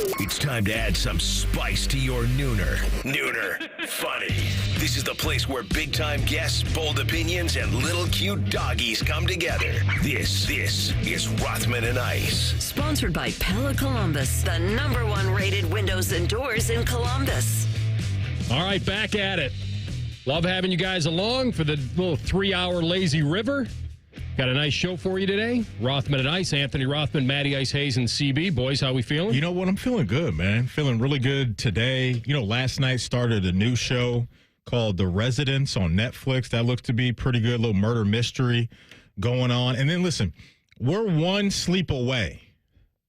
It's time to add some spice to your nooner. Nooner funny. This is the place where big-time guests, bold opinions, and little cute doggies come together. This is Rothman and Ice. Sponsored by Pella Columbus, the #1 rated windows and doors in Columbus. All right, back at it. Love having you guys along for the little 3-hour lazy river. Got a nice show for you today. Rothman and Ice, Anthony Rothman, Matty Ice Hayes, and CB. Boys, how we feeling? You know what? I'm feeling good, man. Feeling really good today. You know, last night started a new show called The Residents on Netflix. That looks to be pretty good. A little murder mystery going on. And then, listen, we're one sleep away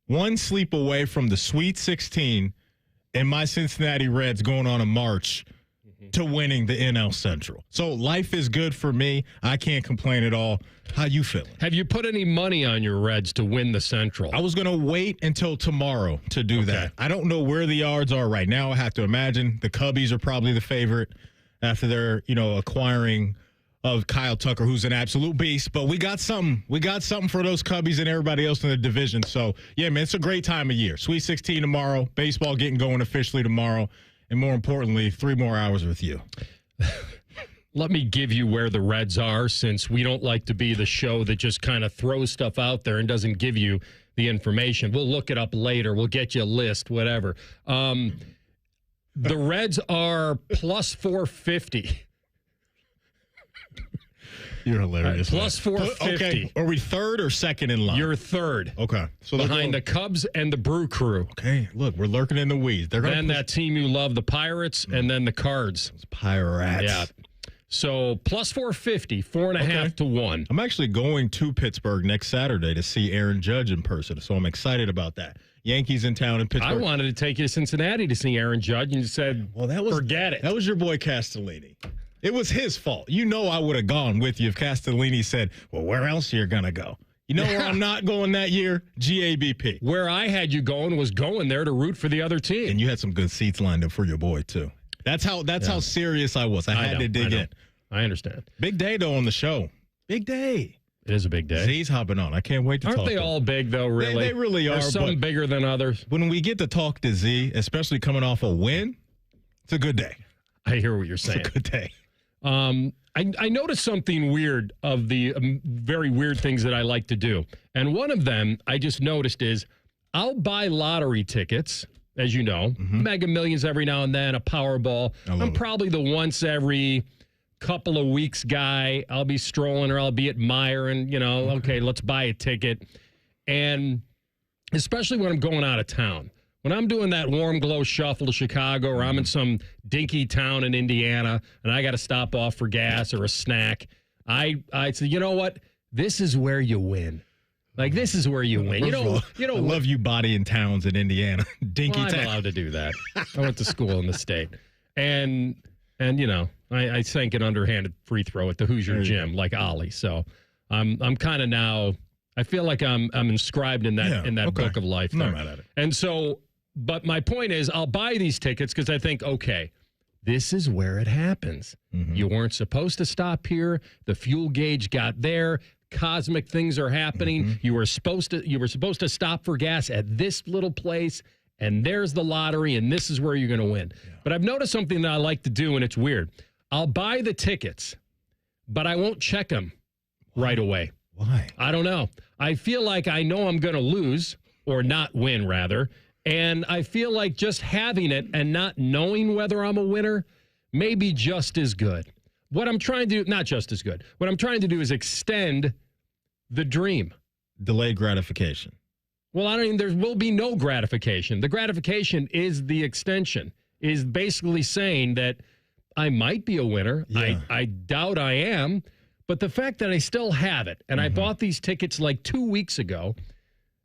from the Sweet 16 and my Cincinnati Reds going on a march to winning the NL Central. So life is good for me. I can't complain at all. How you feeling? Have you put any money on your Reds to win the Central? I was going to wait until tomorrow to do that. I don't know where the odds are right now. I have to imagine the Cubbies are probably the favorite after their, acquiring of Kyle Tucker, who's an absolute beast. But we got something. We got something for those Cubbies and everybody else in the division. So, yeah, man, it's a great time of year. Sweet 16 tomorrow. Baseball getting going officially tomorrow. And more importantly, 3 more hours with you. Let me give you where the Reds are, since we don't like to be the show that just kind of throws stuff out there and doesn't give you the information. We'll look it up later. We'll get you a list, whatever. The Reds are plus 450. You're hilarious. Plus 450. Okay. Are we third or second in line? You're third. Okay. So behind the Cubs and the Brew Crew. Okay. Look, we're lurking in the weeds. They're then that team you love, the Pirates, and then the Cards. Those Pirates. Yeah. So plus 450, 4.5 to 1. I'm actually going to Pittsburgh next Saturday to see Aaron Judge in person, so I'm excited about that. Yankees in town in Pittsburgh. I wanted to take you to Cincinnati to see Aaron Judge, and you said, forget it. That was your boy Castellini. It was his fault. You know I would have gone with you if Castellini said, well, where else you're going to go? You know where I'm not going that year? GABP. Where I had you going was going there to root for the other team. And you had some good seats lined up for your boy, too. That's how serious I was. I had to dig in. I understand. Big day, though, on the show. Big day. It is a big day. Z's hopping on. I can't wait to talk to him. Aren't they all big, though, really? They really are. There's some bigger than others. When we get to talk to Z, especially coming off a win, it's a good day. I hear what you're saying. It's a good day. I noticed something weird of the very weird things that I like to do. And one of them I just noticed is I'll buy lottery tickets, as you know, Mega Millions every now and then, a Powerball. I'm probably the once every couple of weeks guy. I'll be strolling or I'll be at Meijer and, okay, let's buy a ticket. And especially when I'm going out of town. When I'm doing that warm glow shuffle to Chicago or I'm in some dinky town in Indiana and I got to stop off for gas or a snack, I say, you know what? This is where you win. Like, this is where you win. I love you bodying towns in Indiana. Dinky town. I'm allowed to do that. I went to school in the state. And I sank an underhanded free throw at the Hoosier gym like Ollie. So I'm kind of now, I feel like I'm inscribed in that book of life. No, I'm not at it. And so, but my point is, I'll buy these tickets because I think, okay, this is where it happens. You weren't supposed to stop here. The fuel gauge got there. Cosmic things are happening. You were supposed to stop for gas at this little place, and there's the lottery, and this is where you're going to win. Yeah. But I've noticed something that I like to do, and it's weird. I'll buy the tickets, but I won't check them right away. Why? I don't know. I feel like I know I'm going to lose, or not win, rather. And I feel like just having it and not knowing whether I'm a winner may be just as good. What I'm trying to do, not just as good. What I'm trying to do is extend the dream. Delayed gratification. Well, there will be no gratification. The gratification is the extension, is basically saying that I might be a winner. Yeah. I doubt I am. But the fact that I still have it, and I bought these tickets like 2 weeks ago,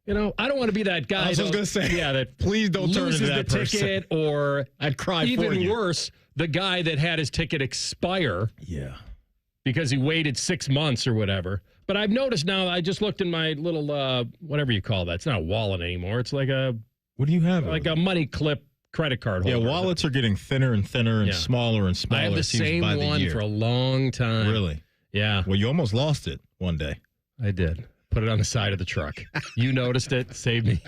I don't want to be that guy. I was going to say, that please don't turn into that person. Loses the ticket, or I'd cry for you. Even worse, the guy that had his ticket expire. Yeah. Because he waited 6 months or whatever. But I've noticed now, I just looked in my little, whatever you call that. It's not a wallet anymore. It's like a... What do you have? Like a money clip credit card holder. Yeah, wallets are getting thinner and thinner and smaller and smaller. I have the same one for a long time. Really? Yeah. Well, you almost lost it one day. I did. Put it on the side of the truck. You noticed it. Saved me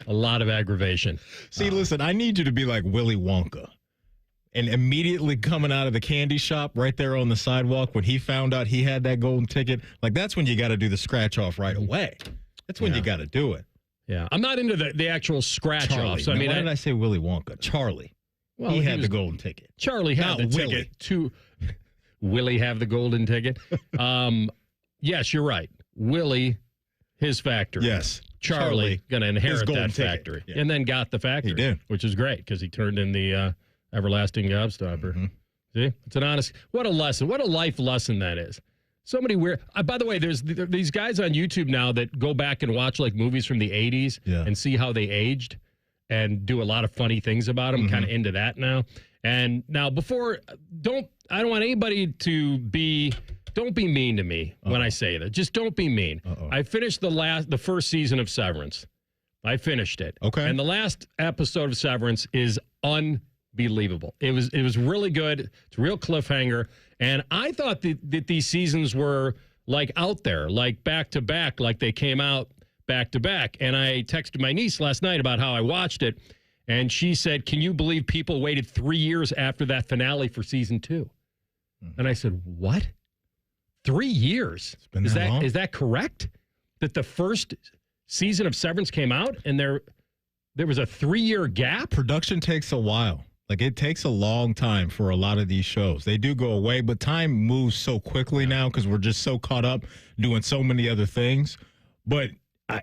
A lot of aggravation. See, listen, I need you to be like Willy Wonka. And immediately coming out of the candy shop right there on the sidewalk when he found out he had that golden ticket, like that's when you got to do the scratch off right away. That's when you got to do it. Yeah. I'm not into the actual scratch offs. Why did I say Willy Wonka? Charlie. Well, he had the golden ticket. Charlie had the ticket to Willie have the golden ticket. Yes, you're right. Willie, his factory. Yes. Charlie going to inherit that factory. Yeah. And then got the factory. He did. Which is great because he turned in the everlasting gobstopper. Mm-hmm. See? It's an honest, what a lesson. What a life lesson that is. So many weird. By the way, there's these guys on YouTube now that go back and watch like movies from the 80s and see how they aged and do a lot of funny things about them. Kind of into that now. And now I don't want anybody to be, don't be mean to me when I say that. Just don't be mean. I finished the first season of Severance. I finished it. Okay. And the last episode of Severance is unbelievable. It was really good. It's a real cliffhanger. And I thought that these seasons were like out there, like back to back, like they came out back to back. And I texted my niece last night about how I watched it. And she said, "Can you believe people waited 3 years after that finale for season 2?" And I said, "What? 3 years? It's been that long? Is that correct? That the first season of Severance came out and there was a 3-year gap?" Production takes a while. Like, it takes a long time for a lot of these shows. They do go away, but time moves so quickly now because we're just so caught up doing so many other things. But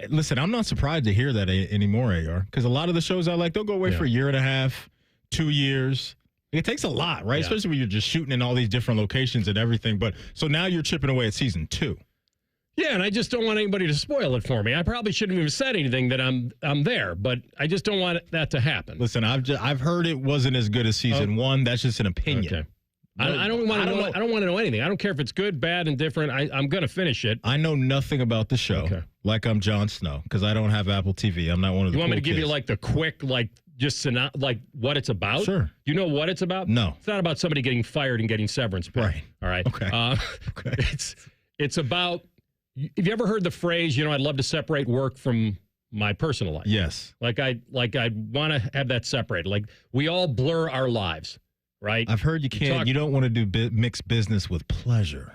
listen, I'm not surprised to hear that anymore, AR, because a lot of the shows I like, they'll go away for a year and a half, 2 years. It takes a lot, right? Yeah. Especially when you're just shooting in all these different locations and everything. But so now you're chipping away at season 2. Yeah, and I just don't want anybody to spoil it for me. I probably shouldn't have even said anything that I'm there, but I just don't want that to happen. Listen, I've heard it wasn't as good as season 1. That's just an opinion. Okay. I don't want to know. I don't want to know anything. I don't care if it's good, bad, and different. I'm going to finish it. I know nothing about the show. Okay. Like I'm Jon Snow because I don't have Apple TV. I'm not one of the. You want me to give kids. you like the quick, like just like what it's about? Sure. You know what it's about? No. It's not about somebody getting fired and getting severance pay. Right. All right. Okay. Okay. It's about. Have you ever heard the phrase? I'd love to separate work from my personal life. Yes. Like I want to have that separated. Like we all blur our lives, right? I've heard you can't. You don't want to do mix business with pleasure.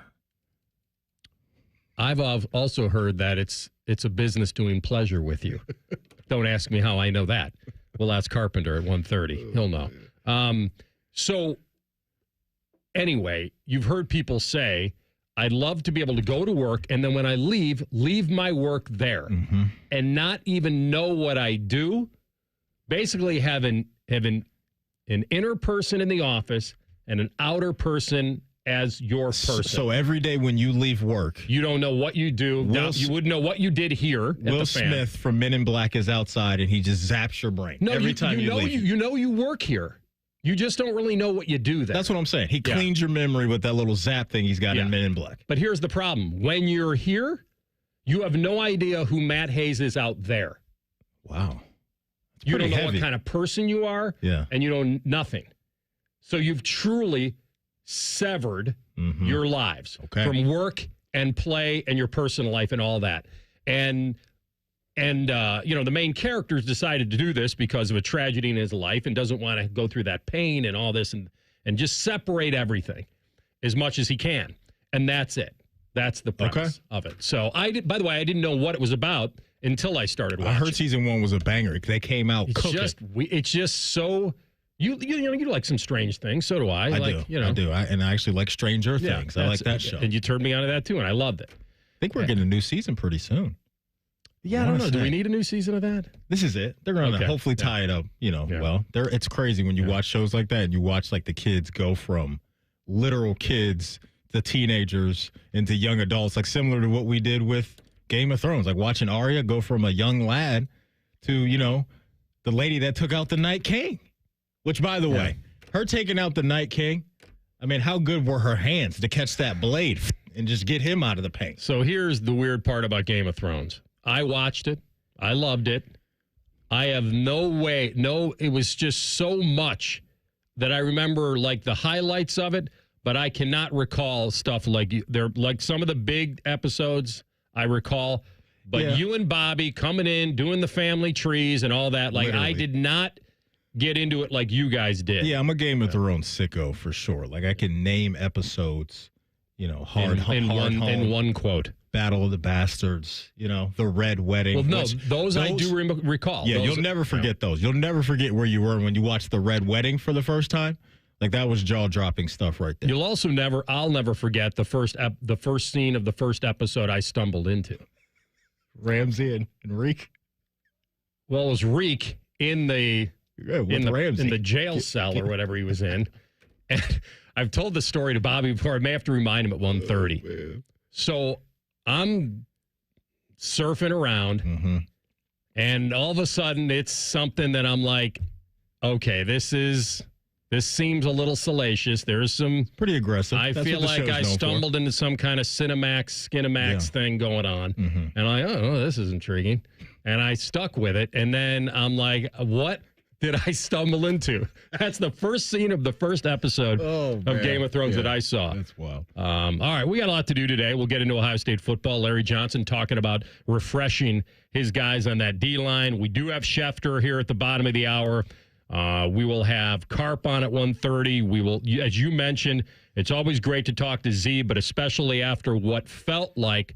I've also heard that it's a business doing pleasure with you. Don't ask me how I know that. We'll ask Carpenter at 1:30. He'll know. So anyway, you've heard people say, I'd love to be able to go to work, and then when I leave my work there and not even know what I do. Basically have an inner person in the office and an outer person as your person. So every day when you leave work, you don't know what you do. You wouldn't know what you did here. Will Smith from Men in Black is outside, and he just zaps your brain every time you leave. You know you work here. You just don't really know what you do there. That's what I'm saying. He cleans your memory with that little zap thing he's got in Men in Black. But here's the problem. When you're here, you have no idea who Matt Hayes is out there. Wow. You don't know what kind of person you are, and you know nothing. So you've truly severed your lives from work and play and your personal life and all that. And the main character's decided to do this because of a tragedy in his life and doesn't want to go through that pain and all this and just separate everything as much as he can. And that's it. That's the premise of it. So by the way, I didn't know what it was about until I started watching. I heard season 1 was a banger. They came out cooking. It's just so you like some strange things. So do I. I do. And I actually like Stranger Things. I like that show. And you turned me on to that too, and I loved it. I think we're getting a new season pretty soon. Yeah, I don't know. Do we need a new season of that? This is it. They're going to hopefully tie it up, well. It's crazy when you watch shows like that and you watch like the kids go from literal kids to teenagers into young adults, like similar to what we did with Game of Thrones, like watching Arya go from a young lad to, the lady that took out the Night King, which, by the way, her taking out the Night King, I mean, how good were her hands to catch that blade and just get him out of the paint? So here's the weird part about Game of Thrones. I watched it. I loved it. I have it was just so much that I remember like the highlights of it, but I cannot recall stuff like some of the big episodes I recall. But you and Bobby coming in, doing the family trees and all that, like Literally. I did not get into it like you guys did. Yeah, I'm a Game of Thrones sicko for sure. Like I can name episodes, in one quote. Battle of the Bastards, the Red Wedding. Well, no, those I do recall. Yeah, those, you'll never forget those. You'll never forget where you were when you watched the Red Wedding for the first time. Like that was jaw-dropping stuff right there. You'll also I'll never forget the first scene of the first episode I stumbled into. Ramsey and Reek. Well, it was Reek in the jail cell or whatever he was in. And I've told the story to Bobby before. I may have to remind him at 1:30. So I'm surfing around, and all of a sudden it's something that I'm like, okay, this seems a little salacious. There's some pretty aggressive. I feel like I stumbled into some kind of Skinamax thing going on, and this is intriguing, and I stuck with it, and then I'm like, what did I stumble into? That's the first scene of the first episode of Game of Thrones that I saw. That's wild. All right, we got a lot to do today. We'll get into Ohio State football. Larry Johnson talking about refreshing his guys on that D-line. We do have Schefter here at the bottom of the hour. We will have Carp on at 1:30. We will, as you mentioned, it's always great to talk to Z, but especially after what felt like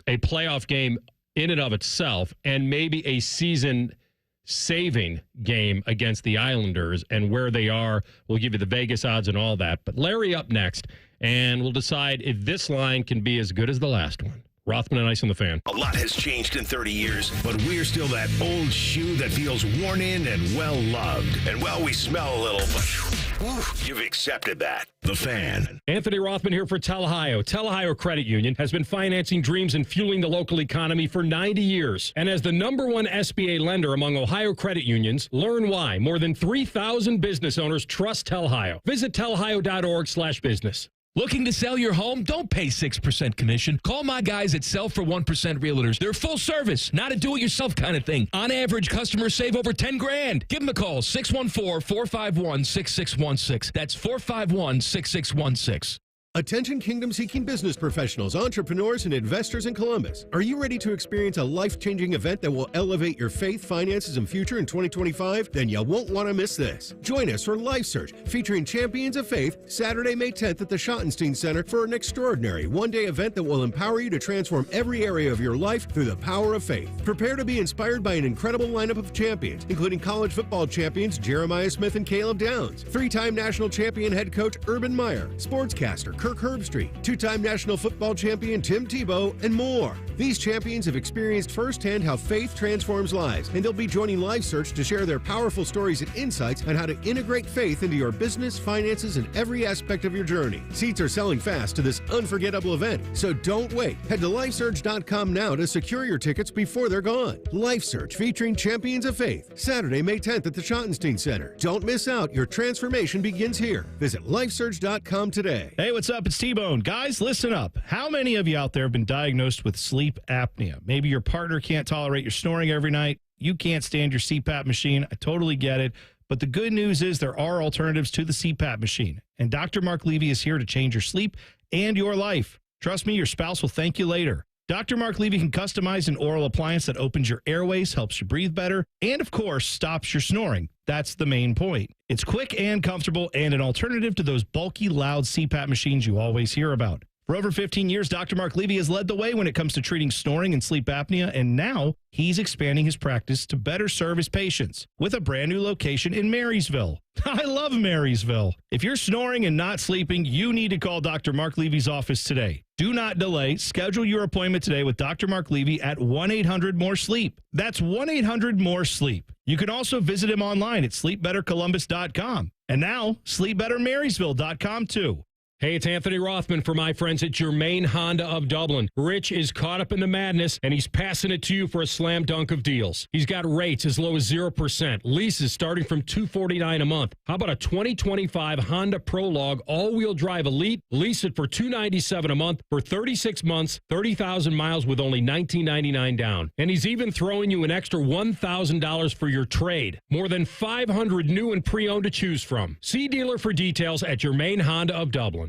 a playoff game in and of itself and maybe a season-saving game against the Islanders and where they are. We'll give you the Vegas odds and all that. But Larry up next, and we'll decide if this line can be as good as the last one. Rothman and Ice on the Fan. A lot has changed in 30 years, but we're still that old shoe that feels worn in and well-loved. And well, we smell a little, but you've accepted that. The Fan. Anthony Rothman here for Tel-Ohio. Tel-Ohio Credit Union has been financing dreams and fueling the local economy for 90 years. And as the #1 SBA lender among Ohio credit unions, learn why more than 3,000 business owners trust Tel-Ohio. Visit telohio.org/business. Looking to sell your home? Don't pay 6% commission. Call my guys at Sell for 1% Realtors. They're full service, not a do-it-yourself kind of thing. On average, customers save over $10,000. Give them a call, 614-451-6616. That's 451-6616. Attention kingdom-seeking business professionals, entrepreneurs, and investors in Columbus. Are you ready to experience a life-changing event that will elevate your faith, finances, and future in 2025? Then you won't want to miss this. Join us for Life Search, featuring Champions of Faith, Saturday, May 10th at the Schottenstein Center for an extraordinary one-day event that will empower you to transform every area of your life through the power of faith. Prepare to be inspired by an incredible lineup of champions, including college football champions Jeremiah Smith and Caleb Downs, three-time national champion head coach Urban Meyer, sportscaster Kirk Herbstreit, two-time national football champion Tim Tebow, and more. These champions have experienced firsthand how faith transforms lives, and they'll be joining Life Search to share their powerful stories and insights on how to integrate faith into your business, finances, and every aspect of your journey. Seats are selling fast to this unforgettable event, so don't wait. Head to LifeSearch.com now to secure your tickets before they're gone. Life Search featuring Champions of Faith, Saturday, May 10th at the Schottenstein Center. Don't miss out. Your transformation begins here. Visit LifeSearch.com today. Hey, what's up? It's T-Bone. Guys, listen up. How many of you out there have been diagnosed with sleep apnea? Maybe your partner can't tolerate your snoring every night. You can't stand your CPAP machine. I totally get it. But the good news is there are alternatives to the CPAP machine. And Dr. Mark Levy is here to change your sleep and your life. Trust me, your spouse will thank you later. Dr. Mark Levy can customize an oral appliance that opens your airways, helps you breathe better, and, of course, stops your snoring. That's the main point. It's quick and comfortable and an alternative to those bulky, loud CPAP machines you always hear about. For over 15 years, Dr. Mark Levy has led the way when it comes to treating snoring and sleep apnea, and now he's expanding his practice to better serve his patients with a brand new location in Marysville. I love Marysville. If you're snoring and not sleeping, you need to call Dr. Mark Levy's office today. Do not delay. Schedule your appointment today with Dr. Mark Levy at 1-800-MORE-SLEEP. That's 1-800-MORE-SLEEP. You can also visit him online at sleepbettercolumbus.com. And now, sleepbettermarysville.com too. Hey, it's Anthony Rothman for my friends at Germain Honda of Dublin. Rich is caught up in the madness, and he's passing it to you for a slam dunk of deals. He's got rates as low as 0%, leases starting from $249 a month. How about a 2025 Honda Prologue all-wheel drive Elite? Lease it for $297 a month for 36 months, 30,000 miles with only $19.99 down. And he's even throwing you an extra $1,000 for your trade. More than 500 new and pre-owned to choose from. See dealer for details at Germain Honda of Dublin.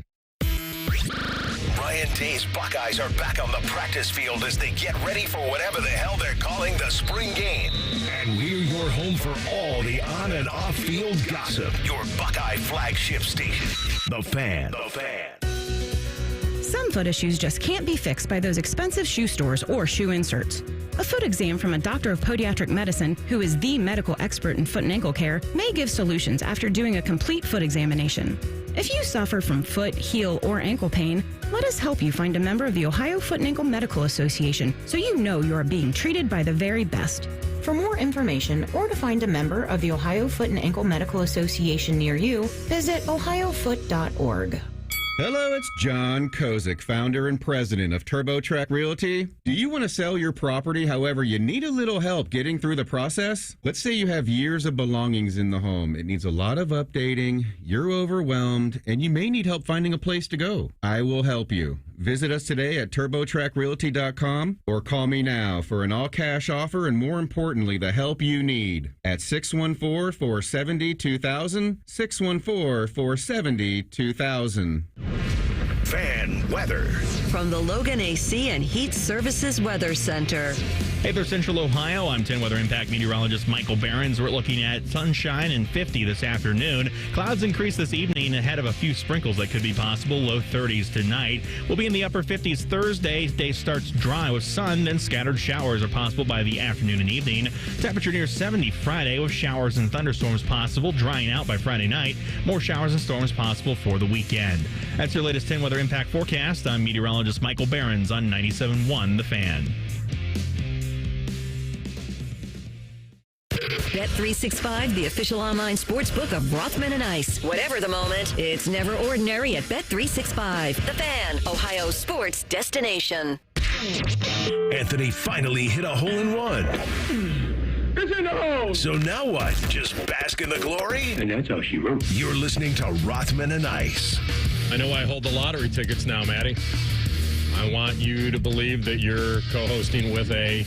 Ryan Day's Buckeyes are back on the practice field as they get ready for whatever the hell they're calling the spring game. And we're your home for all the on and off field gossip. Your Buckeye flagship station, The Fan. The Fan. Some foot issues just can't be fixed by those expensive shoe stores or shoe inserts. A foot exam from a doctor of podiatric medicine, who is the medical expert in foot and ankle care, may give solutions after doing a complete foot examination. If you suffer from foot, heel, or ankle pain, let us help you find a member of the Ohio Foot and Ankle Medical Association so you know you are being treated by the very best. For more information or to find a member of the Ohio Foot and Ankle Medical Association near you, visit ohiofoot.org. Hello, it's John Kozik, founder and president of TurboTrack Realty. Do you want to sell your property, however, you need a little help getting through the process? Let's say you have years of belongings in the home. It needs a lot of updating, you're overwhelmed, and you may need help finding a place to go. I will help you. Visit us today at TurboTrackRealty.com or call me now for an all-cash offer and, more importantly, the help you need at 614-470-2000, 614-470-2000. Fan weather. From the Logan AC and Heat Services Weather Center. Hey there, Central Ohio. I'm 10 Weather Impact meteorologist Michael Behrens. We're looking at sunshine and 50 this afternoon. Clouds increase this evening ahead of a few sprinkles that could be possible. Low 30s tonight. We'll be in the upper 50s Thursday. Day starts dry with sun, then scattered showers are possible by the afternoon and evening. Temperature near 70 Friday with showers and thunderstorms possible. Drying out by Friday night. More showers and storms possible for the weekend. That's your latest 10 Weather Impact forecast. I'm meteorologist Michael Behrens on 97.1 The Fan. Bet365, the official online sports book of Rothman and Ice. Whatever the moment, it's never ordinary at Bet365. The Fan, Ohio sports destination. Anthony finally hit a hole-in-one. It's in the hole. So now what? Just bask in the glory? And that's how she wrote. You're listening to Rothman and Ice. I know I hold the lottery tickets now, Maddie. I want you to believe that you're co-hosting with a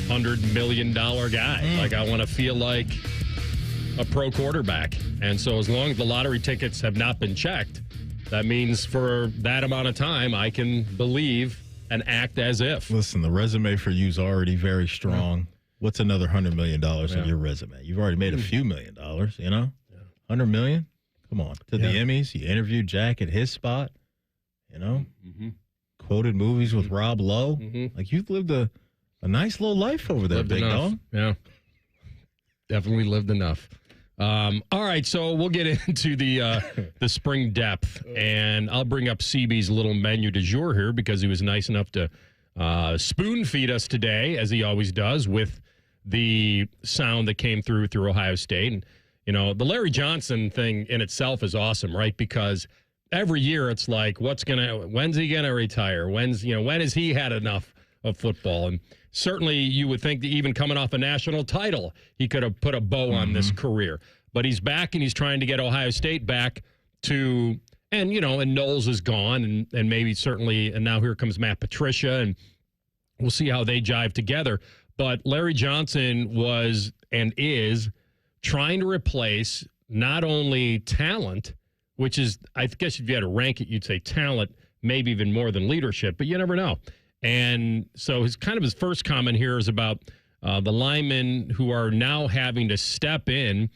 $100 million guy. Like, I want to feel like a pro quarterback. And so as long as the lottery tickets have not been checked, that means for that amount of time, I can believe and act as if. Listen, the resume for you is already very strong. What's another $100 million in your resume? You've already made a few $1 million, you know? $100 million? Come on. To the Emmys, you interviewed Jack at his spot, you know? Quoted movies with Rob Lowe. Like, you've lived a nice little life over there, big dog. Yeah. Definitely lived enough. All right, so we'll get into the spring depth, and I'll bring up CB's little menu du jour here because he was nice enough to spoon feed us today, as he always does, with the sound that came through Ohio State. And, you know, the Larry Johnson thing in itself is awesome, right? Because every year it's like, when's he going to retire? When has he had enough of football? And certainly you would think that even coming off a national title, he could have put a bow on this career. But he's back, and he's trying to get Ohio State back to, and Knowles is gone, and maybe certainly, and now here comes Matt Patricia, and we'll see how they jive together. But Larry Johnson was and is trying to replace not only talent, which is, I guess if you had to rank it, you'd say talent, maybe even more than leadership, but you never know. And so his first comment here is about the linemen who are now having to step in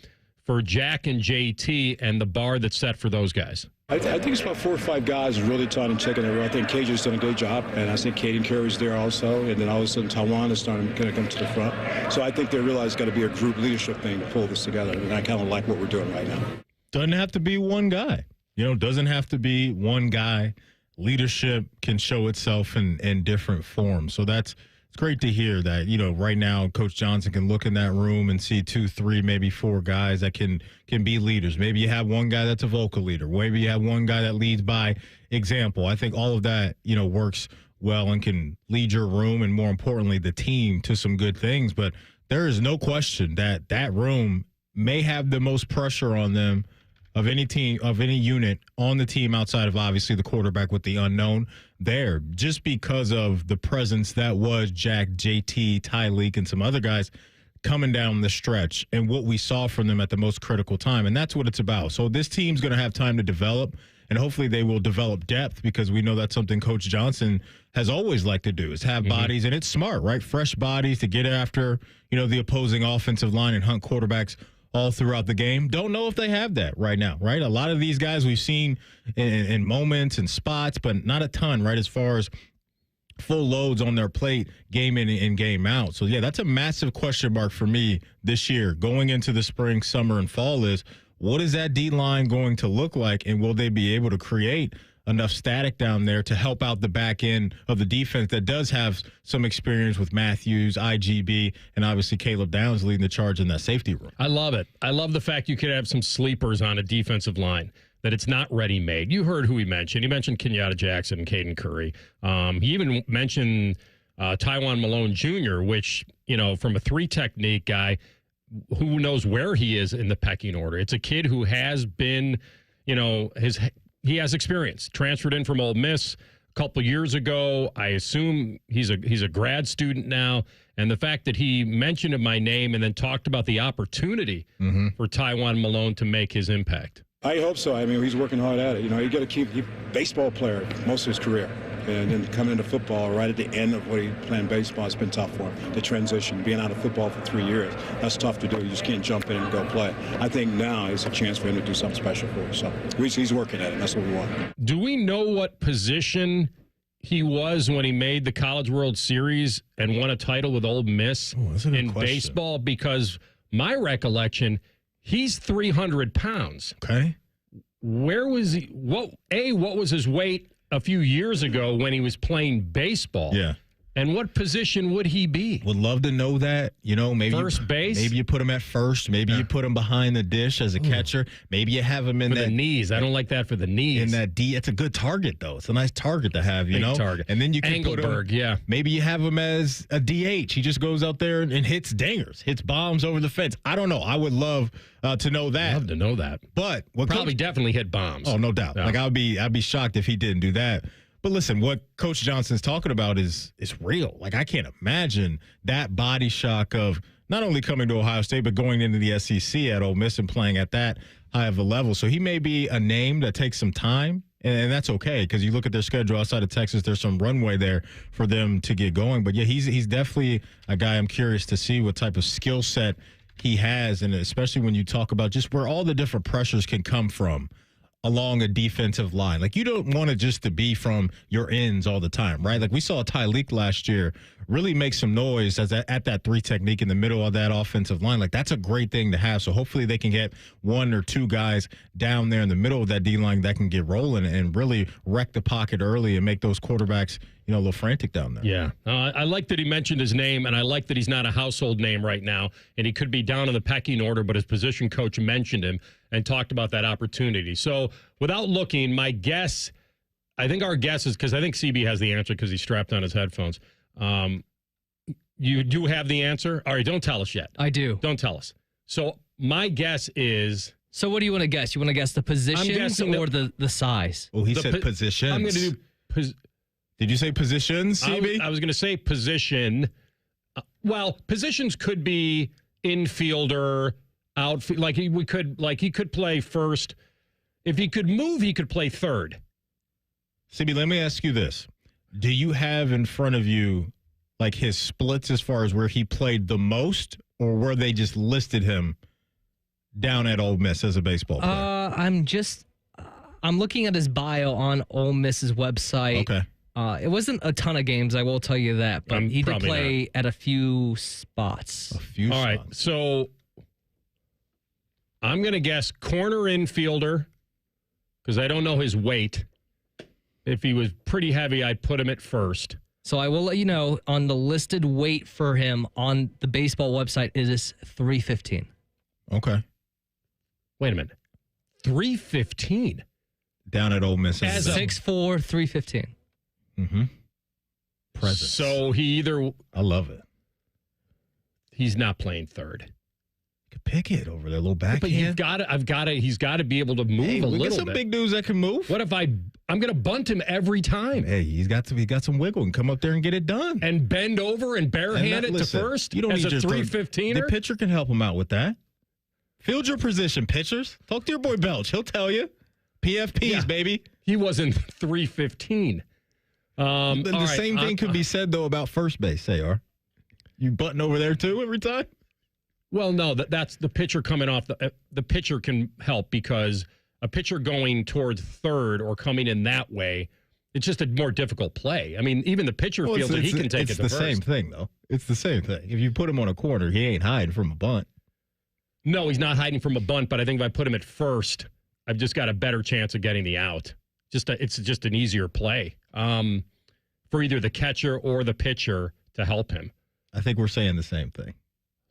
for Jack and JT and the bar that's set for those guys. I think it's about 4 or 5 guys really trying to check it out. I think KJ's done a great job, and I think Caden Carey's there also, and then all of a sudden Tawan is starting to come to the front. So I think they realize it's got to be a group leadership thing to pull this together, and I kind of like what we're doing right now. Doesn't have to be one guy. Doesn't have to be one guy. Leadership can show itself in different forms. So it's great to hear that, right now Coach Johnson can look in that room and see 2, 3, maybe 4 guys that can be leaders. Maybe you have one guy that's a vocal leader. Maybe you have one guy that leads by example. I think all of that, works well and can lead your room and, more importantly, the team to some good things. But there is no question that room may have the most pressure on them of any team, of any unit on the team outside of obviously the quarterback with the unknown there, just because of the presence that was Jack, JT, Tyleek, and some other guys coming down the stretch and what we saw from them at the most critical time. And that's what it's about. So this team's going to have time to develop. and hopefully they will develop depth, because we know that's something Coach Johnson has always liked to do, is have bodies, and it's smart, right? Fresh bodies to get after, the opposing offensive line and hunt quarterbacks all throughout the game. Don't know if they have that right now, right? A lot of these guys we've seen in moments and spots, but not a ton, right, as far as full loads on their plate game in and game out. So, yeah, that's a massive question mark for me this year going into the spring, summer, and fall is, what is that D-line going to look like, and will they be able to create enough static down there to help out the back end of the defense that does have some experience with Matthews, IGB, and obviously Caleb Downs leading the charge in that safety room. I love it. I love the fact you could have some sleepers on a defensive line, that it's not ready-made. You heard who he mentioned. He mentioned Kenyatta Jackson and Caden Curry. He even mentioned Taiwan Malone Jr., which, from a 3 technique guy, who knows where he is in the pecking order. It's a kid who has been, he has experience. Transferred in from Ole Miss a couple years ago. I assume he's a grad student now. And the fact that he mentioned my name and then talked about the opportunity for Taiwan Malone to make his impact. I hope so. I mean, he's working hard at it. You got to keep baseball player most of his career. And then coming into football right at the end of what he playing baseball, it's been tough for him. The transition, being out of football for 3 years, that's tough to do. You just can't jump in and go play. I think now is a chance for him to do something special for us. So he's working at it. That's what we want. Do we know what position he was when he made the College World Series and won a title with Ole Miss in baseball? Because my recollection, he's 300 pounds. Okay. Where was he? What was his weight a few years ago when he was playing baseball? Yeah. And what position would he be? Would love to know that. Maybe first base. Maybe you put him at first. Maybe you put him behind the dish as a catcher. Maybe you have him in for the knees. I don't like that for the knees. In that D, it's a good target though. It's a nice target to have. Big target. And then you can put him. Yeah. Maybe you have him as a DH. He just goes out there and hits dingers, hits bombs over the fence. I don't know. I would love to know that. Love to know that. But definitely hit bombs. Oh, no doubt. Yeah. Like I'd be shocked if he didn't do that. But listen, what Coach Johnson's talking about is real. Like I can't imagine that body shock of not only coming to Ohio State, but going into the SEC at Ole Miss and playing at that high of a level. So he may be a name that takes some time, and that's okay because you look at their schedule outside of Texas, there's some runway there for them to get going. But, yeah, he's definitely a guy I'm curious to see what type of skill set he has, and especially when you talk about just where all the different pressures can come from along a defensive line. Like, you don't want it just to be from your ends all the time, right? Like, we saw Tyleek last year really make some noise at that 3 technique in the middle of that offensive line. Like, that's a great thing to have. So hopefully they can get 1 or 2 guys down there in the middle of that D-line that can get rolling and really wreck the pocket early and make those quarterbacks, a little frantic down there. Yeah. I like that he mentioned his name, and I like that he's not a household name right now, and he could be down in the pecking order, but his position coach mentioned him and talked about that opportunity. So without looking, my guess, I think our guess is, because I think CB has the answer because he's strapped on his headphones. You do have the answer? All right, don't tell us yet. I do. Don't tell us. So my guess is... So what do you want to guess? You want to guess the positions or the size? Well, he said positions. I'm going to do... Did you say positions, CB? I was going to say position. Well, positions could be infielder, outfield. He could play first. If he could move, he could play third. CB, let me ask you this. Do you have in front of you like his splits as far as where he played the most, or where they just listed him down at Ole Miss as a baseball player? I'm looking at his bio on Ole Miss's website. Okay. It wasn't a ton of games, I will tell you that, but he did play at a few spots. All right, so I'm going to guess corner infielder because I don't know his weight. If he was pretty heavy, I'd put him at first. So I will let you know, on the listed weight for him on the baseball website, it is 315. Okay. Wait a minute. 315? Down at Ole Miss. As 6'4", 315. Mm-hmm. Presence. So he I love it. He's not playing third. You could pick it over there, a little backhand. But he's got to be able to move a little bit. Some big dudes that can move. What if I'm going to bunt him every time? Hey, he got some wiggle and come up there and get it done. And bend over and barehand it to first? You don't as need a 315er? The pitcher can help him out with that. Field your position, pitchers. Talk to your boy Belch. He'll tell you. PFPs, baby. He wasn't 315. The same thing could be said, though, about first base, AR. You button over there, too, every time? Well, no, that's the pitcher coming off. The pitcher can help because a pitcher going towards third or coming in that way, it's just a more difficult play. I mean, even the pitcher feels that he can take it to first. It's the same thing, though. It's the same thing. If you put him on a corner, he ain't hiding from a bunt. No, he's not hiding from a bunt, but I think if I put him at first, I've just got a better chance of getting the out. It's just an easier play for either the catcher or the pitcher to help him. I think we're saying the same thing.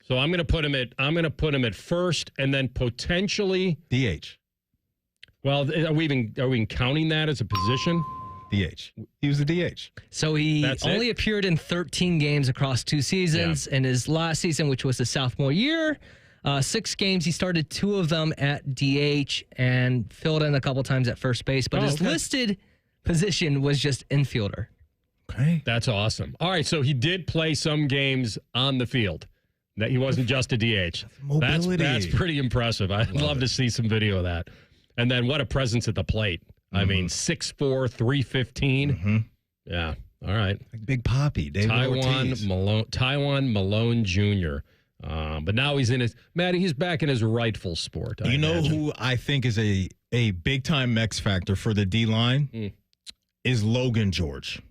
So I'm going to put him at first and then potentially DH. Well, are we even counting that as a position? DH. He was a DH. So he only appeared in 13 games across 2 seasons. In his last season, which was his sophomore year, 6 games, he started 2 of them at DH and filled in a couple times at first base. But his listed position was just infielder. Okay. That's awesome. All right, so he did play some games on the field. That he wasn't just a DH. Mobility. That's pretty impressive. I'd love to see some video of that. And then what a presence at the plate. I mean, 6'4", 315. Mm-hmm. Yeah. All right. Like Big Papi, David Ortiz. Taiwan Malone Jr. But now he's he's back in his rightful sport. You know who I think is a big-time X factor for the D-line? Is Logan George,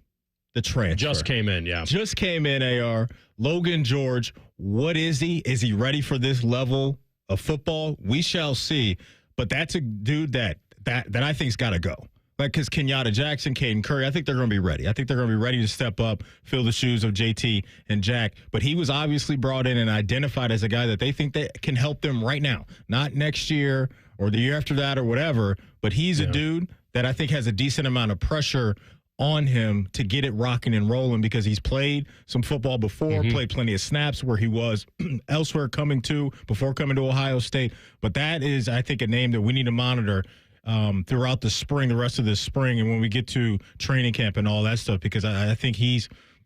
the transfer. Just came in, yeah. Just came in, AR. Logan George, what is he? Is he ready for this level of football? We shall see. But that's a dude that I think's got to go. Like, because Kenyatta Jackson, Caden Curry, I think they're going to be ready. I think they're going to be ready to step up, fill the shoes of JT and Jack. But he was obviously brought in and identified as a guy that they think that can help them right now. Not next year or the year after that or whatever. But he's a dude that I think has a decent amount of pressure on him to get it rocking and rolling because he's played some football before, played plenty of snaps where he was elsewhere before coming to Ohio State. But that is, I think, a name that we need to monitor throughout the spring, the rest of this spring, and when we get to training camp and all that stuff, because I think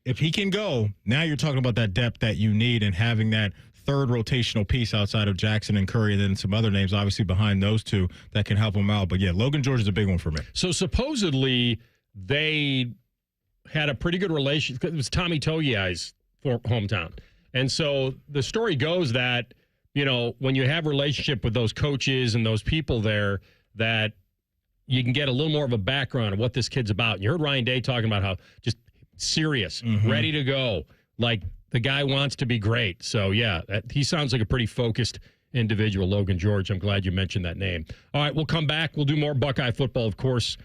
if he can go, now you're talking about that depth that you need and having that third rotational piece outside of Jackson and Curry and then some other names, obviously, behind those two that can help him out. But, yeah, Logan George is a big one for me. So supposedly they had a pretty good relationship. It was Tommy Togiai's hometown. And so the story goes that, when you have a relationship with those coaches and those people there, that you can get a little more of a background of what this kid's about. And you heard Ryan Day talking about how just serious, ready to go. Like the guy wants to be great. So, yeah, he sounds like a pretty focused individual, Logan George. I'm glad you mentioned that name. All right, we'll come back. We'll do more Buckeye football, of course,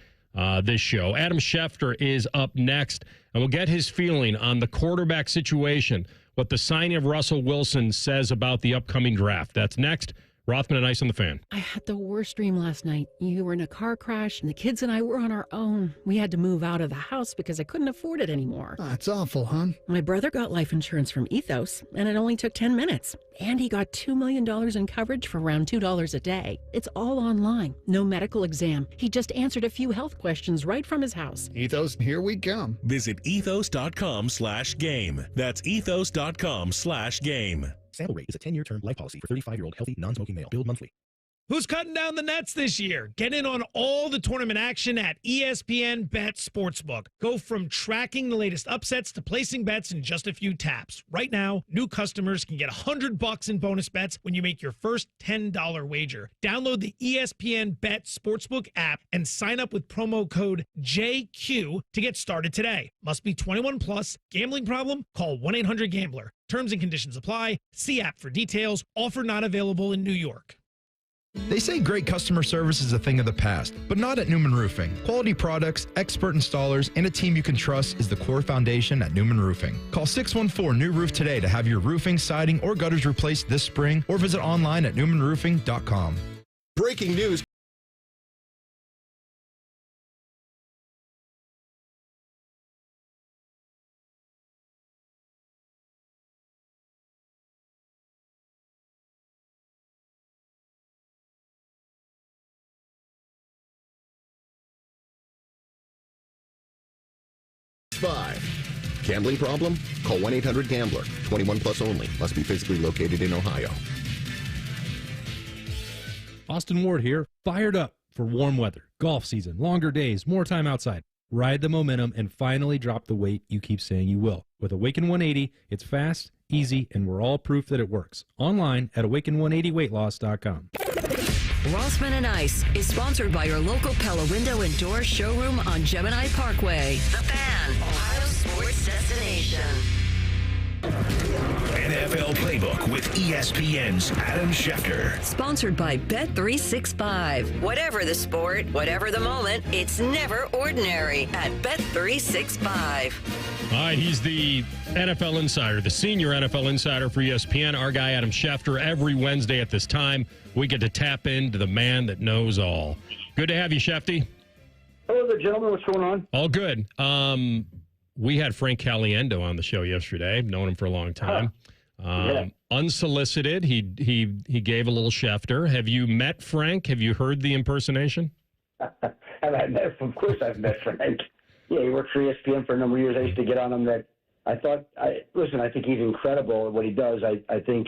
this show. Adam Schefter is up next, and we'll get his feeling on the quarterback situation, what the signing of Russell Wilson says about the upcoming draft. That's next. Rothman and Ice on the Fan. I had the worst dream last night. You were in a car crash, and the kids and I were on our own. We had to move out of the house because I couldn't afford it anymore. Oh, it's awful, hon. My brother got life insurance from Ethos, and it only took 10 minutes. And he got $2 million in coverage for around $2 a day. It's all online. No medical exam. He just answered a few health questions right from his house. Ethos, here we come. Visit ethos.com/game. That's ethos.com/game. Sample rate is a 10-year term life policy for 35-year-old healthy, non-smoking male. Billed monthly. Who's cutting down the nets this year? Get in on all the tournament action at ESPN Bet Sportsbook. Go from tracking the latest upsets to placing bets in just a few taps. Right now, new customers can get $100 in bonus bets when you make your first $10 wager. Download the ESPN Bet Sportsbook app and sign up with promo code JQ to get started today. Must be 21 plus. Gambling problem? Call 1-800-GAMBLER. Terms and conditions apply. See app for details. Offer not available in New York. They say great customer service is a thing of the past, but not at Newman Roofing. Quality products, expert installers, and a team you can trust is the core foundation at Newman Roofing. Call 614-NEW-ROOF today to have your roofing, siding, or gutters replaced this spring, or visit online at newmanroofing.com. Breaking news. Gambling problem? Call 1-800-GAMBLER. 21 plus only. Must be physically located in Ohio. Austin Ward here, fired up For warm weather, golf season, longer days, more time outside. Ride the momentum and finally drop the weight you keep saying you will. With Awaken 180, it's fast, easy, and we're all proof that it works. Online at awaken180weightloss.com. Rothman and Ice is sponsored by your local Pella Window and Door showroom on Gemini Parkway. The Fan, Ohio sports destination. NFL Playbook with ESPN's Adam Schefter. Sponsored by Bet365. Whatever the sport, whatever the moment, it's never ordinary at Bet365. All right, he's the NFL insider, the senior NFL insider for ESPN, our guy Adam Schefter. Every Wednesday at this time, we get to tap into the man that knows all. Good to have you, Shefty. Hello there, gentlemen. What's going on? All good. We had Frank Caliendo on the show yesterday. Known him for a long time. Unsolicited, he gave a little Schefter. Have you met Frank? Have you heard the impersonation? Of course I've met Frank. Yeah, he worked for ESPN for a number of years. I used to get on him that I think he's incredible at what he does. I think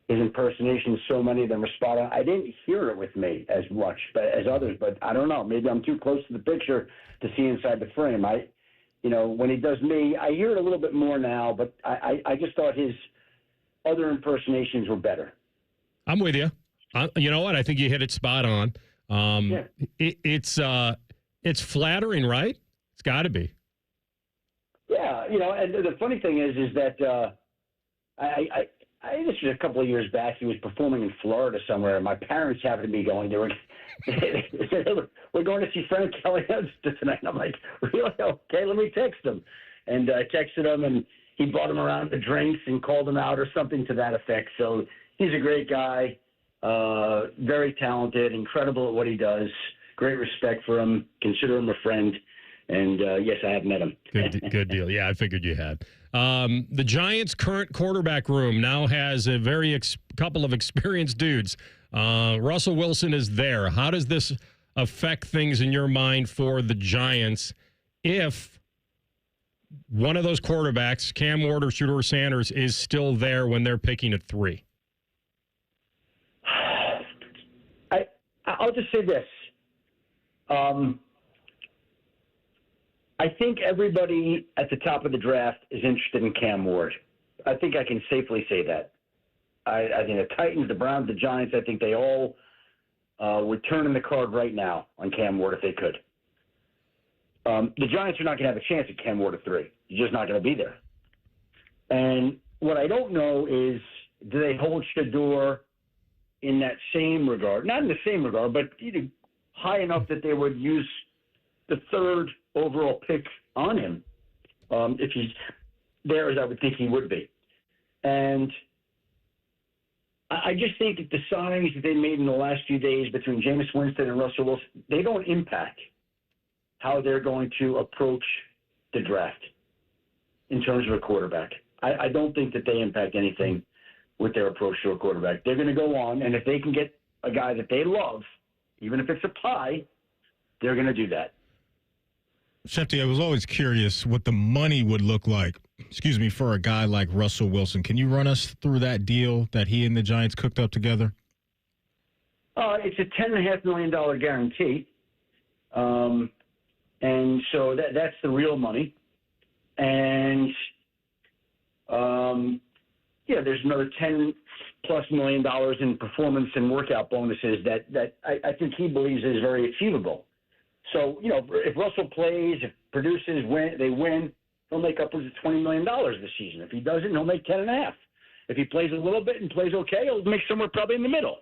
his impersonations, so many of them are spot on. I didn't hear it with me as much as others, but I don't know. Maybe I'm too close to the picture to see inside the frame. When he does me, I hear it a little bit more now, but I just thought his other impersonations were better. I'm with you. You know what? I think you hit it spot on. It's flattering, right? It's got to be. Yeah, and the funny thing is that this was a couple of years back. He was performing in Florida somewhere, and my parents happened to be going. They said, "We're going to see Frank Caliendo tonight." And I'm like, "Really? Okay, let me text him." And I texted him, and he brought him around to drinks and called him out or something to that effect. So he's a great guy, very talented, incredible at what he does. Great respect for him. Consider him a friend. And yes, I have met him. Good deal. Yeah, I figured you had. The Giants' current quarterback room now has a couple of experienced dudes. Russell Wilson is there. How does this affect things in your mind for the Giants if one of those quarterbacks, Cam Ward or Shedeur Sanders, is still there when they're picking at 3? I'll just say this. I think everybody at the top of the draft is interested in Cam Ward. I think I can safely say that. I think the Titans, the Browns, the Giants, I think they all would turn in the card right now on Cam Ward if they could. The Giants are not going to have a chance at Cam Ward at 3. He's just not going to be there. And what I don't know is, do they hold Shedeur in that same regard? Not in the same regard, but high enough that they would use the 3rd overall pick on him if he's there, as I would think he would be. And I just think that the signings that they made in the last few days between Jameis Winston and Russell Wilson, they don't impact how they're going to approach the draft in terms of a quarterback. I don't think that they impact anything with their approach to a quarterback. They're going to go on, and if they can get a guy that they love, even if it's a pie, they're going to do that. Shefty, I was always curious what the money would look like, for a guy like Russell Wilson. Can you run us through that deal that he and the Giants cooked up together? It's a $10.5 million guarantee. And so that's the real money. And, there's another $10+ million in performance and workout bonuses that I think he believes is very achievable. So, if Russell plays, if produces, they win, he'll make upwards of $20 million this season. If he doesn't, he'll make $10.5. If he plays a little bit and plays okay, he'll make somewhere probably in the middle.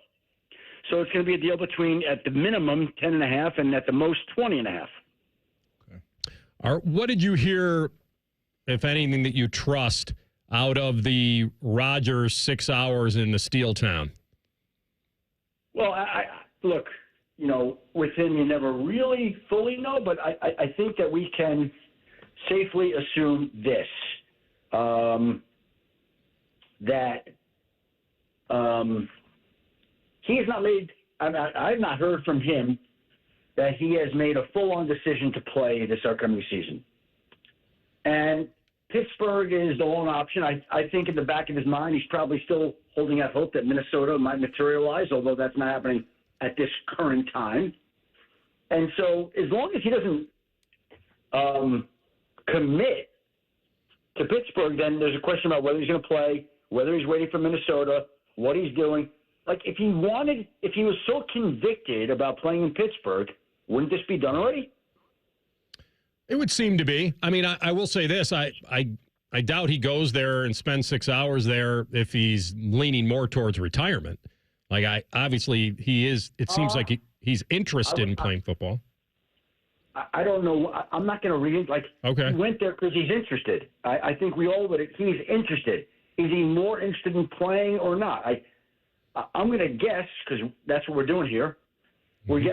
So it's going to be a deal between, at the minimum, $10.5 and at the most $20.5. What did you hear, if anything, that you trust out of the Rodgers 6 hours in the Steel Town? Well, I look, with him, you never really fully know, but I think that we can safely assume this, that he has not made, I've not heard from him that he has made a full-on decision to play this upcoming season. And Pittsburgh is the lone option. I think in the back of his mind, he's probably still holding out hope that Minnesota might materialize, although that's not happening at this current time. And so as long as he doesn't commit to Pittsburgh, then there's a question about whether he's going to play, whether he's waiting for Minnesota, what he's doing. Like, if he was so convicted about playing in Pittsburgh, wouldn't this be done already? It would seem to be. I mean, I will say this. I doubt he goes there and spends 6 hours there if he's leaning more towards retirement. Like, obviously he is. It seems like he's interested in playing football. I don't know. I'm not going to read it. Like, okay. He went there because he's interested. I think we all would. He's interested. Is he more interested in playing or not? I'm going to guess, because that's what we're doing here.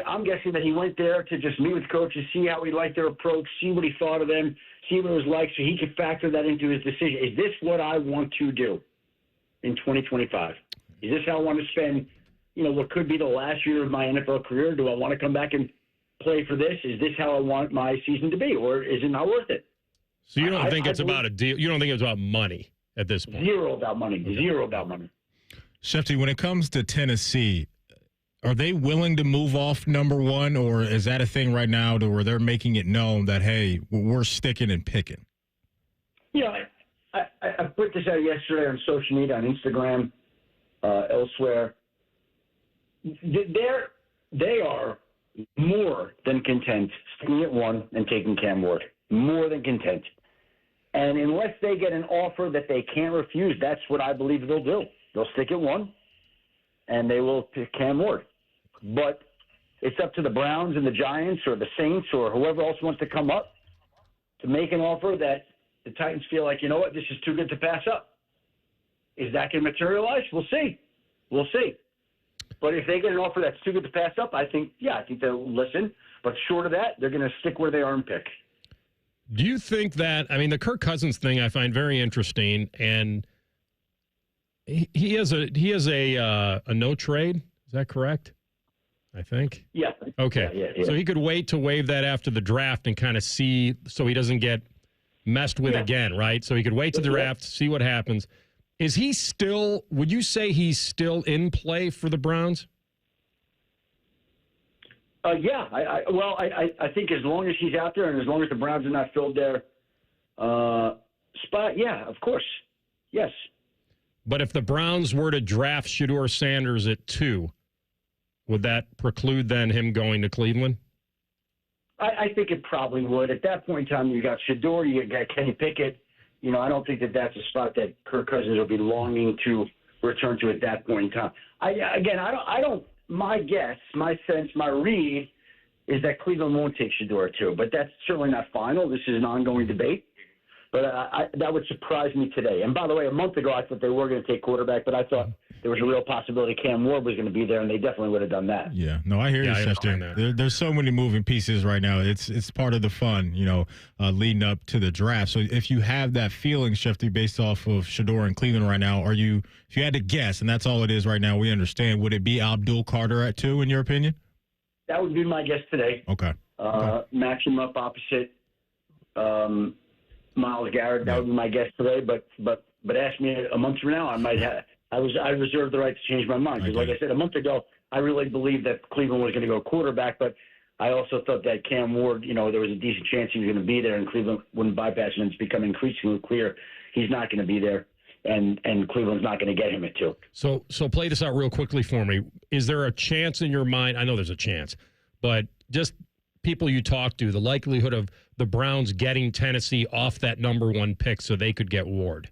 I'm guessing that he went there to just meet with coaches, see how he liked their approach, see what he thought of them, see what it was like, so he could factor that into his decision. Is this what I want to do in 2025? Is this how I want to spend, what could be the last year of my NFL career? Do I want to come back and play for this? Is this how I want my season to be, or is it not worth it? So you don't think it's about a deal? You don't think it's about money at this point? Zero about money. Okay. Zero about money. Schefter, when it comes to Tennessee, are they willing to move off number one, or is that a thing right now to where they're making it known that, hey, we're sticking and picking? I put this out yesterday on social media, on Instagram, elsewhere. They are more than content sticking at one and taking Cam Ward. More than content. And unless they get an offer that they can't refuse, that's what I believe they'll do. They'll stick at one, and they will pick Cam Ward. But it's up to the Browns and the Giants or the Saints or whoever else wants to come up to make an offer that the Titans feel like, you know what, this is too good to pass up. Is that going to materialize? We'll see. We'll see. But if they get an offer that's too good to pass up, I think they'll listen. But short of that, they're going to stick where they are and pick. Do you think that, the Kirk Cousins thing I find very interesting, and he has a no trade. Is that correct? I think. Yeah. Okay. Yeah. So he could wait to waive that after the draft and kind of see, so he doesn't get messed with again, right? So he could wait to the draft, see what happens. Is he still, would you say he's still in play for the Browns? Yeah. I think as long as he's out there and as long as the Browns have not filled their spot, yeah, of course. Yes. But if the Browns were to draft Shedeur Sanders at 2, would that preclude then him going to Cleveland? I think it probably would. At that point in time, you got Shedeur, you got Kenny Pickett. I don't think that that's a spot that Kirk Cousins will be longing to return to at that point in time. I don't. My guess, my sense, my read is that Cleveland won't take Shedeur at 2, but that's certainly not final. This is an ongoing debate. But that would surprise me today. And by the way, a month ago, I thought they were going to take quarterback, but I thought there was a real possibility Cam Ward was going to be there, and they definitely would have done that. Yeah, no, I hear you, Schefter. There's so many moving pieces right now. It's part of the fun, leading up to the draft. So if you have that feeling, Schefter, based off of Shedeur and Cleveland right now, if you had to guess, and that's all it is right now, we understand, would it be Abdul Carter at 2, in your opinion? That would be my guess today. Okay. Match him up opposite Myles Garrett. That would be my guess today. But ask me a month from now, I reserve the right to change my mind. Because like I said, a month ago, I really believed that Cleveland was going to go quarterback, but I also thought that Cam Ward, there was a decent chance he was going to be there, and Cleveland wouldn't bypass him. And it's become increasingly clear he's not going to be there, and Cleveland's not going to get him at 2. So play this out real quickly for me. Is there a chance in your mind? I know there's a chance, but just people you talk to, the likelihood of the Browns getting Tennessee off that number 1 pick so they could get Ward?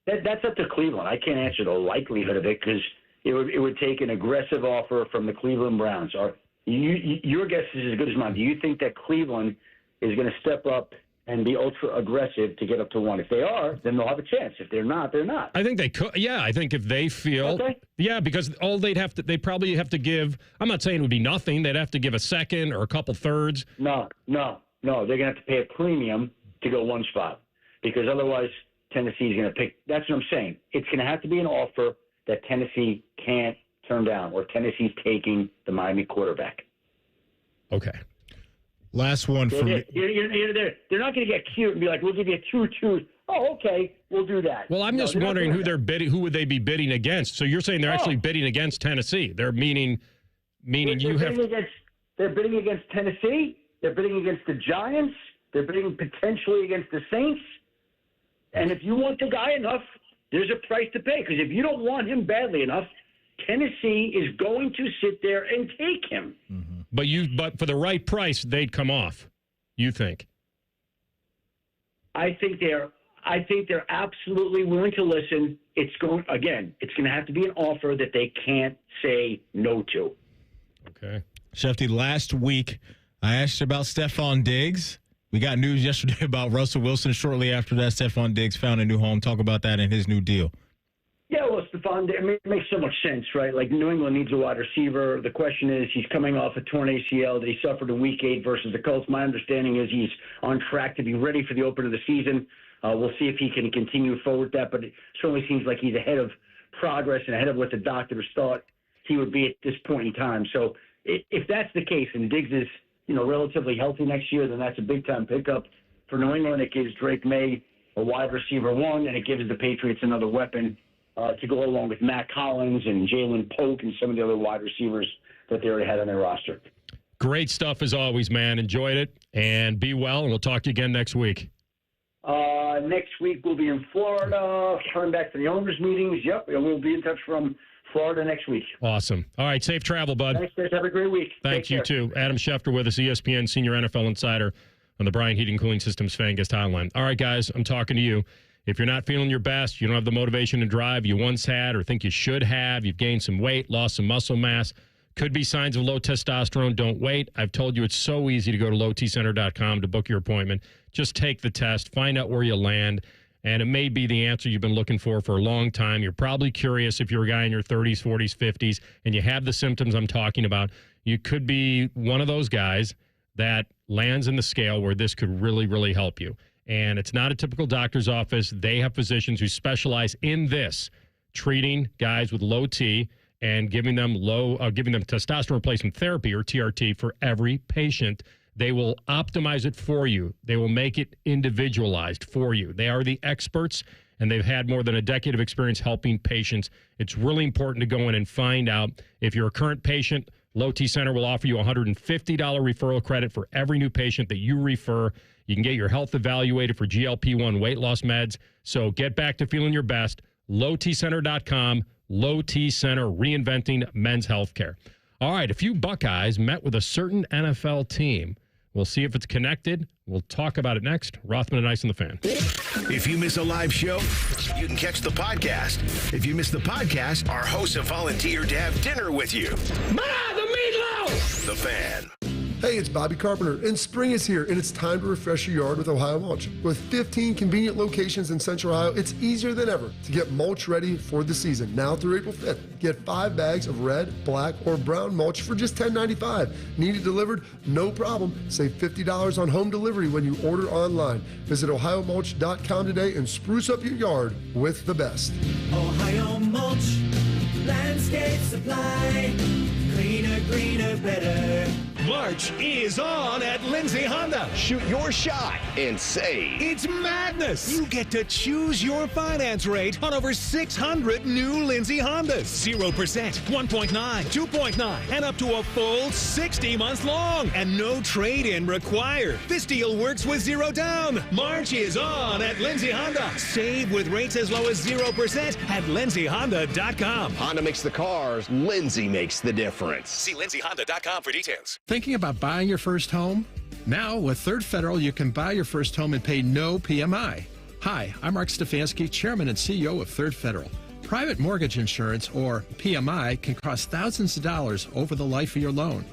That's up to Cleveland. I can't answer the likelihood of it because it would take an aggressive offer from the Cleveland Browns. Your guess is as good as mine. Do you think that Cleveland is going to step up and be ultra aggressive to get up to 1? If they are, then they'll have a chance. If they're not, they're not. I think they could. Yeah, I think if they feel, because they probably have to give. I'm not saying it would be nothing. They'd have to give a second or a couple thirds. No. They're going to have to pay a premium to go 1 spot because otherwise Tennessee's going to pick. That's what I'm saying. It's going to have to be an offer that Tennessee can't turn down, or Tennessee's taking the Miami quarterback. Okay. Last one for me. They're not going to get cute and be like, we'll give you 2-2. Oh, okay, we'll do that. Well, I'm just wondering who they're bidding. Who would they be bidding against? So you're saying they're actually bidding against Tennessee? They're meaning you have. They're bidding against Tennessee. They're bidding against the Giants. They're bidding potentially against the Saints. And if you want the guy enough, there's a price to pay. Because if you don't want him badly enough, Tennessee is going to sit there and take him. Mm-hmm. But for the right price, they'd come off. You think? I think they're absolutely willing to listen. It's going to have to be an offer that they can't say no to. Okay. Shefty, last week I asked you about Stephon Diggs. We got news yesterday about Russell Wilson. Shortly after that, Stephon Diggs found a new home. Talk about that and his new deal. Yeah, well, Stephon, it makes so much sense, right? Like, New England needs a wide receiver. The question is, he's coming off a torn ACL that he suffered in Week 8 versus the Colts. My understanding is he's on track to be ready for the open of the season. We'll see if he can continue forward with that, but it certainly seems like he's ahead of progress and ahead of what the doctors thought he would be at this point in time. So if that's the case and Diggs is, relatively healthy next year, then that's a big-time pickup for New England. It gives Drake May a wide receiver one, and it gives the Patriots another weapon to go along with Matt Collins and Jalen Polk and some of the other wide receivers that they already had on their roster. Great stuff as always, man. Enjoyed it, and be well, and we'll talk to you again next week. Next week we'll be in Florida, coming back to the owners' meetings. Yep, and we'll be in touch from Florida next week. Awesome. All right, safe travel, bud. Thanks, guys. Have a great week. Thanks, you too. Adam Schefter with us, ESPN Senior NFL Insider on the Bryant Heating Cooling Systems Fan Guest Hotline. All right, guys, I'm talking to you. If you're not feeling your best, you don't have the motivation and drive you once had or think you should have, you've gained some weight, lost some muscle mass, could be signs of low testosterone, don't wait. I've told you it's so easy to go to lowtcenter.com to book your appointment. Just take the test, find out where you land, and it may be the answer you've been looking for a long time. You're probably curious if you're a guy in your 30s, 40s, 50s, and you have the symptoms I'm talking about. You could be one of those guys that lands in the scale where this could really, really help you. And it's not a typical doctor's office. They have physicians who specialize in this, treating guys with low T and giving them testosterone replacement therapy, or TRT, for every patient. They will optimize it for you. They will make it individualized for you. They are the experts, and they've had more than a decade of experience helping patients. It's really important to go in and find out. If you're a current patient, Low T Center will offer you a $150 referral credit for every new patient that you refer. You can get your health evaluated for GLP-1 weight loss meds. So get back to feeling your best. lowtcenter.com. Low T Center, reinventing men's health care. All right, a few Buckeyes met with a certain NFL team. We'll see if it's connected. We'll talk about it next. Rothman and Ice on the Fan. If you miss a live show, you can catch the podcast. If you miss the podcast, our hosts have volunteered to have dinner with you. Ma, the meatloaf! The Fan. Hey, it's Bobby Carpenter, and spring is here, and it's time to refresh your yard with Ohio Mulch. With 15 convenient locations in Central Ohio, it's easier than ever to get mulch ready for the season. Now through April 5th, get 5 bags of red, black, or brown mulch for just $10.95. Need it delivered? No problem. Save $50 on home delivery when you order online. Visit OhioMulch.com today and spruce up your yard with the best. Ohio Mulch, landscape supply, cleaner, greener, better. March is on at Lindsay Honda. Shoot your shot and save. It's madness. You get to choose your finance rate on over 600 new Lindsay Hondas. 0%, 1.9, 2.9, and up to a full 60 months long. And no trade-in required. This deal works with 0 down. March is on at Lindsay Honda. Save with rates as low as 0% at lindsayhonda.com. Honda makes the cars. Lindsay makes the difference. See lindsayhonda.com for details. Thinking about buying your first home? Now, with Third Federal, you can buy your first home and pay no PMI. Hi, I'm Mark Stefanski, Chairman and CEO of Third Federal. Private mortgage insurance, or PMI, can cost thousands of dollars over the life of your loan.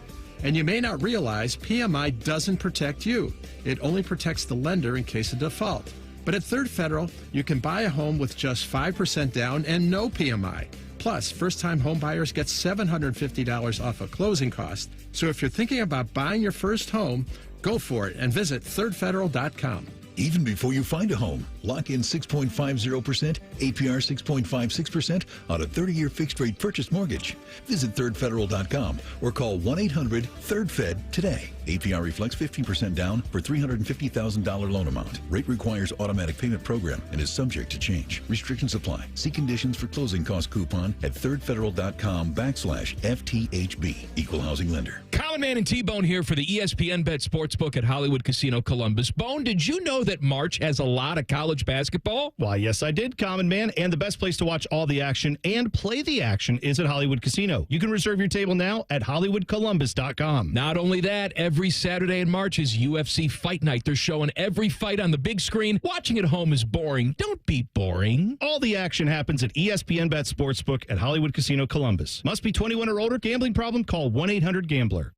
And you may not realize PMI doesn't protect you. It only protects the lender in case of default. But at Third Federal, you can buy a home with just 5% down and no PMI. Plus, first-time home buyers get $750 off of closing costs. So if you're thinking about buying your first home, go for it and visit thirdfederal.com. Even before you find a home, lock in 6.50%, APR 6.56% on a 30-year fixed-rate purchase mortgage. Visit thirdfederal.com or call 1-800-3RD-FED today. APR reflects 15% down for $350,000 loan amount. Rate requires automatic payment program and is subject to change. Restrictions apply. See conditions for closing cost coupon at thirdfederal.com/FTHB. Equal housing lender. Common Man and T-Bone here for the ESPN Bet Sportsbook at Hollywood Casino Columbus. Bone, did you know that March has a lot of college basketball? Why, yes, I did, Common Man. And the best place to watch all the action and play the action is at Hollywood Casino. You can reserve your table now at HollywoodColumbus.com. Not only that, every Saturday in March is UFC Fight Night. They're showing every fight on the big screen. Watching at home is boring. Don't be boring. All the action happens at ESPN Bet Sportsbook at Hollywood Casino Columbus. Must be 21 or older. Gambling problem? Call 1-800-GAMBLER.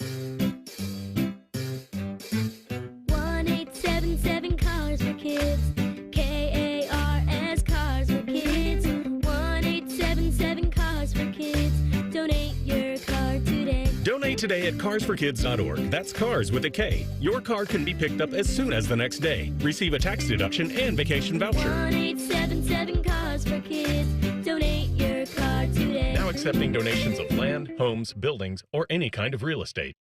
1-877 Cars for Kids. KARS Cars for Kids. 1-877 Cars for Kids. Donate your car today. Donate today at carsforkids.org. That's cars with a K. Your car can be picked up as soon as the next day. Receive a tax deduction and vacation voucher. 1-877 Cars for Kids. Donate your car today. Now accepting donations of land, homes, buildings, or any kind of real estate.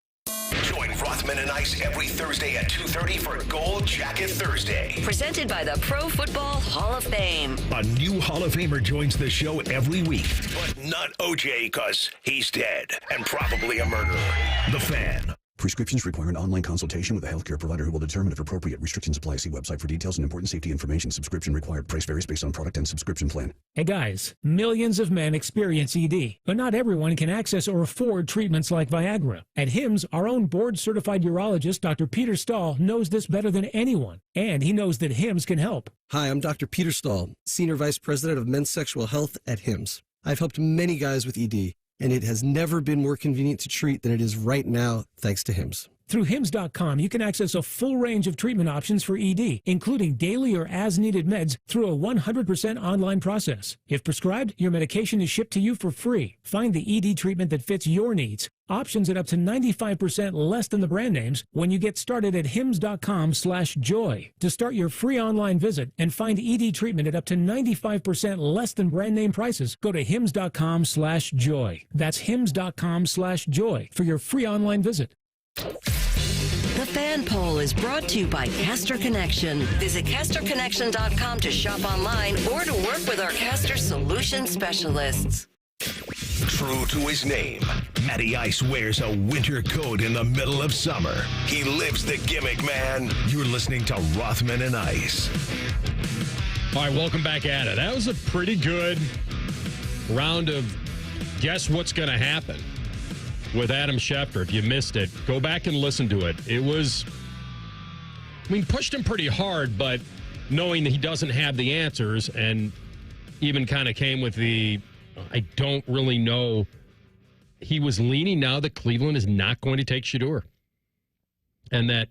Join Rothman and Ice every Thursday at 2:30 for Gold Jacket Thursday. Presented by the Pro Football Hall of Fame. A new Hall of Famer joins the show every week, but not OJ because he's dead and probably a murderer. The Fan. Prescriptions require an online consultation with a healthcare provider who will determine if appropriate. Restrictions apply. See website for details and important safety information. Subscription required. Price varies based on product and subscription plan. Hey guys, millions of men experience ED, but not everyone can access or afford treatments like Viagra. At HIMSS, our own board-certified urologist, Dr. Peter Stahl, knows this better than anyone, and he knows that HIMSS can help. Hi, I'm Dr. Peter Stahl, Senior Vice President of Men's Sexual Health at HIMSS. I've helped many guys with ED, and it has never been more convenient to treat than it is right now, thanks to HIMSS. Through HIMSS.com, you can access a full range of treatment options for ED, including daily or as-needed meds through a 100% online process. If prescribed, your medication is shipped to you for free. Find the ED treatment that fits your needs. Options at up to 95% less than the brand names when you get started at hims.com/joy. To start your free online visit and find ED treatment at up to 95% less than brand name prices, go to hims.com/joy. That's hims.com/joy for your free online visit. The Fan Poll is brought to you by Caster Connection. Visit CasterConnection.com to shop online or to work with our Caster Solution specialists. True to his name, Matty Ice wears a winter coat in the middle of summer. He lives the gimmick, man. You're listening to Rothman and Ice. All right, welcome back at it. That was a pretty good round of guess what's going to happen with Adam Schefter. If you missed it, go back and listen to it. It was, pushed him pretty hard, but knowing that he doesn't have the answers, and even kind of came with the, I don't really know. He was leaning now that Cleveland is not going to take Shedeur. And that,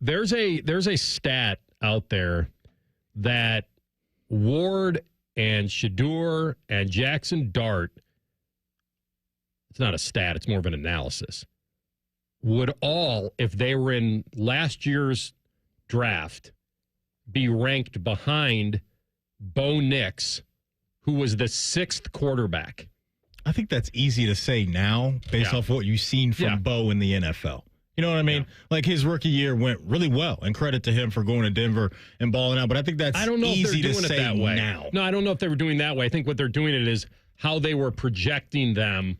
there's a stat out there that Ward and Shedeur and Jackson Dart, it's not a stat, it's more of an analysis, would all, if they were in last year's draft, be ranked behind Bo Nix, who was the 6th quarterback. I think that's easy to say now based off what you've seen from Bo in the NFL. You know what I mean? Like his rookie year went really well, and credit to him for going to Denver and balling out. But I think that's easy to say that way now. No, I don't know if they were doing that way. I think what they're doing it is how they were projecting them.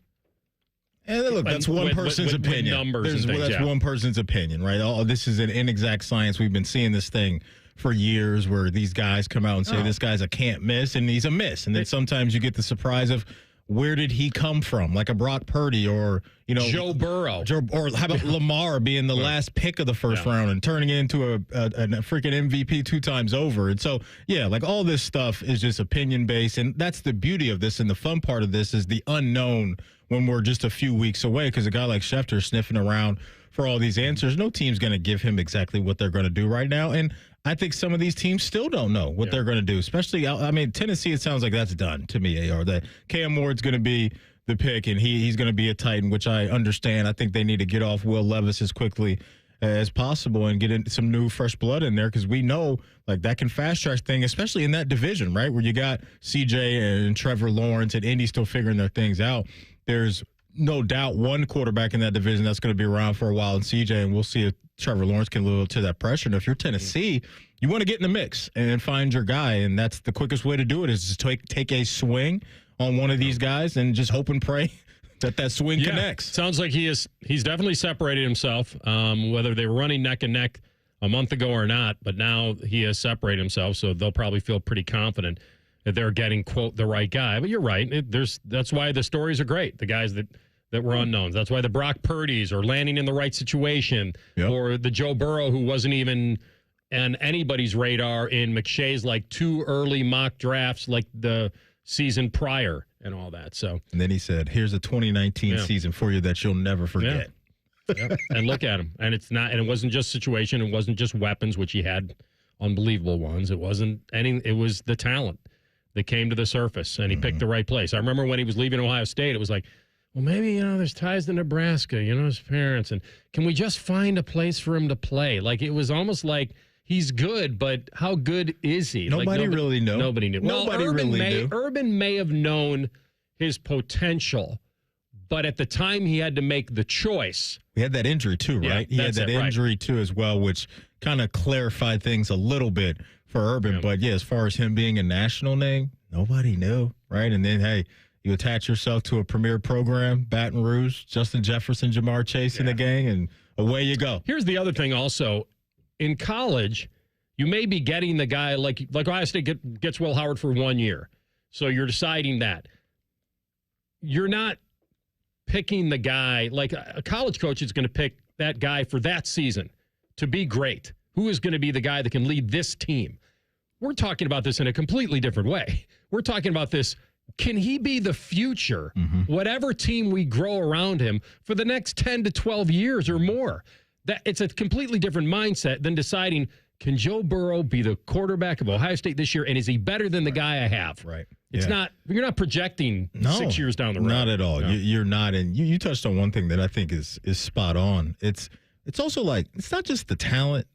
And look, that's one person's opinion. Numbers that's one person's opinion, right? Oh, this is an inexact science. We've been seeing this thing for years where these guys come out and say this guy's a can't miss, and he's a miss. And then sometimes you get the surprise of where did he come from, like a Brock Purdy or, Joe Burrow. Or how about Lamar being the last pick of the first round and turning it into a freaking MVP 2 times over. And so, like all this stuff is just opinion-based, and that's the beauty of this. And the fun part of this is the unknown when we're just a few weeks away, because a guy like Schefter sniffing around for all these answers, no team's going to give him exactly what they're going to do right now. And I think some of these teams still don't know what they're going to do, especially, Tennessee, it sounds like that's done to me, AR, that Cam Ward's going to be the pick, and he's going to be a Titan, which I understand. I think they need to get off Will Levis as quickly as possible and get in some new fresh blood in there, because we know that can fast track thing, especially in that division, right, where you got CJ and Trevor Lawrence and Indy still figuring their things out. There's no doubt one quarterback in that division that's going to be around for a while in CJ, and we'll see if Trevor Lawrence can live up to that pressure. And if you're Tennessee, you want to get in the mix and find your guy, and that's the quickest way to do it is just take a swing on one of these guys and just hope and pray that swing connects. Sounds like he's definitely separated himself, whether they were running neck and neck a month ago or not, but now he has separated himself, so they'll probably feel pretty confident that they're getting, quote, the right guy. But you're right. That's why the stories are great, the guys that were unknowns. That's why the Brock Purdy's are landing in the right situation, or the Joe Burrow who wasn't even on anybody's radar in McShay's like 2 early mock drafts like the season prior and all that. So, and then he said, here's a 2019 season for you that you'll never forget. Yep. And look at him. And it wasn't just situation. It wasn't just weapons, which he had unbelievable ones. It wasn't it was the talent that came to the surface, and he picked the right place. I remember when he was leaving Ohio State, it was like, well, maybe, there's ties to Nebraska, his parents, and can we just find a place for him to play? Like, it was almost like he's good, but how good is he? Nobody really knew. Nobody knew. Urban may have known his potential, but at the time he had to make the choice. He had that injury too, right? He had that injury too as well, which kind of clarified things a little bit for Urban. But as far as him being a national name, nobody knew, right? And then, hey, you attach yourself to a premier program, Baton Rouge, Justin Jefferson, Jamar Chase in the gang, and away you go. Here's the other thing also. In college, you may be getting the guy like Ohio State gets Will Howard for 1 year. So you're deciding that. You're not picking the guy, like a college coach is going to pick that guy for that season to be great. Who is going to be the guy that can lead this team? We're talking about this in a completely different way. We're talking about this, can he be the future, whatever team we grow around him, for the next 10 to 12 years or more? That it's a completely different mindset than deciding, can Joe Burrow be the quarterback of Ohio State this year, and is he better than the guy I have? Right. It's not. You're not projecting 6 years down the road. Not at all. No. You're not. And you touched on one thing that I think is spot on. It's also like, it's not just the talent,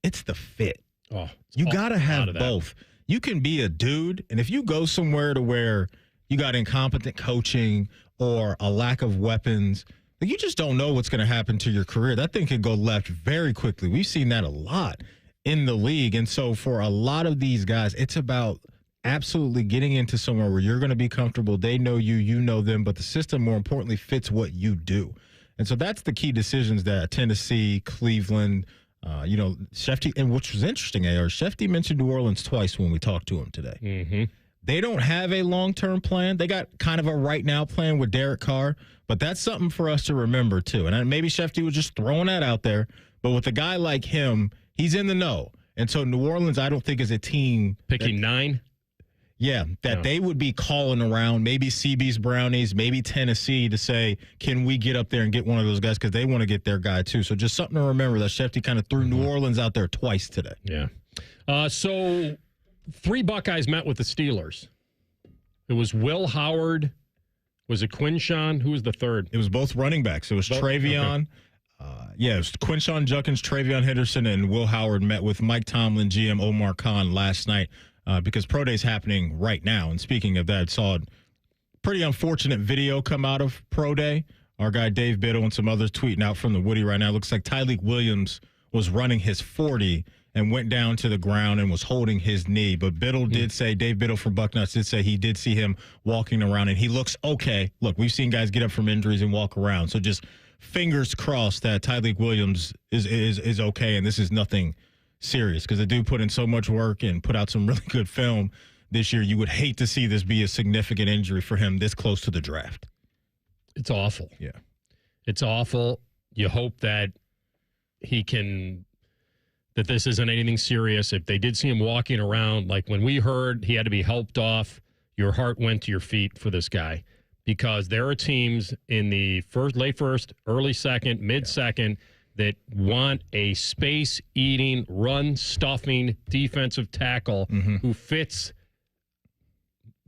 it's the fit. Oh, you got to have both. You can be a dude, and if you go somewhere to where you got incompetent coaching or a lack of weapons, you just don't know what's going to happen to your career. That thing can go left very quickly. We've seen that a lot in the league. And so for a lot of these guys, it's about absolutely getting into somewhere where you're going to be comfortable. They know you, you know them, but the system, more importantly, fits what you do. And so that's the key decisions that Tennessee, Cleveland, Schefter, and which was interesting, Schefter mentioned New Orleans twice when we talked to him today. Mm-hmm. They don't have a long-term plan. They got kind of a right-now plan with Derek Carr, but that's something for us to remember, too. And maybe Schefter was just throwing that out there, but with a guy like him, he's in the know. And so New Orleans, I don't think, is a team. Picking 9? Yeah, they would be calling around, maybe CB's Brownies, maybe Tennessee to say, can we get up there and get one of those guys? Because they want to get their guy, too. So just something to remember that Schefter kind of threw New Orleans out there twice today. Yeah. So 3 Buckeyes met with the Steelers. It was Will Howard. Was it Quinshawn? Who was the third? It was both running backs. It was Travion. Okay. It was Quinshawn Judkins, Travion Henderson, and Will Howard met with Mike Tomlin, GM Omar Khan last night because Pro Day is happening right now. And speaking of that, I saw a pretty unfortunate video come out of Pro Day. Our guy Dave Biddle and some others tweeting out from the Woody right now. It looks like Tyleek Williams was running his 40 and went down to the ground and was holding his knee. But Biddle did say, Dave Biddle from Bucknuts did say he did see him walking around, and he looks okay. Look, we've seen guys get up from injuries and walk around. So just fingers crossed that Tyleek Williams is okay, and this is nothing serious, because the dude put in so much work and put out some really good film this year. You would hate to see this be a significant injury for him this close to the draft. It's awful. Yeah. It's awful. You hope that that this isn't anything serious. If they did see him walking around, like when we heard he had to be helped off, your heart went to your feet for this guy, because there are teams in the late first, early second, mid-second that want a space-eating, run-stuffing defensive tackle who fits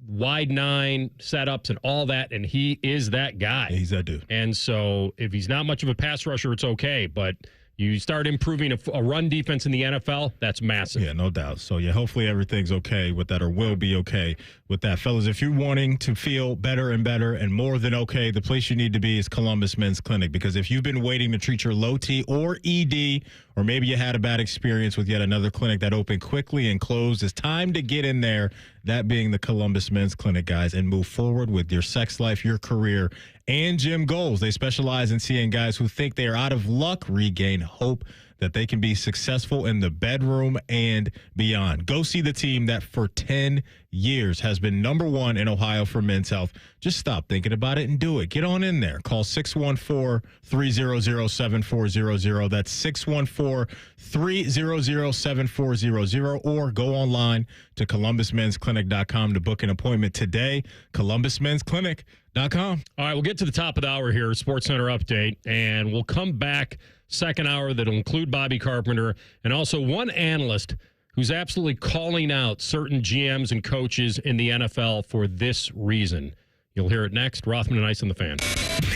wide 9 setups and all that, and he is that guy. Yeah, he's that dude. And so if he's not much of a pass rusher, it's okay, but You start improving a run defense in the NFL, that's massive. Yeah, no doubt. So, yeah, hopefully everything's okay with that or will be okay with that. Fellas, if you're wanting to feel better and more than okay, the place you need to be is Columbus Men's Clinic, because if you've been waiting to treat your low T or ED, or maybe you had a bad experience with yet another clinic that opened quickly and closed, it's time to get in there, that being the Columbus Men's Clinic, guys, and move forward with your sex life, your career, and gym goals. They specialize in seeing guys who think they are out of luck regain hope that they can be successful in the bedroom and beyond. Go see the team that for 10 years has been #1 in Ohio for men's health. Just stop thinking about it and do it. Get on in there. Call 614-300-7400. That's 614-300-7400, or go online to columbusmensclinic.com to book an appointment today. columbusmensclinic.com. All right, we'll get to the top of the hour here, SportsCenter update, and we'll come back second hour that'll include Bobby Carpenter and also one analyst who's absolutely calling out certain GMs and coaches in the NFL for this reason. You'll hear it next. Rothman and Ice on the Fan.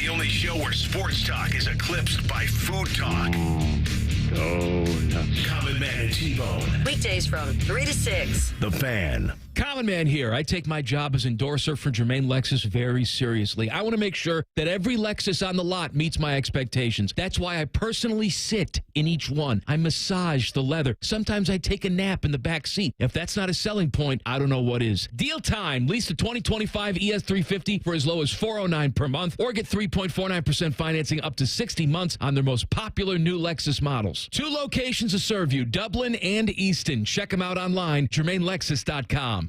The only show where sports talk is eclipsed by food talk. Oh, nuts. Common Man and T-Bone. Weekdays from 3 to 6. The Fan. Common Man here. I take my job as endorser for Germain Lexus very seriously. I want to make sure that every Lexus on the lot meets my expectations. That's why I personally sit in each one. I massage the leather. Sometimes I take a nap in the back seat. If that's not a selling point, I don't know what is. Deal time. Lease the 2025 ES350 for as low as $409 per month, or get 3.49% financing up to 60 months on their most popular new Lexus models. 2 locations to serve you, Dublin and Easton. Check them out online, GermainLexus.com.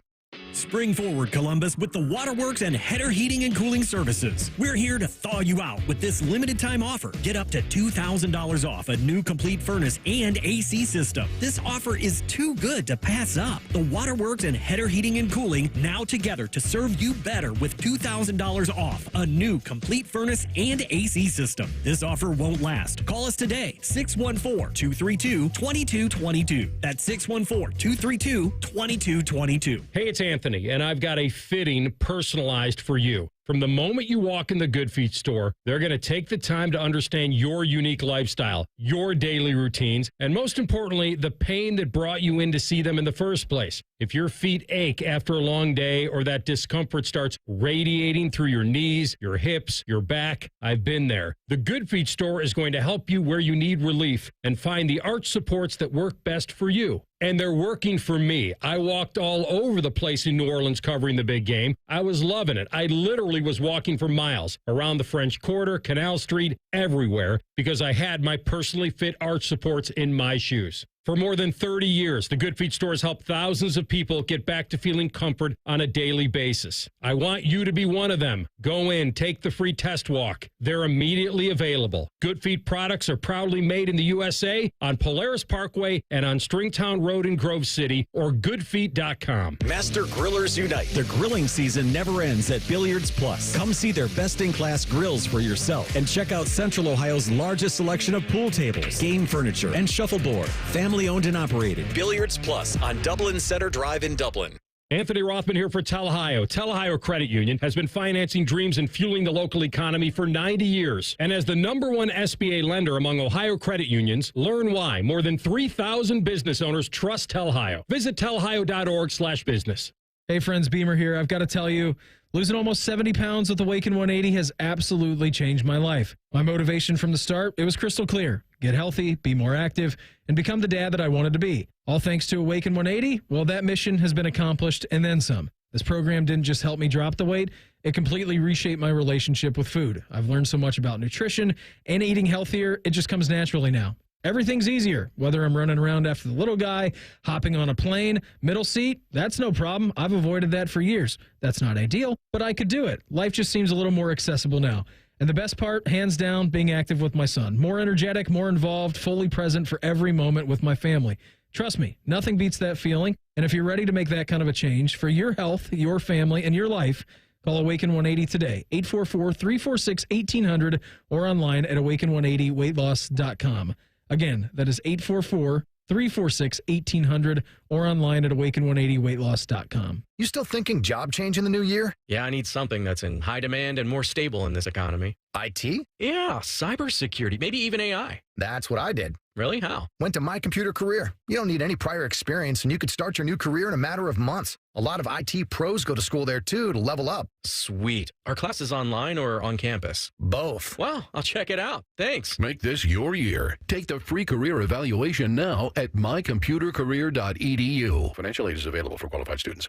Spring forward, Columbus, with the Waterworks and Header Heating and Cooling Services. We're here to thaw you out with this limited time offer. Get up to $2,000 off a new complete furnace and AC system. This offer is too good to pass up. The Waterworks and Header Heating and Cooling now together to serve you better with $2,000 off a new complete furnace and AC system. This offer won't last. Call us today, 614-232-2222. That's 614-232-2222. Hey, it's Anthony, and I've got a fitting personalized for you. From the moment you walk in the Good Feet store, they're going to take the time to understand your unique lifestyle, your daily routines, and most importantly, the pain that brought you in to see them in the first place. If your feet ache after a long day or that discomfort starts radiating through your knees, your hips, your back, I've been there. The Good Feet store is going to help you where you need relief and find the arch supports that work best for you. And they're working for me. I walked all over the place in New Orleans covering the big game. I was loving it. I literally was walking for miles around the French Quarter, Canal Street, everywhere, because I had my personally fit arch supports in my shoes. For more than 30 years, the Good Feet store has helped thousands of people get back to feeling comfort on a daily basis. I want you to be one of them. Go in, take the free test walk. They're immediately available. Good Feet products are proudly made in the USA on Polaris Parkway and on Stringtown Road in Grove City, or goodfeet.com. Master Grillers Unite. The grilling season never ends at Billiards Plus. Come see their best-in-class grills for yourself and check out Central Ohio's largest selection of pool tables, game furniture, and shuffleboard. Family owned and operated. Billiards Plus on Dublin Center Drive in Dublin. Anthony Rothman here for Tel-Ohio. Tel-Ohio Credit Union has been financing dreams and fueling the local economy for 90 years. And as the #1 SBA lender among Ohio credit unions, learn why more than 3,000 business owners trust Tel-Ohio. Visit telohio.org/business. Hey friends, Beamer here. I've got to tell you, losing almost 70 pounds with Awaken 180 has absolutely changed my life. My motivation from the start, it was crystal clear. Get healthy, be more active, and become the dad that I wanted to be. All thanks to Awaken 180, well, that mission has been accomplished and then some. This program didn't just help me drop the weight, it completely reshaped my relationship with food. I've learned so much about nutrition and eating healthier, it just comes naturally now. Everything's easier, whether I'm running around after the little guy, hopping on a plane, middle seat, that's no problem. I've avoided that for years. That's not ideal, but I could do it. Life just seems a little more accessible now. And the best part, hands down, being active with my son. More energetic, more involved, fully present for every moment with my family. Trust me, nothing beats that feeling. And if you're ready to make that kind of a change for your health, your family, and your life, call Awaken 180 today, 844-346-1800, or online at awaken180weightloss.com. Again, that is 844-346-1800, or online at awaken180weightloss.com. You still thinking job change in the new year? Yeah, I need something that's in high demand and more stable in this economy. IT? Yeah, cybersecurity, maybe even AI. That's what I did. Really? How? Went to My Computer Career. You don't need any prior experience, and you could start your new career in a matter of months. A lot of IT pros go to school there, too, to level up. Sweet. Are classes online or on campus? Both. Well, I'll check it out. Thanks. Make this your year. Take the free career evaluation now at mycomputercareer.edu. Financial aid is available for qualified students.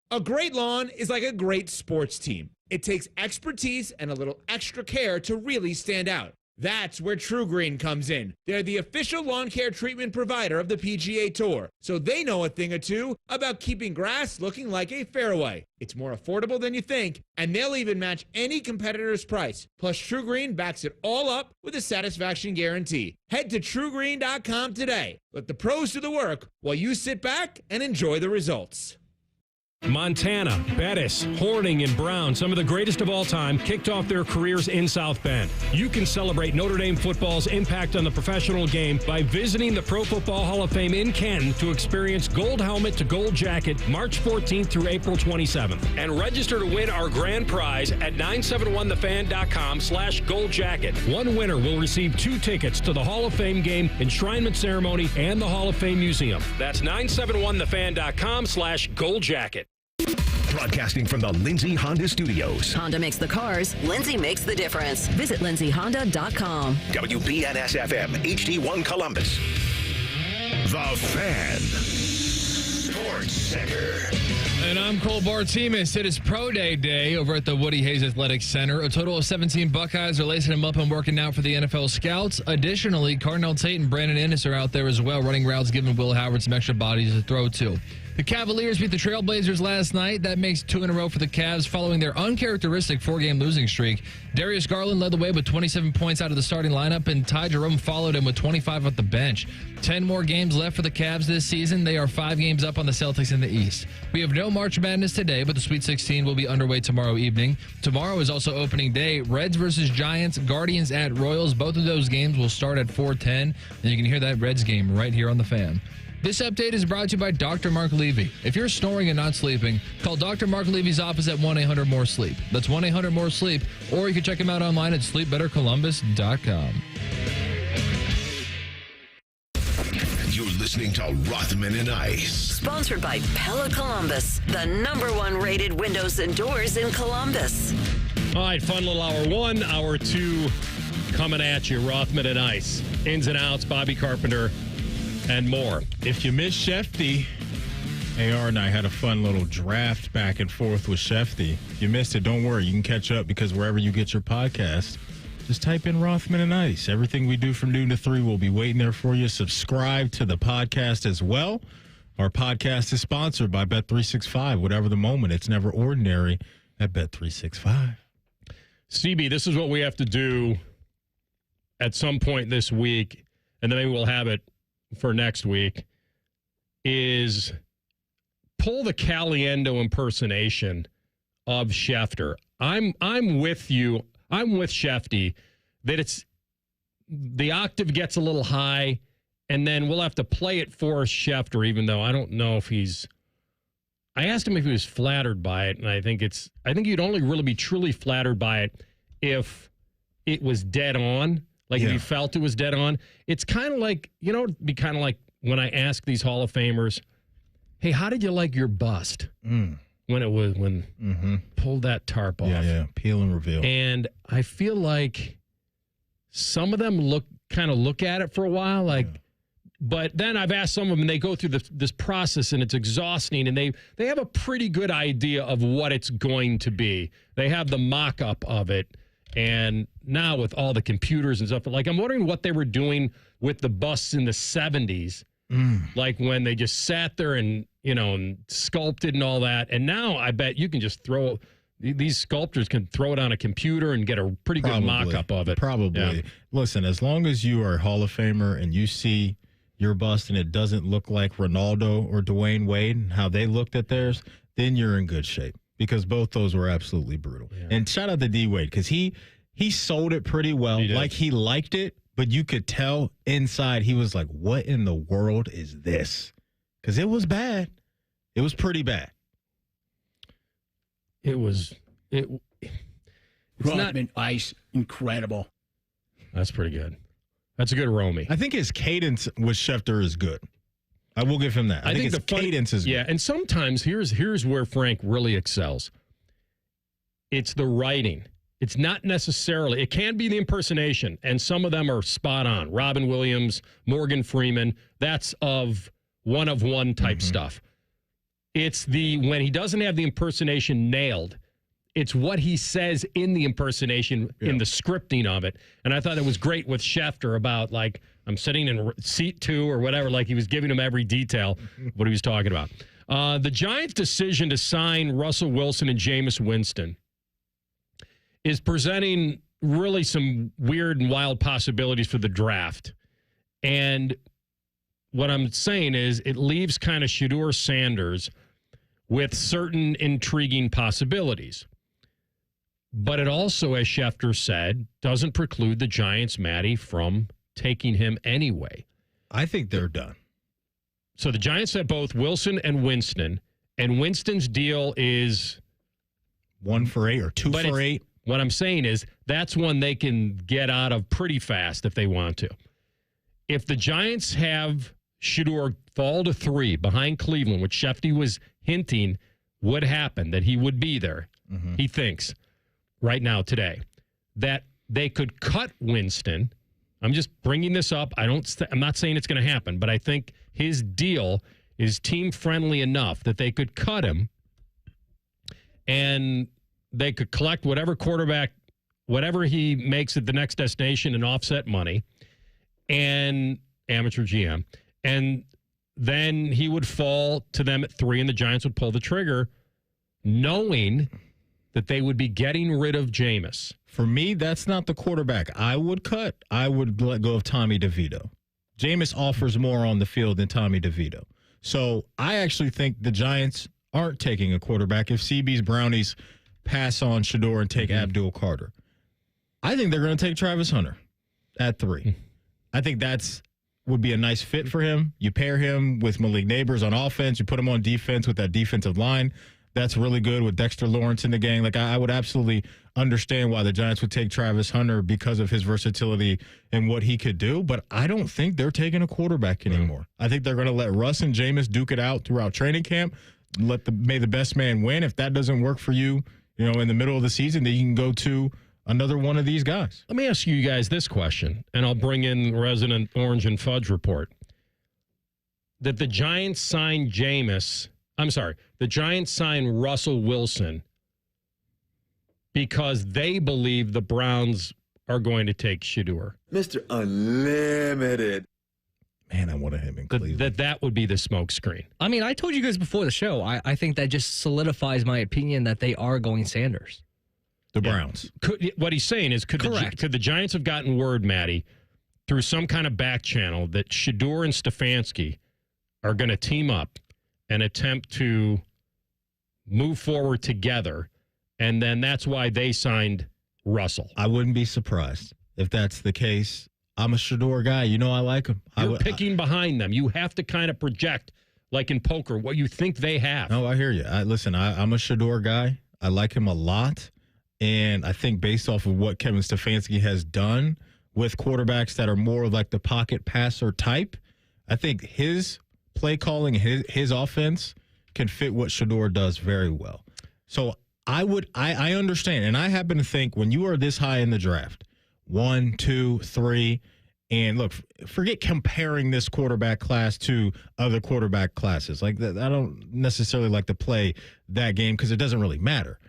A great lawn is like a great sports team. It takes expertise and a little extra care to really stand out. That's where True Green comes in. They're the official lawn care treatment provider of the PGA Tour, so they know a thing or two about keeping grass looking like a fairway. It's more affordable than you think, and they'll even match any competitor's price. Plus, True Green backs it all up with a satisfaction guarantee. Head to truegreen.com today. Let the pros do the work while you sit back and enjoy the results. Montana, Bettis, Horning, and Brown, some of the greatest of all time, kicked off their careers in South Bend. You can celebrate Notre Dame football's impact on the professional game by visiting the Pro Football Hall of Fame in Canton to experience Gold Helmet to Gold Jacket March 14th through April 27th. And register to win our grand prize at 971thefan.com/goldjacket. One winner will receive 2 tickets to the Hall of Fame game, enshrinement ceremony, and the Hall of Fame Museum. That's 971thefan.com/goldjacket. Broadcasting from the Lindsay Honda Studios. Honda makes the cars. Lindsay makes the difference. Visit lindsayhonda.com. WBNS-FM, HD1 Columbus. The Fan. Sports Center. And I'm Cole Bartimus. It is Pro Day over at the Woody Hayes Athletic Center. A total of 17 Buckeyes are lacing them up and working out for the NFL scouts. Additionally, Cardinal Tate and Brandon Ennis are out there as well, running routes, giving Will Howard some extra bodies to throw to. The Cavaliers beat the Trailblazers last night. That makes 2 in a row for the Cavs following their uncharacteristic 4-game losing streak. Darius Garland led the way with 27 points out of the starting lineup, and Ty Jerome followed him with 25 off the bench. 10 more games left for the Cavs this season. They are 5 games up on the Celtics in the East. We have no March Madness today, but the Sweet 16 will be underway tomorrow evening. Tomorrow is also opening day. Reds versus Giants, Guardians at Royals. Both of those games will start at 4:10, and you can hear that Reds game right here on The Fan. This update is brought to you by Dr. Mark Levy. If you're snoring and not sleeping, call Dr. Mark Levy's office at 1-800-MORE-SLEEP. That's 1-800-MORE-SLEEP, or you can check him out online at sleepbettercolumbus.com. You're listening to Rothman and Ice. Sponsored by Pella Columbus, the #1 rated windows and doors in Columbus. All right, fun little hour 1, hour 2 coming at you. Rothman and Ice. Ins and outs, Bobby Carpenter, and more. If you missed Schefter, AR and I had a fun little draft back and forth with Schefter. If you missed it, don't worry. You can catch up because wherever you get your podcast, just type in Rothman and Ice. Everything we do from noon to 3 will be waiting there for you. Subscribe to the podcast as well. Our podcast is sponsored by Bet365. Whatever the moment, it's never ordinary at Bet365. CB, this is what we have to do at some point this week, and then maybe we'll have it for next week, is pull the Caliendo impersonation of Schefter. I'm with you. I'm with Schefter that it's the octave gets a little high, and then we'll have to play it for Schefter, even though I don't know if he's. I asked him if he was flattered by it, and I think you'd only really be truly flattered by it if it was dead on. Like, if you felt it was dead on. It's kind of like, it'd be kind of like when I ask these Hall of Famers, hey, how did you like your bust? When pulled that tarp off. Yeah, peel and reveal. And I feel like some of them look at it for a while, but then I've asked some of them, and they go through this process, and it's exhausting, and they have a pretty good idea of what it's going to be. They have the mock-up of it. And now with all the computers and stuff, like, I'm wondering what they were doing with the busts in the 70s, like when they just sat there and, and sculpted and all that. And now I bet you can just these sculptors can throw it on a computer and get a pretty good mock-up of it. Probably. Yeah. Listen, as long as you are a Hall of Famer and you see your bust and it doesn't look like Ronaldo or Dwayne Wade and how they looked at theirs, then you're in good shape. Because both those were absolutely brutal. Yeah. And shout out to D. Wade, because he sold it pretty well. Like, he liked it, but you could tell inside he was like, what in the world is this? Because it was bad. It was pretty bad. Rothman Ice, incredible. That's pretty good. That's a good roamie. I think his cadence with Schefter is good. I will give him that. I think his cadence is good. Yeah, and sometimes here's where Frank really excels. It's the writing. It's not necessarily, it can be the impersonation, and some of them are spot on. Robin Williams, Morgan Freeman, that's of one type stuff. It's when he doesn't have the impersonation nailed, it's what he says in the impersonation, in the scripting of it. And I thought it was great with Schefter about, like, I'm sitting in seat 2 or whatever, like he was giving him every detail of what he was talking about. The Giants' decision to sign Russell Wilson and Jameis Winston is presenting really some weird and wild possibilities for the draft. And what I'm saying is it leaves kind of Shedeur Sanders with certain intriguing possibilities. But it also, as Schefter said, doesn't preclude the Giants, Matty, from taking him anyway. I think they're done. So the Giants have both Wilson and Winston's deal is 1 for 8 or 2 for 8. What I'm saying is that's one they can get out of pretty fast if they want to. If the Giants have Shedeur fall to 3 behind Cleveland, which Schefter was hinting would happen, that he would be there, he thinks, right now, today, that they could cut Winston. I'm just bringing this up. I'm not saying it's going to happen, but I think his deal is team-friendly enough that they could cut him and they could collect whatever quarterback, whatever he makes at the next destination and offset money and amateur GM. And then he would fall to them at 3 and the Giants would pull the trigger knowing that they would be getting rid of Jameis. For me, that's not the quarterback I would cut. I would let go of Tommy DeVito. Jameis offers more on the field than Tommy DeVito. So I actually think the Giants aren't taking a quarterback if CB's Brownies pass on Shedeur and take Abdul Carter. I think they're going to take Travis Hunter at 3. I think would be a nice fit for him. You pair him with Malik Neighbors on offense. You put him on defense with that defensive line. That's really good with Dexter Lawrence in the gang. Like, I would absolutely understand why the Giants would take Travis Hunter because of his versatility and what he could do. But I don't think they're taking a quarterback anymore. I think they're going to let Russ and Jameis duke it out throughout training camp. May the best man win. If that doesn't work for you, in the middle of the season, then you can go to another one of these guys. Let me ask you guys this question, and I'll bring in resident Orange and Fudge report. That the Giants signed the Giants signed Russell Wilson because they believe the Browns are going to take Shedeur. Mr. Unlimited. Man, I wanted him in Cleveland. That would be the smoke screen. I mean, I told you guys before the show, I think that just solidifies my opinion that they are going Sanders. The Browns. What he's saying is, could the Giants have gotten word, Matty, through some kind of back channel that Shedeur and Stefanski are going to team up and attempt to move forward together, and then that's why they signed Russell? I wouldn't be surprised if that's the case. I'm a Shedeur guy. I like him. You're picking behind them. You have to kind of project, like in poker, what you think they have. No, I hear you. Listen, I'm a Shedeur guy. I like him a lot. And I think based off of what Kevin Stefanski has done with quarterbacks that are more like the pocket passer type, I think his play calling, his offense can fit what Shedeur does very well. So I understand. And I happen to think when you are this high in the draft, 1, 2, 3, and look, forget comparing this quarterback class to other quarterback classes. Like, I don't necessarily like to play that game because it doesn't really matter.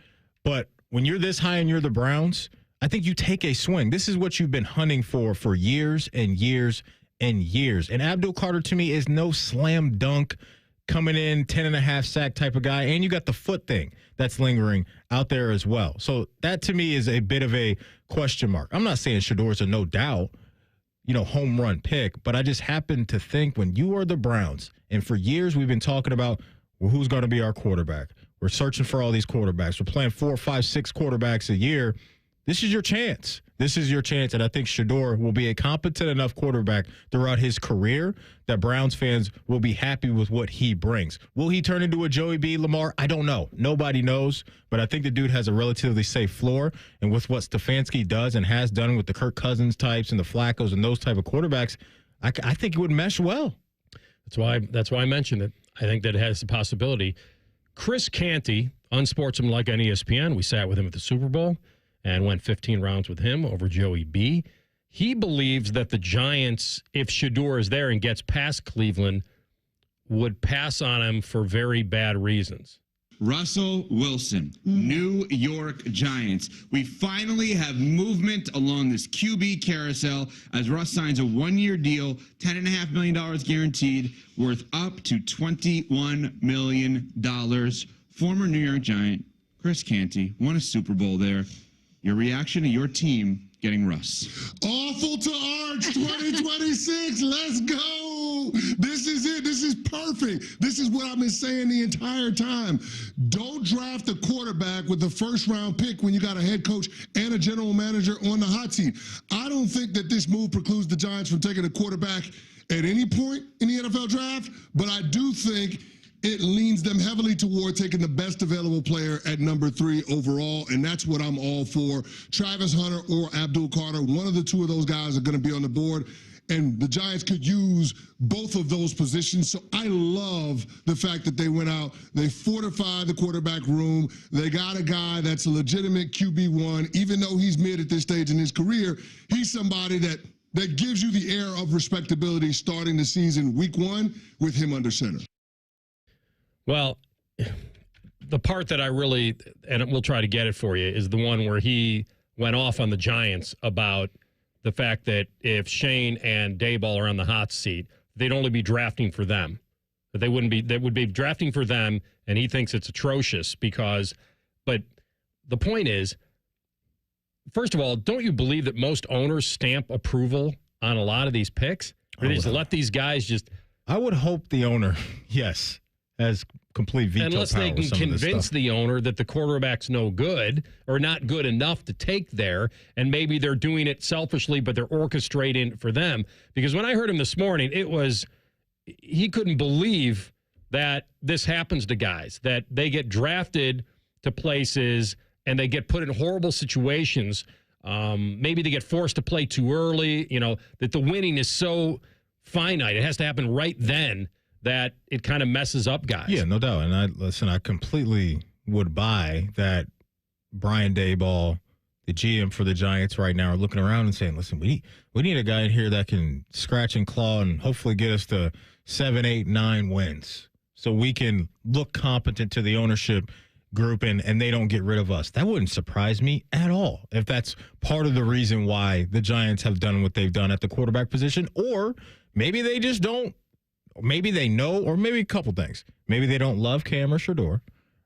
But when you're this high and you're the Browns, I think you take a swing. This is what you've been hunting for years and years and years. And Abdul Carter, to me, is no slam dunk, coming in 10.5 sack type of guy. And you got the foot thing that's lingering out there as well. So that, to me, is a bit of a question mark. I'm not saying Shedeur's a no doubt, home run pick, but I just happen to think when you are the Browns, and for years we've been talking about, well, who's going to be our quarterback? We're searching for all these quarterbacks. We're playing 4, 5, 6 quarterbacks a year. This is your chance. this is your chance. And I think Shedeur will be a competent enough quarterback throughout his career that Browns fans will be happy with what he brings. Will he turn into a Joey B. Lamar? I don't know. Nobody knows. But I think the dude has a relatively safe floor. And with what Stefanski does and has done with the Kirk Cousins types and the Flaccos and those type of quarterbacks, I think it would mesh well. That's why I mentioned it. I think that it has the possibility. Chris Canty, unsportsmanlike on ESPN, we sat with him at the Super Bowl and went 15 rounds with him over Joey B. He believes that the Giants, if Shedeur is there and gets past Cleveland, would pass on him for very bad reasons. Russell Wilson, New York Giants. We finally have movement along this QB carousel as Russ signs a one-year deal, $10.5 million guaranteed, worth up to $21 million. Former New York Giant, Chris Canty, won a Super Bowl there. Your reaction to your team getting Russ? Awful to Arch 2026. Let's go. This is it. This is perfect. This is what I've been saying the entire time. Don't draft a quarterback with the first-round pick when you got a head coach and a general manager on the hot seat. I don't think that this move precludes the Giants from taking a quarterback at any point in the NFL draft, but I do think it leans them heavily toward taking the best available player at number 3 overall, and that's what I'm all for. Travis Hunter or Abdul Carter, one of the two of those guys are going to be on the board, and the Giants could use both of those positions. So I love the fact that they went out, they fortified the quarterback room, they got a guy that's a legitimate QB1, even though he's mid at this stage in his career. He's somebody that gives you the air of respectability starting the season week 1 with him under center. Well, the part that I really, and we'll try to get it for you, is the one where he went off on the Giants about the fact that if Shane and Dayball are on the hot seat, they'd only be drafting for them. That they would be drafting for them, and he thinks it's atrocious but the point is, first of all, don't you believe that most owners stamp approval on a lot of these picks? Or they just let these guys just... I would hope the owner, yes, has complete veto unless power they can convince the owner that the quarterback's no good or not good enough to take there, and maybe they're doing it selfishly, but they're orchestrating for them. Because when I heard him this morning, he couldn't believe that this happens to guys, that they get drafted to places and they get put in horrible situations. Maybe they get forced to play too early, that the winning is so finite. It has to happen right then that it kind of messes up guys. Yeah, no doubt. And I completely would buy that Brian Daboll, the GM for the Giants right now, are looking around and saying, listen, we need a guy in here that can scratch and claw and hopefully get us to 7, 8, 9 wins so we can look competent to the ownership group and they don't get rid of us. That wouldn't surprise me at all if that's part of the reason why the Giants have done what they've done at the quarterback position. Or maybe they just don't. Maybe they know, or maybe a couple things. Maybe they don't love Cam or Shedeur,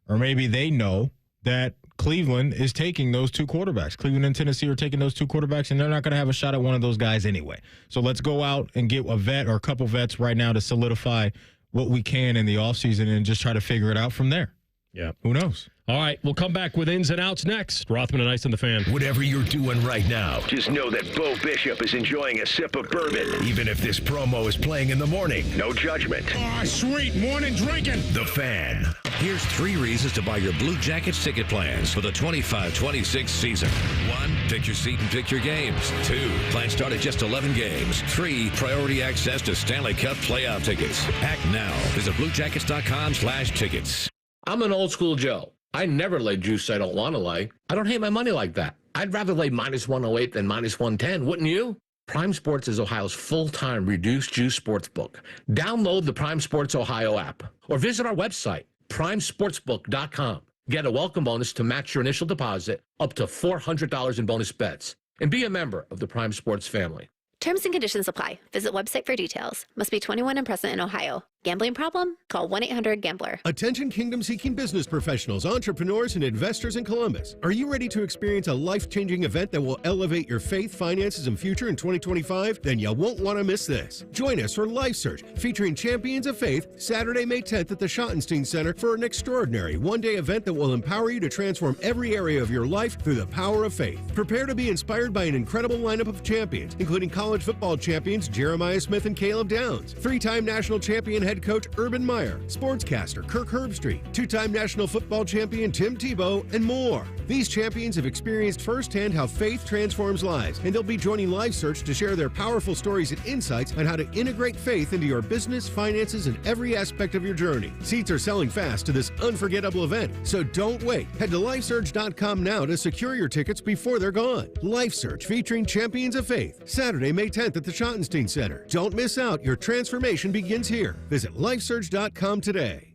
or maybe they know that Cleveland is taking those two quarterbacks. Cleveland and Tennessee are taking those two quarterbacks, and they're not going to have a shot at one of those guys anyway. So let's go out and get a vet or a couple vets right now to solidify what we can in the offseason and just try to figure it out from there. Yeah. Who knows? All right, we'll come back with ins and outs next. Rothman and Ice on the Fan. Whatever you're doing right now, just know that Bo Bishop is enjoying a sip of bourbon, even if this promo is playing in the morning. No judgment. Ah, sweet morning drinking. The Fan. Here's 3 reasons to buy your Blue Jackets ticket plans for the 25-26 season. 1, pick your seat and pick your games. 2, plans start at just 11 games. 3, priority access to Stanley Cup playoff tickets. Act now. Visit BlueJackets.com/tickets. I'm an old school Joe. I never lay juice I don't want to lay. I don't hate my money like that. I'd rather lay -108 than -110, wouldn't you? Prime Sports is Ohio's full-time reduced juice sportsbook. Download the Prime Sports Ohio app or visit our website, primesportsbook.com. Get a welcome bonus to match your initial deposit up to $400 in bonus bets. And be a member of the Prime Sports family. Terms and conditions apply. Visit website for details. Must be 21 and present in Ohio. Gambling problem? Call 1-800-GAMBLER. Attention kingdom-seeking business professionals, entrepreneurs, and investors in Columbus. Are you ready to experience a life-changing event that will elevate your faith, finances, and future in 2025? Then you won't want to miss this. Join us for Life Search, featuring Champions of Faith, Saturday, May 10th at the Schottenstein Center for an extraordinary one-day event that will empower you to transform every area of your life through the power of faith. Prepare to be inspired by an incredible lineup of champions, including college football champions Jeremiah Smith and Caleb Downs, three-time national champion head coach Urban Meyer, sportscaster Kirk Herbstreit, two-time national football champion Tim Tebow, and more. These champions have experienced firsthand how faith transforms lives, and they'll be joining Life Search to share their powerful stories and insights on how to integrate faith into your business, finances, and every aspect of your journey. Seats are selling fast to this unforgettable event, so don't wait. Head to lifesearch.com now to secure your tickets before they're gone. Life Search featuring Champions of Faith, Saturday, May 10th at the Schottenstein Center. Don't miss out. Your transformation begins here. Visit lifesearch.com today.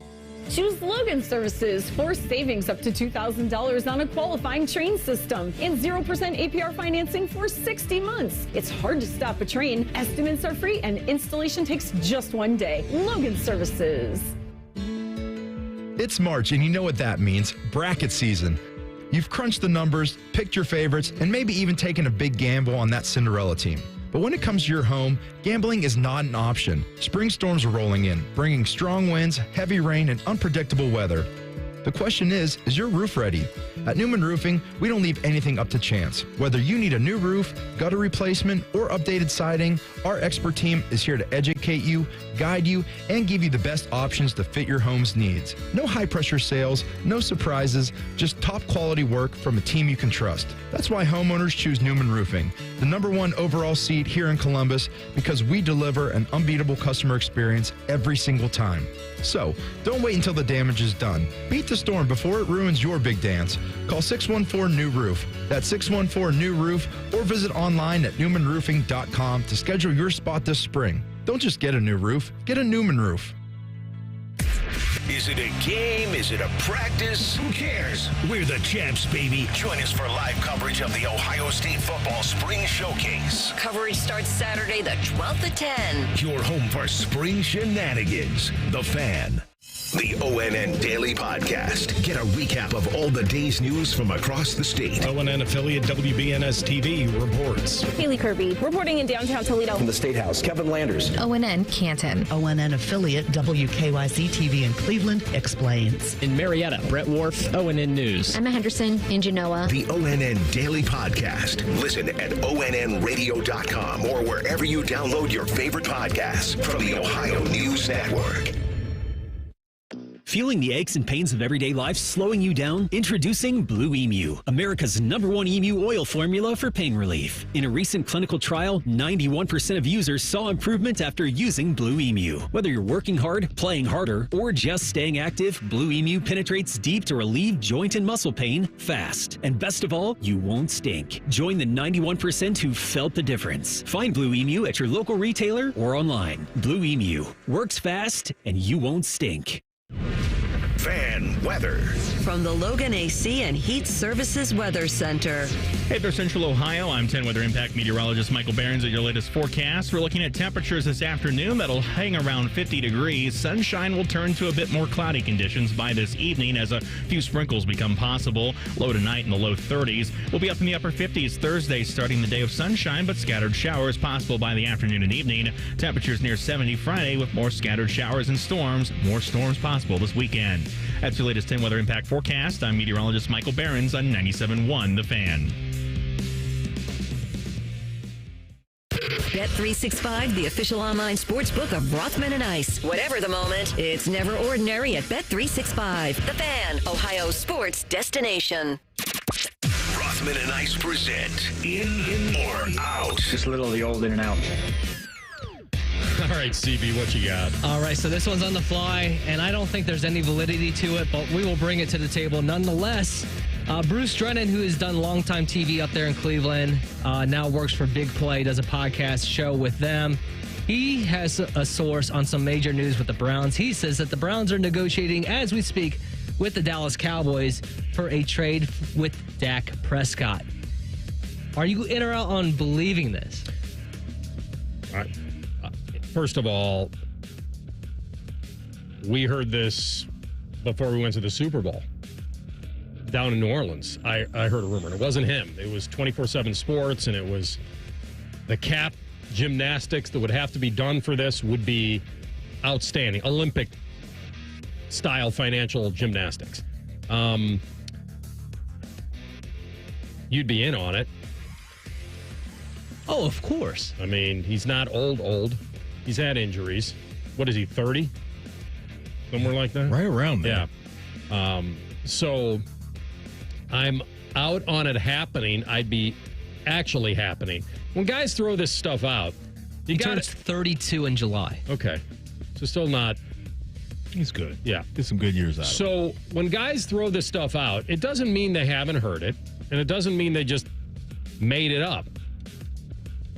Choose Logan Services for savings up to $2,000 on a qualifying train system and 0% APR financing for 60 months. It's hard to stop a train. Estimates are free and installation takes just 1 day. Logan Services. It's March, and you know what that means. Bracket season. You've crunched the numbers, picked your favorites, and maybe even taken a big gamble on that Cinderella team. But when it comes to your home, gambling is not an option. Spring storms are rolling in, bringing strong winds, heavy rain, and unpredictable weather. The question is your roof ready? At Newman Roofing, we don't leave anything up to chance. Whether you need a new roof, gutter replacement, or updated siding, our expert team is here to educate you, guide you, and give you the best options to fit your home's needs. No high-pressure sales, no surprises, just top-quality work from a team you can trust. That's why homeowners choose Newman Roofing, the #1 overall seed here in Columbus, because we deliver an unbeatable customer experience every single time. So, don't wait until the damage is done. Beat the storm before it ruins your big dance. Call 614-NEW-ROOF. That's 614-NEW-ROOF, or visit online at newmanroofing.com to schedule your spot this spring. Don't just get a new roof, get a Newman roof. Is it a game? Is it a practice? Who cares? We're the champs, baby. Join us for live coverage of the Ohio State Football Spring Showcase. Coverage starts Saturday the 12th at 10. Your home for spring shenanigans. The Fan. The ONN Daily Podcast. Get a recap of all the day's news from across the state. ONN affiliate WBNS TV reports. Haley Kirby reporting in downtown Toledo. From the State House, Kevin Landers. ONN Canton. ONN affiliate WKYC TV in Cleveland explains. In Marietta, Brett Wharf, ONN News. Emma Henderson in Genoa. The ONN Daily Podcast. Listen at ONNradio.com or wherever you download your favorite podcasts from the Ohio News Network. Feeling the aches and pains of everyday life slowing you down? Introducing Blue Emu, America's #1 emu oil formula for pain relief. In a recent clinical trial, 91% of users saw improvement after using Blue Emu. Whether you're working hard, playing harder, or just staying active, Blue Emu penetrates deep to relieve joint and muscle pain fast. And best of all, you won't stink. Join the 91% who felt the difference. Find Blue Emu at your local retailer or online. Blue Emu works fast and you won't stink. Fan weather. From the Logan AC and Heat Services Weather Center. Hey there, Central Ohio. I'm 10 Weather Impact meteorologist Michael Behrens at your latest forecast. We're looking at temperatures this afternoon that'll hang around 50 degrees. Sunshine will turn to a bit more cloudy conditions by this evening as a few sprinkles become possible. Low tonight in the low 30s. We'll be up in the upper 50s Thursday, starting the day of sunshine, but scattered showers possible by the afternoon and evening. Temperatures near 70 Friday with more scattered showers and storms. More storms possible this weekend. That's your latest 10 Weather Impact forecast. I'm meteorologist Michael Behrens on 97.1 The Fan. Bet365, the official online sports book of Rothman and Ice. Whatever the moment, it's never ordinary at Bet365. The Fan, Ohio sports destination. Rothman and Ice present In or Out. Just a little of the old in and out. All right, CB, what you got? All right, so this one's on the fly, and I don't think there's any validity to it, but we will bring it to the table nonetheless. Bruce Drennan, who has done longtime TV up there in Cleveland, now works for Big Play, does a podcast show with them. He has a source on some major news with the Browns. He says that the Browns are negotiating, as we speak, with the Dallas Cowboys for a trade with Dak Prescott. Are you in or out on believing this? First of all, we heard this before we went to the Super Bowl down in New Orleans. I heard a rumor, and it wasn't him. It was 24/7 Sports, and it was the cap gymnastics that would have to be done for this would be outstanding. Olympic-style financial gymnastics. You'd be in on it. Oh, of course. I mean, he's not old. He's had injuries. What is he, 30? Somewhere like that? Right around there. Yeah. So I'm out on it happening. I'd be actually happening. When guys throw this stuff out, he turns 32 in July. Okay. So still not. He's good. Yeah. Get some good years out of it. So when guys throw this stuff out, it doesn't mean they haven't heard it, and it doesn't mean they just made it up.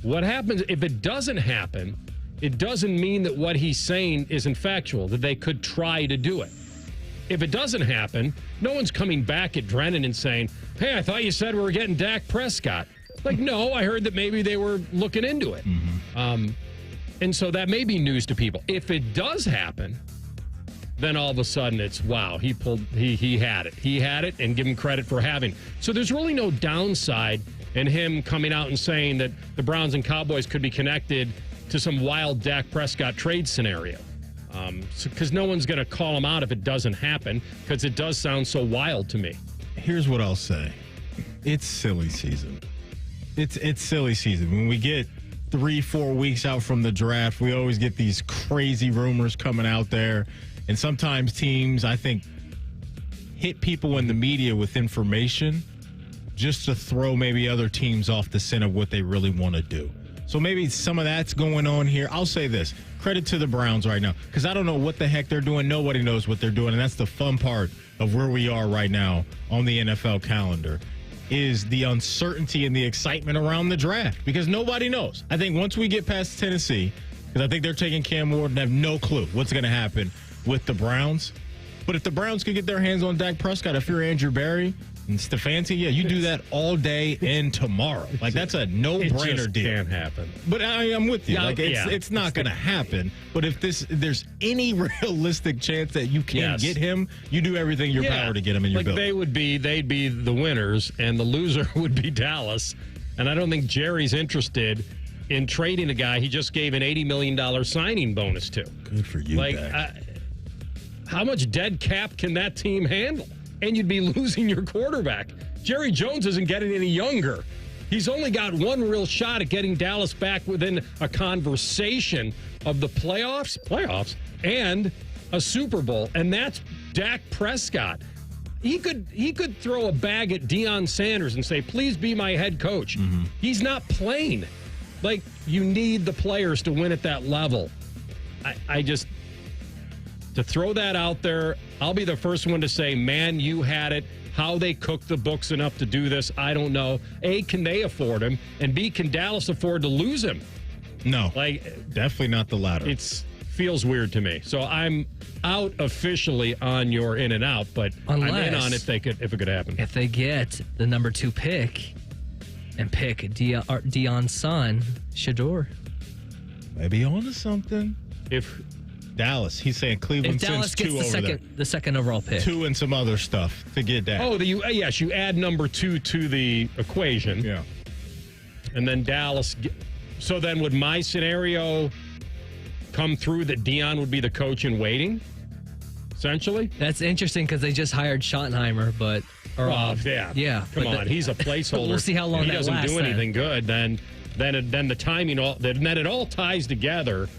What happens if it doesn't happen? It doesn't mean that what he's saying isn't factual, that they could try to do it. If it doesn't happen, no one's coming back at Drennan and saying, hey, I thought you said we were getting Dak Prescott. Like, no, I heard that maybe they were looking into it. Mm-hmm. And so that may be news to people. If it does happen, then all of a sudden it's, wow, he had it. He had it, and give him credit for having. So there's really no downside in him coming out and saying that the Browns and Cowboys could be connected to some wild Dak Prescott trade scenario. Because no one's going to call him out if it doesn't happen, because it does sound so wild to me. Here's what I'll say. It's silly season. It's silly season. When we get 3-4 weeks out from the draft, we always get these crazy rumors coming out there. And sometimes teams, I think, hit people in the media with information just to throw maybe other teams off the scent of what they really want to do. So maybe some of that's going on here. I'll say this. Credit to the Browns right now, because I don't know what the heck they're doing. Nobody knows what they're doing, and that's the fun part of where we are right now on the NFL calendar, is the uncertainty and the excitement around the draft, because nobody knows. I think once we get past Tennessee, because I think they're taking Cam Ward and have no clue what's going to happen with the Browns. But if the Browns could get their hands on Dak Prescott, if you're Andrew Berry and Stefanski, yeah, you do that all day and tomorrow. Like, that's a no-brainer deal. It can't happen. But I'm with you. It's not going to happen. But if there's any realistic chance that you can get him, you do everything in your power to get him in your building. They'd be the winners, and the loser would be Dallas. And I don't think Jerry's interested in trading a guy he just gave an $80 million signing bonus to. Good for you, Dak. How much dead cap can that team handle? And you'd be losing your quarterback. Jerry Jones isn't getting any younger. He's only got one real shot at getting Dallas back within a conversation of the playoffs, and a Super Bowl, and that's Dak Prescott. He could throw a bag at Deion Sanders and say, please be my head coach. Mm-hmm. He's not playing. Like, you need the players to win at that level. To throw that out there, I'll be the first one to say, man, you had it. How they cooked the books enough to do this, I don't know. A, can they afford him? And B, can Dallas afford to lose him? No, definitely not the latter. It feels weird to me. So I'm out officially on your in and out, but I'm in on if it could happen. If they get the number 2 pick and pick Deion's son, Shador. Maybe on to something. If Dallas, he's saying Cleveland sends 2 over there. The second overall pick. 2 and some other stuff to get that. Oh, yes, you add number 2 to the equation. Yeah. And then Dallas. So then would my scenario come through that Deion would be the coach in waiting, essentially? That's interesting because they just hired Schottenheimer, but... Yeah. Come on, he's a placeholder. We'll see how long that lasts. He doesn't do anything good, then the timing, then it all ties together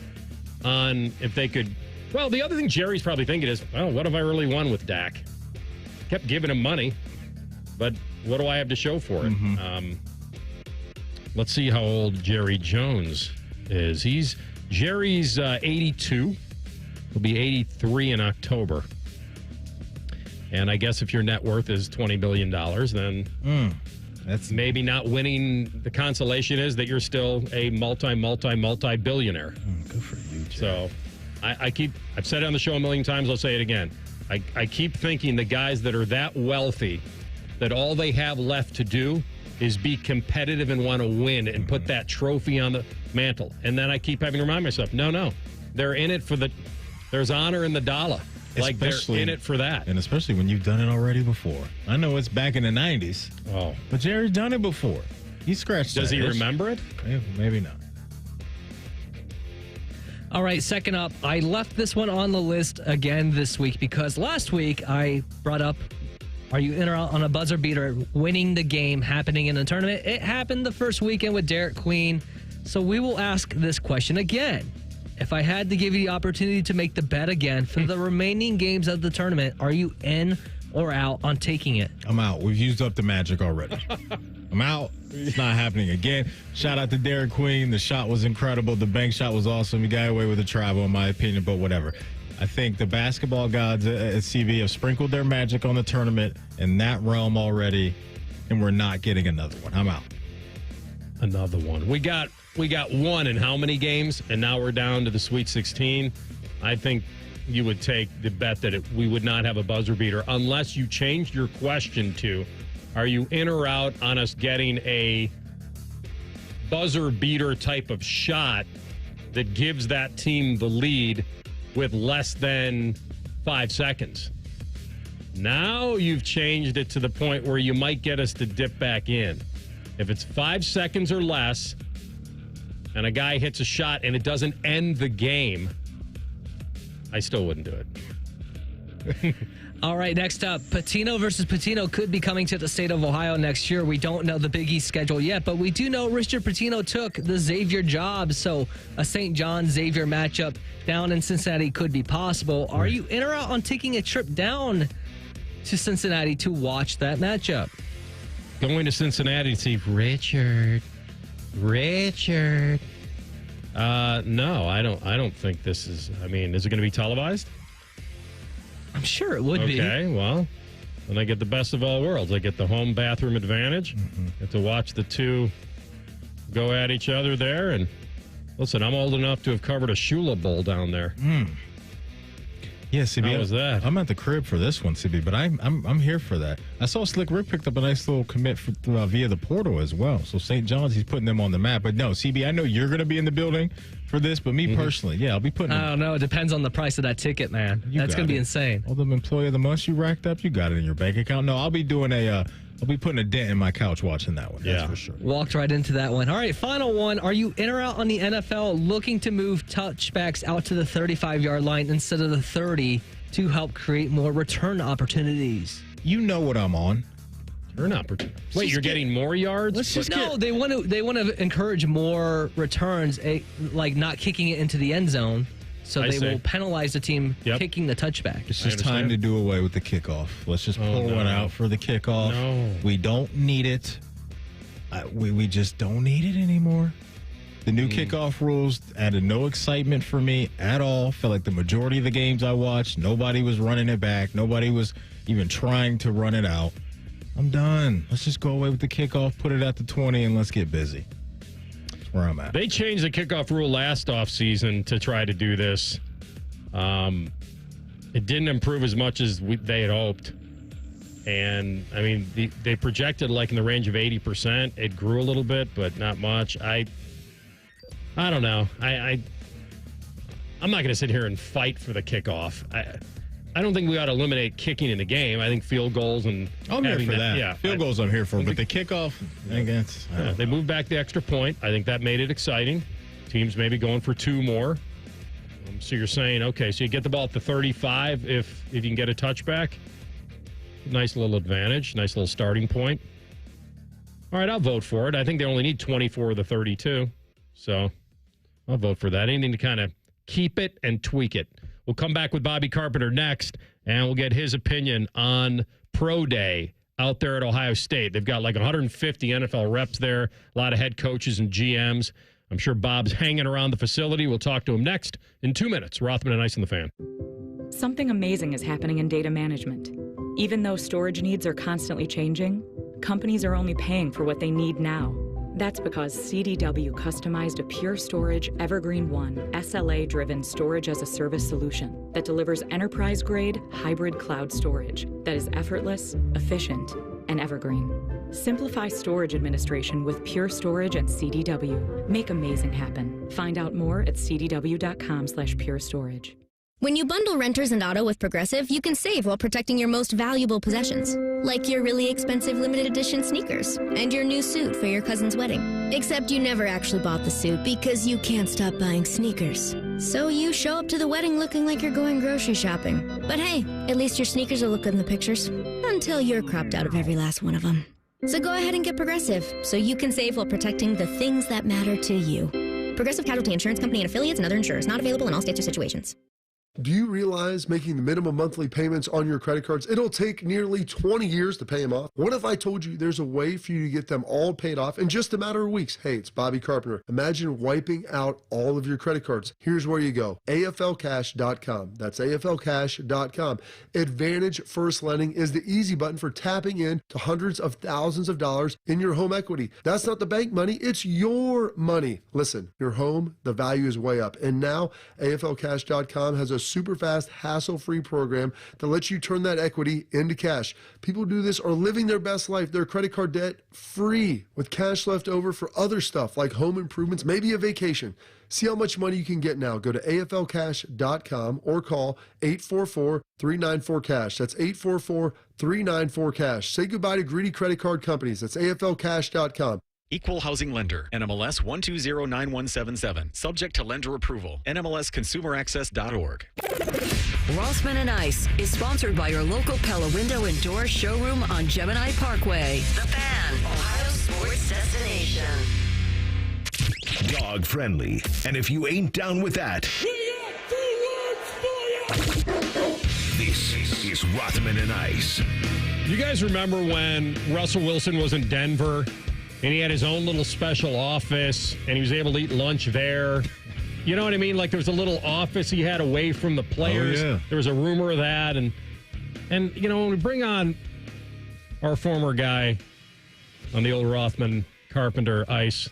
on if they could. Well, the other thing Jerry's probably thinking is, well, what have I really won with Dak? Kept giving him money, but what do I have to show for it? Mm-hmm. Let's see how old Jerry Jones is. Jerry's 82. He'll be 83 in October. And I guess if your net worth is $20 billion, then that's maybe not winning. The consolation is that you're still a multi-billionaire. Good for you, Jay. So I've said it on the show a million times. I'll say it again. I keep thinking the guys that are that wealthy, that all they have left to do is be competitive and want to win and put that trophy on the mantle. And then I keep having to remind myself, no, they're in it for the There's honor in the dollar. Like they're in it for that. And especially when you've done it already before. I know it's back in the 90s. Oh. But Jerry's done it before. He scratched Does that he itch. remember it? Maybe not. All right, second up, I left this one on the list again this week because last week I brought up, are you in or out on a buzzer beater winning the game happening in a tournament? It happened the first weekend with Derek Queen. So we will ask this question again. If I had to give you the opportunity to make the bet again for the remaining games of the tournament, are you in or out on taking it? I'm out. We've used up the magic already. I'm out. It's not happening again. Shout out to Derek Queen. The shot was incredible. The bank shot was awesome. He got away with the travel, in my opinion, but whatever. I think the basketball gods at CV have sprinkled their magic on the tournament in that realm already, and we're not getting another one. I'm out. Another one. We got one in how many games? And now we're down to the Sweet 16. I think you would take the bet that we would not have a buzzer beater unless you changed your question to, are you in or out on us getting a buzzer beater type of shot that gives that team the lead with less than 5 seconds? Now you've changed it to the point where you might get us to dip back in. If it's 5 seconds or less and a guy hits a shot and it doesn't end the game, I still wouldn't do it. All right, next up, Patino versus Patino could be coming to the state of Ohio next year. We don't know the Big East schedule yet, but we do know Richard Patino took the Xavier job, so a St. John-Xavier matchup down in Cincinnati could be possible. Are you in or out on taking a trip down to Cincinnati to watch that matchup? Going to Cincinnati to see Richard. No, I don't think this is. I mean, is it going to be televised? I'm sure it would be. Okay, well, then I get the best of all worlds. I get the home bathroom advantage. Get to watch the two go at each other there. And listen, I'm old enough to have covered a Shula Bowl down there. Yeah, CB. How was that? I'm at the crib for this one, CB, but I'm here for that. I saw Slick Rick picked up a nice little commit via the portal as well. So St. John's, he's putting them on the map. But no, CB, I know you're going to be in the building for this, but me personally, yeah, I'll be putting. I don't know. It depends on the price of that ticket, man. That's going to be insane. All them employee of the month you racked up, you got it in your bank account. No, I'll be doing I'll be putting a dent in my couch watching that one. That's for sure. Walked right into that one. All right, final one. Are you in or out on the NFL looking to move touchbacks out to the 35-yard line instead of the 30 to help create more return opportunities? You know what I'm on. Return opportunities. Wait, you're getting more yards? They want to encourage more returns, like not kicking it into the end zone. So they will penalize the team kicking the touchback. It's just time to do away with the kickoff. Let's just pull one out for the kickoff. No. We don't need it. We just don't need it anymore. The new kickoff rules added no excitement for me at all. Felt like the majority of the games I watched, nobody was running it back. Nobody was even trying to run it out. I'm done. Let's just go away with the kickoff, put it at the 20, and let's get busy. Where I'm at. They changed the kickoff rule last offseason to try to do this. It didn't improve as much as they had hoped. And, I mean, they projected like in the range of 80%. It grew a little bit, but not much. I don't know. I'm not going to sit here and fight for the kickoff. I don't think we ought to eliminate kicking in the game. I think field goals and I'm here for that. Yeah, field goals I'm here for, but the kickoff, I guess. They moved back the extra point. I think that made it exciting. Teams maybe going for two more. So you're saying, okay, so you get the ball at the 35 if you can get a touchback. Nice little advantage. Nice little starting point. All right, I'll vote for it. I think they only need 24 of the 32. So I'll vote for that. Anything to kind of keep it and tweak it. We'll come back with Bobby Carpenter next, and we'll get his opinion on Pro Day out there at Ohio State. They've got like 150 NFL reps there, a lot of head coaches and GMs. I'm sure Bob's hanging around the facility. We'll talk to him next in 2 minutes. Rothman and Ice on the Fan. Something amazing is happening in data management. Even though storage needs are constantly changing, companies are only paying for what they need now. That's because CDW customized a Pure Storage Evergreen One SLA-driven storage-as-a-service solution that delivers enterprise-grade hybrid cloud storage that is effortless, efficient, and evergreen. Simplify storage administration with Pure Storage and CDW. Make amazing happen. Find out more at cdw.com/purestorage. When you bundle renters and auto with Progressive, you can save while protecting your most valuable possessions, like your really expensive limited edition sneakers and your new suit for your cousin's wedding. Except you never actually bought the suit because you can't stop buying sneakers. So you show up to the wedding looking like you're going grocery shopping. But hey, at least your sneakers will look good in the pictures, until you're cropped out of every last one of them. So go ahead and get Progressive, so you can save while protecting the things that matter to you. Progressive Casualty Insurance Company and affiliates and other insurers. Not available in all states or situations. Do you realize making the minimum monthly payments on your credit cards, it'll take nearly 20 years to pay them off? What if I told you there's a way for you to get them all paid off in just a matter of weeks? Hey, it's Bobby Carpenter. Imagine wiping out all of your credit cards. Here's where you go. AFLcash.com. That's AFLcash.com. Advantage First Lending is the easy button for tapping in to hundreds of thousands of dollars in your home equity. That's not the bank money, it's your money. Listen, your home, the value is way up. And now AFLcash.com has a super fast, hassle-free program that lets you turn that equity into cash. People who do this are living their best life, their credit card debt free, with cash left over for other stuff like home improvements, maybe a vacation. See how much money you can get now. Go to AFLcash.com or call 844-394-CASH. That's 844-394-CASH. Say goodbye to greedy credit card companies. That's AFLcash.com. Equal Housing Lender, NMLS 1209177. Subject to lender approval. NMLSConsumerAccess.org. Rothman and Ice is sponsored by your local Pella Window and Door showroom on Gemini Parkway. The Fan, Ohio sports destination. Dog friendly. And if you ain't down with that, this is Rothman and Ice. You guys remember when Russell Wilson was in Denver and he had his own little special office and he was able to eat lunch there? You know what I mean? Like there was a little office he had away from the players. Oh, yeah. There was a rumor of that. And you know, when we bring on our former guy on the old Rothman Carpenter Ice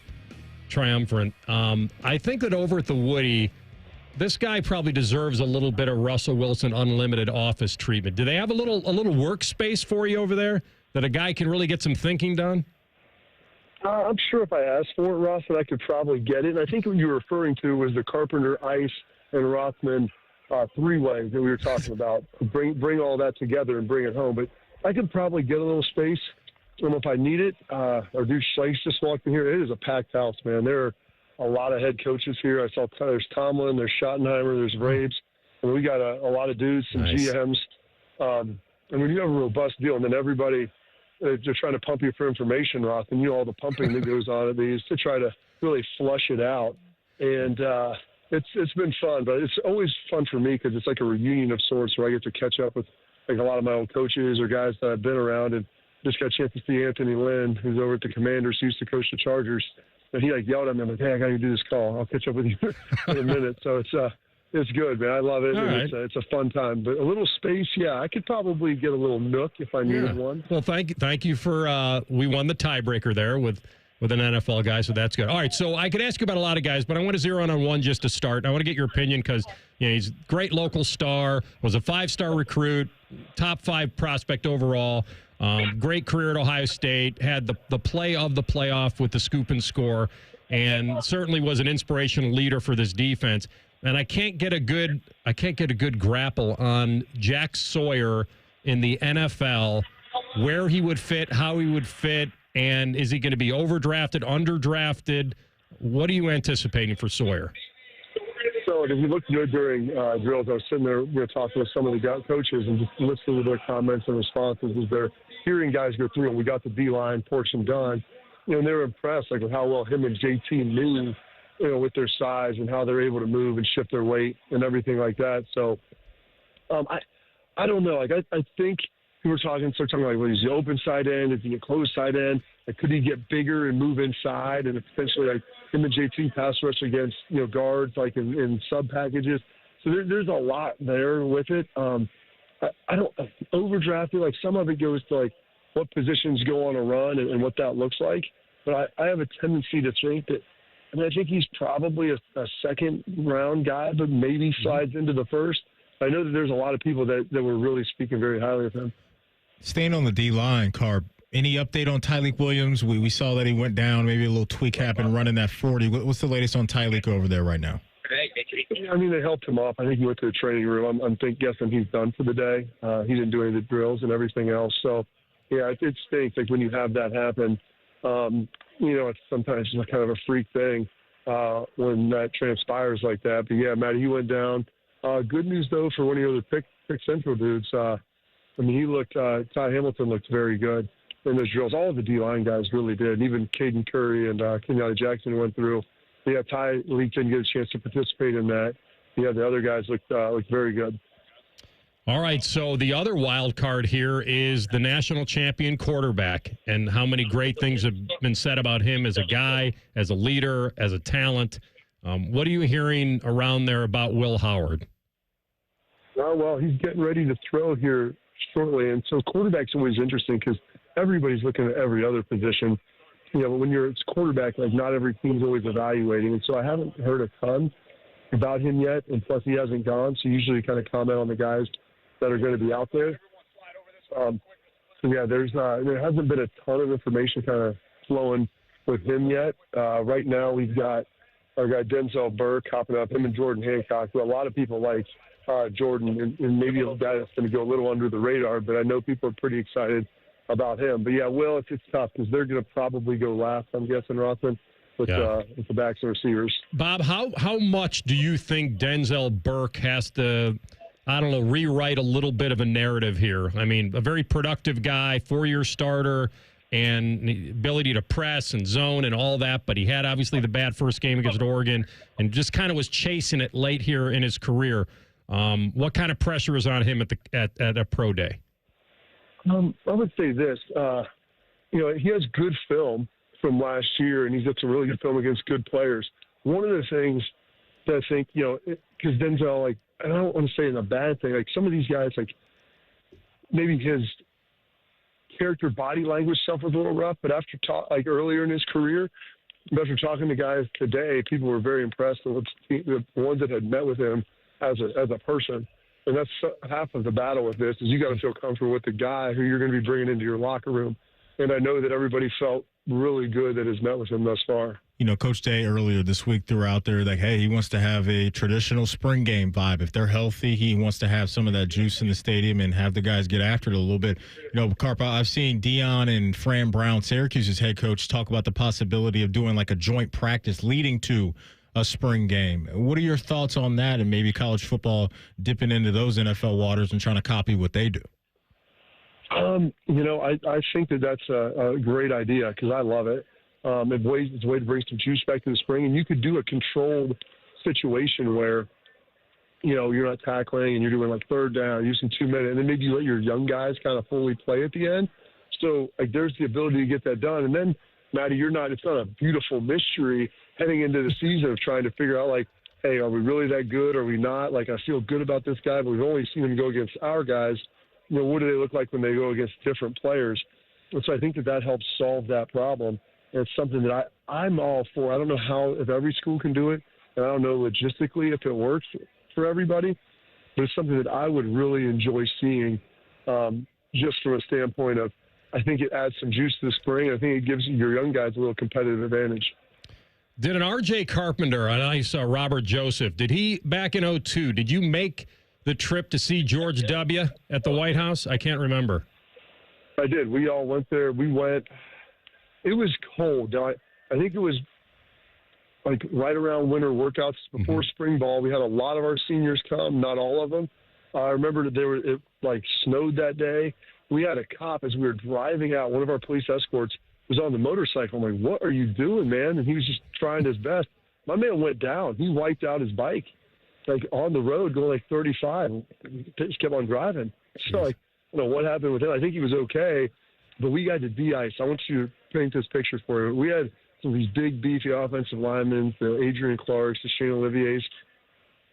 triumvirate, I think that over at the Woody, this guy probably deserves a little bit of Russell Wilson unlimited office treatment. Do they have a little workspace for you over there that a guy can really get some thinking done? I'm sure if I asked for it, Ross, that I could probably get it. And I think what you were referring to was the Carpenter, Ice, and Rothman three-way that we were talking about. Bring all that together and bring it home. But I could probably get a little space. I don't know if I need it. Or do Schleich just walked in here? It is a packed house, man. There are a lot of head coaches here. I saw there's Tomlin, there's Schottenheimer, there's Rabes. And we got a lot of dudes, some GMs. And when you have a robust deal, and then everybody – they're trying to pump you for information, Roth, and you know all the pumping that goes on at these to try to really flush it out. And it's been fun, but it's always fun for me because it's like a reunion of sorts where I get to catch up with like a lot of my old coaches or guys that I've been around, and just got a chance to see Anthony Lynn, who's over at the Commanders, who used to coach the Chargers. And he like yelled at me, I'm like, hey, I got to do this call. I'll catch up with you in a minute. So it's good, man. I love it. Right. It's a fun time. But a little space, yeah, I could probably get a little nook if I needed one. Well, thank you for we won the tiebreaker there with an NFL guy, so that's good. All right, so I could ask you about a lot of guys, but I want to zero in on one just to start. I want to get your opinion because he's a great local star, was a 5-star recruit, top 5 prospect overall, great career at Ohio State, had the play of the playoff with the scoop and score, and certainly was an inspirational leader for this defense. And I can't get a good grapple on Jack Sawyer in the NFL, where he would fit, how he would fit, and is he going to be overdrafted, underdrafted? What are you anticipating for Sawyer? So if you looked good during drills, I was sitting there talking with some of the coaches and just listening to their comments and responses as they're hearing guys go through. And we got the D-line portion done, and they were impressed with how well him and JT moved, with their size and how they're able to move and shift their weight and everything like that. So I don't know. Like I think we start talking like, well, is he open side end? Is he a closed side end? Like, could he get bigger and move inside and potentially like him and JT pass rush against guards like in sub packages? So there's a lot there with it. I don't overdrafted. Like some of it goes to like what positions go on a run and what that looks like. But I have a tendency to think that. I mean, I think he's probably a second-round guy, but maybe slides into the first. I know that there's a lot of people that were really speaking very highly of him. Staying on the D-line, Carp, any update on Tyleik Williams? We saw that he went down, maybe a little tweak happened running that 40. What's the latest on Tyleik over there right now? I mean, they helped him off. I think he went to the training room. I'm guessing he's done for the day. He didn't do any of the drills and everything else. So, yeah, it stinks. Like when you have that happen, it's sometimes just kind of a freak thing when that transpires like that. But yeah, Matty, he went down. Good news though for one of your other pick Central dudes. He looked. Ty Hamilton looked very good in those drills. All of the D-line guys really did. And even Caden Curry and Kenyatta Jackson went through. Yeah, Ty Leak didn't get a chance to participate in that. Yeah, the other guys looked very good. All right, so the other wild card here is the national champion quarterback, and how many great things have been said about him as a guy, as a leader, as a talent. What are you hearing around there about Will Howard? Well, he's getting ready to throw here shortly, and so quarterback's always interesting because everybody's looking at every other position. But when it's quarterback, like not every team's always evaluating, and so I haven't heard a ton about him yet, and plus he hasn't gone, so usually kind of comment on the guys that are going to be out there. There hasn't been a ton of information kind of flowing with him yet. Right now we've got our guy Denzel Burke hopping up, him and Jordan Hancock, who a lot of people like Jordan, and maybe a guy that's going to go a little under the radar, but I know people are pretty excited about him. But yeah, Will, it's tough because they're going to probably go last, I'm guessing, Rothman, with the backs and receivers. Bob, how much do you think Denzel Burke has to, rewrite a little bit of a narrative here? I mean, a very productive guy, 4-year starter, and the ability to press and zone and all that, but he had obviously the bad first game against Oregon and just kind of was chasing it late here in his career. What kind of pressure is on him at a pro day? I would say this. He has good film from last year, and he's got some really good film against good players. One of the things that I think, because Denzel, I don't want to say in a bad thing, some of these guys, maybe his character body language stuff was a little rough, but after earlier in his career, after talking to guys today, people were very impressed with the ones that had met with him as a person. And that's half of the battle with this is you got to feel comfortable with the guy who you're going to be bringing into your locker room. And I know that everybody felt really good that has met with him thus far. Coach Day earlier this week threw out there hey, he wants to have a traditional spring game vibe. If they're healthy, he wants to have some of that juice in the stadium and have the guys get after it a little bit. Carp, I've seen Dion and Fran Brown, Syracuse's head coach, talk about the possibility of doing a joint practice leading to a spring game. What are your thoughts on that and maybe college football dipping into those NFL waters and trying to copy what they do? I think that's a great idea because I love it. It's a way to bring some juice back to the spring, and you could do a controlled situation where, you're not tackling and you're doing third down, using 2 minutes, and then maybe you let your young guys kind of fully play at the end. So there's the ability to get that done. And then, Matty, it's not a beautiful mystery heading into the season of trying to figure out hey, are we really that good? Are we not? I feel good about this guy, but we've only seen him go against our guys. What do they look like when they go against different players? And so I think that helps solve that problem. And it's something that I'm all for. I don't know if every school can do it, and I don't know logistically if it works for everybody, but it's something that I would really enjoy seeing just from a standpoint of I think it adds some juice to the spring. I think it gives your young guys a little competitive advantage. Did an R.J. Carpenter, and I saw Robert Joseph, did he, back in 2002, did you make the trip to see George W. at the White House? I can't remember. I did. We all went there. We went. It was cold. I think it was right around winter workouts before spring ball. We had a lot of our seniors come, not all of them. I remember that it snowed that day. We had a cop as we were driving out. One of our police escorts was on the motorcycle. I'm like, what are you doing, man? And he was just trying his best. My man went down. He wiped out his bike, on the road going 35. He just kept on driving. So I don't know what happened with him. I think he was okay, but we got to de-ice. I want you to paint this picture for you. We had some of these big, beefy offensive linemen, the Adrian Clarks, the Shane Olivier's.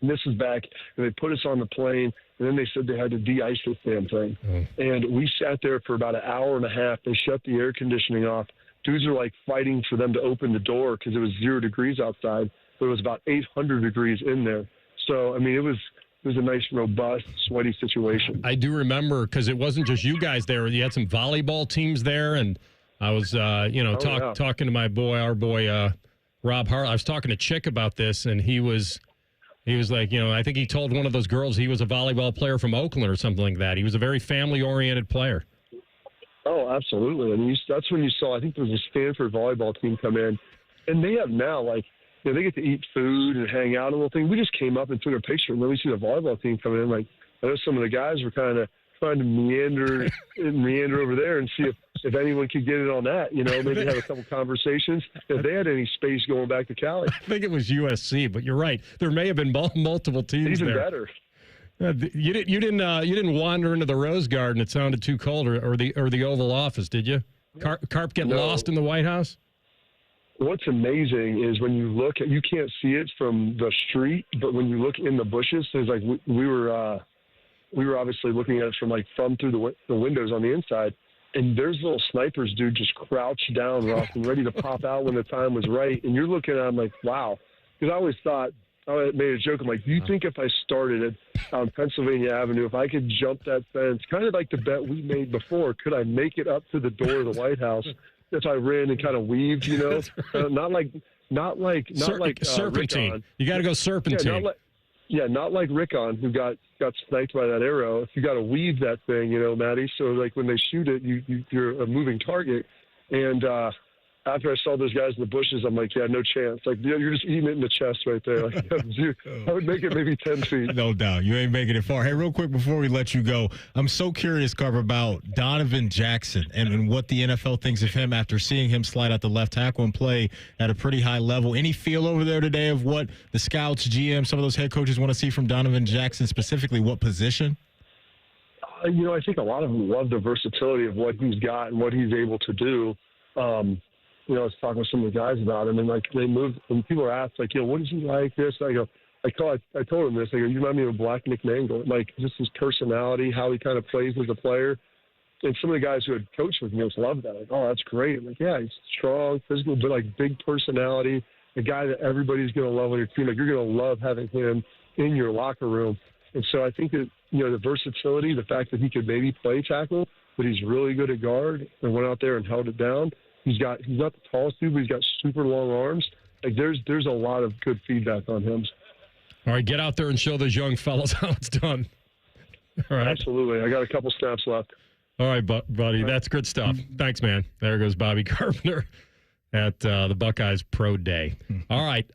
And this is back, and they put us on the plane, and then they said they had to de-ice this damn thing. And we sat there for about an hour and a half. They shut the air conditioning off. Dudes are fighting for them to open the door because it was 0 degrees outside, but it was about 800 degrees in there. So, it was a nice, robust, sweaty situation. I do remember because it wasn't just you guys there. You had some volleyball teams there, and I was, talking to our boy, Rob Hart. I was talking to Chick about this, and he was He was like, I think he told one of those girls he was a volleyball player from Oakland or something like that. He was a very family-oriented player. Oh, absolutely. And that's when you saw, I think there was a Stanford volleyball team come in. And they have now, they get to eat food and hang out a little thing. We just came up and took a picture, and then we see the volleyball team coming in. I know some of the guys were kind of trying to meander over there and see if anyone could get it on that, maybe have a couple conversations if they had any space going back to Cali. I think it was USC, but you're right. There may have been multiple teams Even there. Better. You didn't wander into the Rose Garden. It sounded too cold, or the Oval Office, did you? Carp get lost in the White House? What's amazing is when you look you can't see it from the street, but when you look in the bushes, there's we were obviously looking at it from through the windows on the inside, and there's little snipers, dude, just crouched down, Rothman, ready to pop out when the time was right. And you're looking at them like, wow. Because I always thought, I made a joke. I'm like, do you think if I started on Pennsylvania Avenue, if I could jump that fence, kind of like the bet we made before, could I make it up to the door of the White House if I ran and kind of weaved, not like serpentine. Rickon. You got to go serpentine. Not like Rickon, who got sniped by that arrow. If you got to weave that thing, Maddie. So when they shoot it, you're a moving target. And after I saw those guys in the bushes, I'm like, yeah, no chance. You're just eating it in the chest right there. I would make it maybe 10 feet. No doubt. You ain't making it far. Hey, real quick before we let you go, I'm so curious, Carver, about Donovan Jackson and what the NFL thinks of him after seeing him slide out the left tackle and play at a pretty high level. Any feel over there today of what the scouts, GM, some of those head coaches want to see from Donovan Jackson, specifically what position? I think a lot of them love the versatility of what he's got and what he's able to do. I was talking with some of the guys about him, and they moved. And people are asked, what is he like? This, I told him this. I go, you remind me of Black Nick Mangle, just his personality, how he kind of plays as a player. And some of the guys who had coached with me just loved that. Oh, that's great. I'm yeah, he's strong, physical, but big personality. A guy that everybody's going to love on your team. You're going to love having him in your locker room. And so I think that the versatility, the fact that he could maybe play tackle, but he's really good at guard and went out there and held it down. He's not the tallest dude, but he's got super long arms. There's a lot of good feedback on him. All right, get out there and show those young fellas how it's done. All right. Absolutely. I got a couple snaps left. All right, buddy. That's good stuff. Thanks, man. There goes Bobby Carpenter at the Buckeyes Pro Day. All right.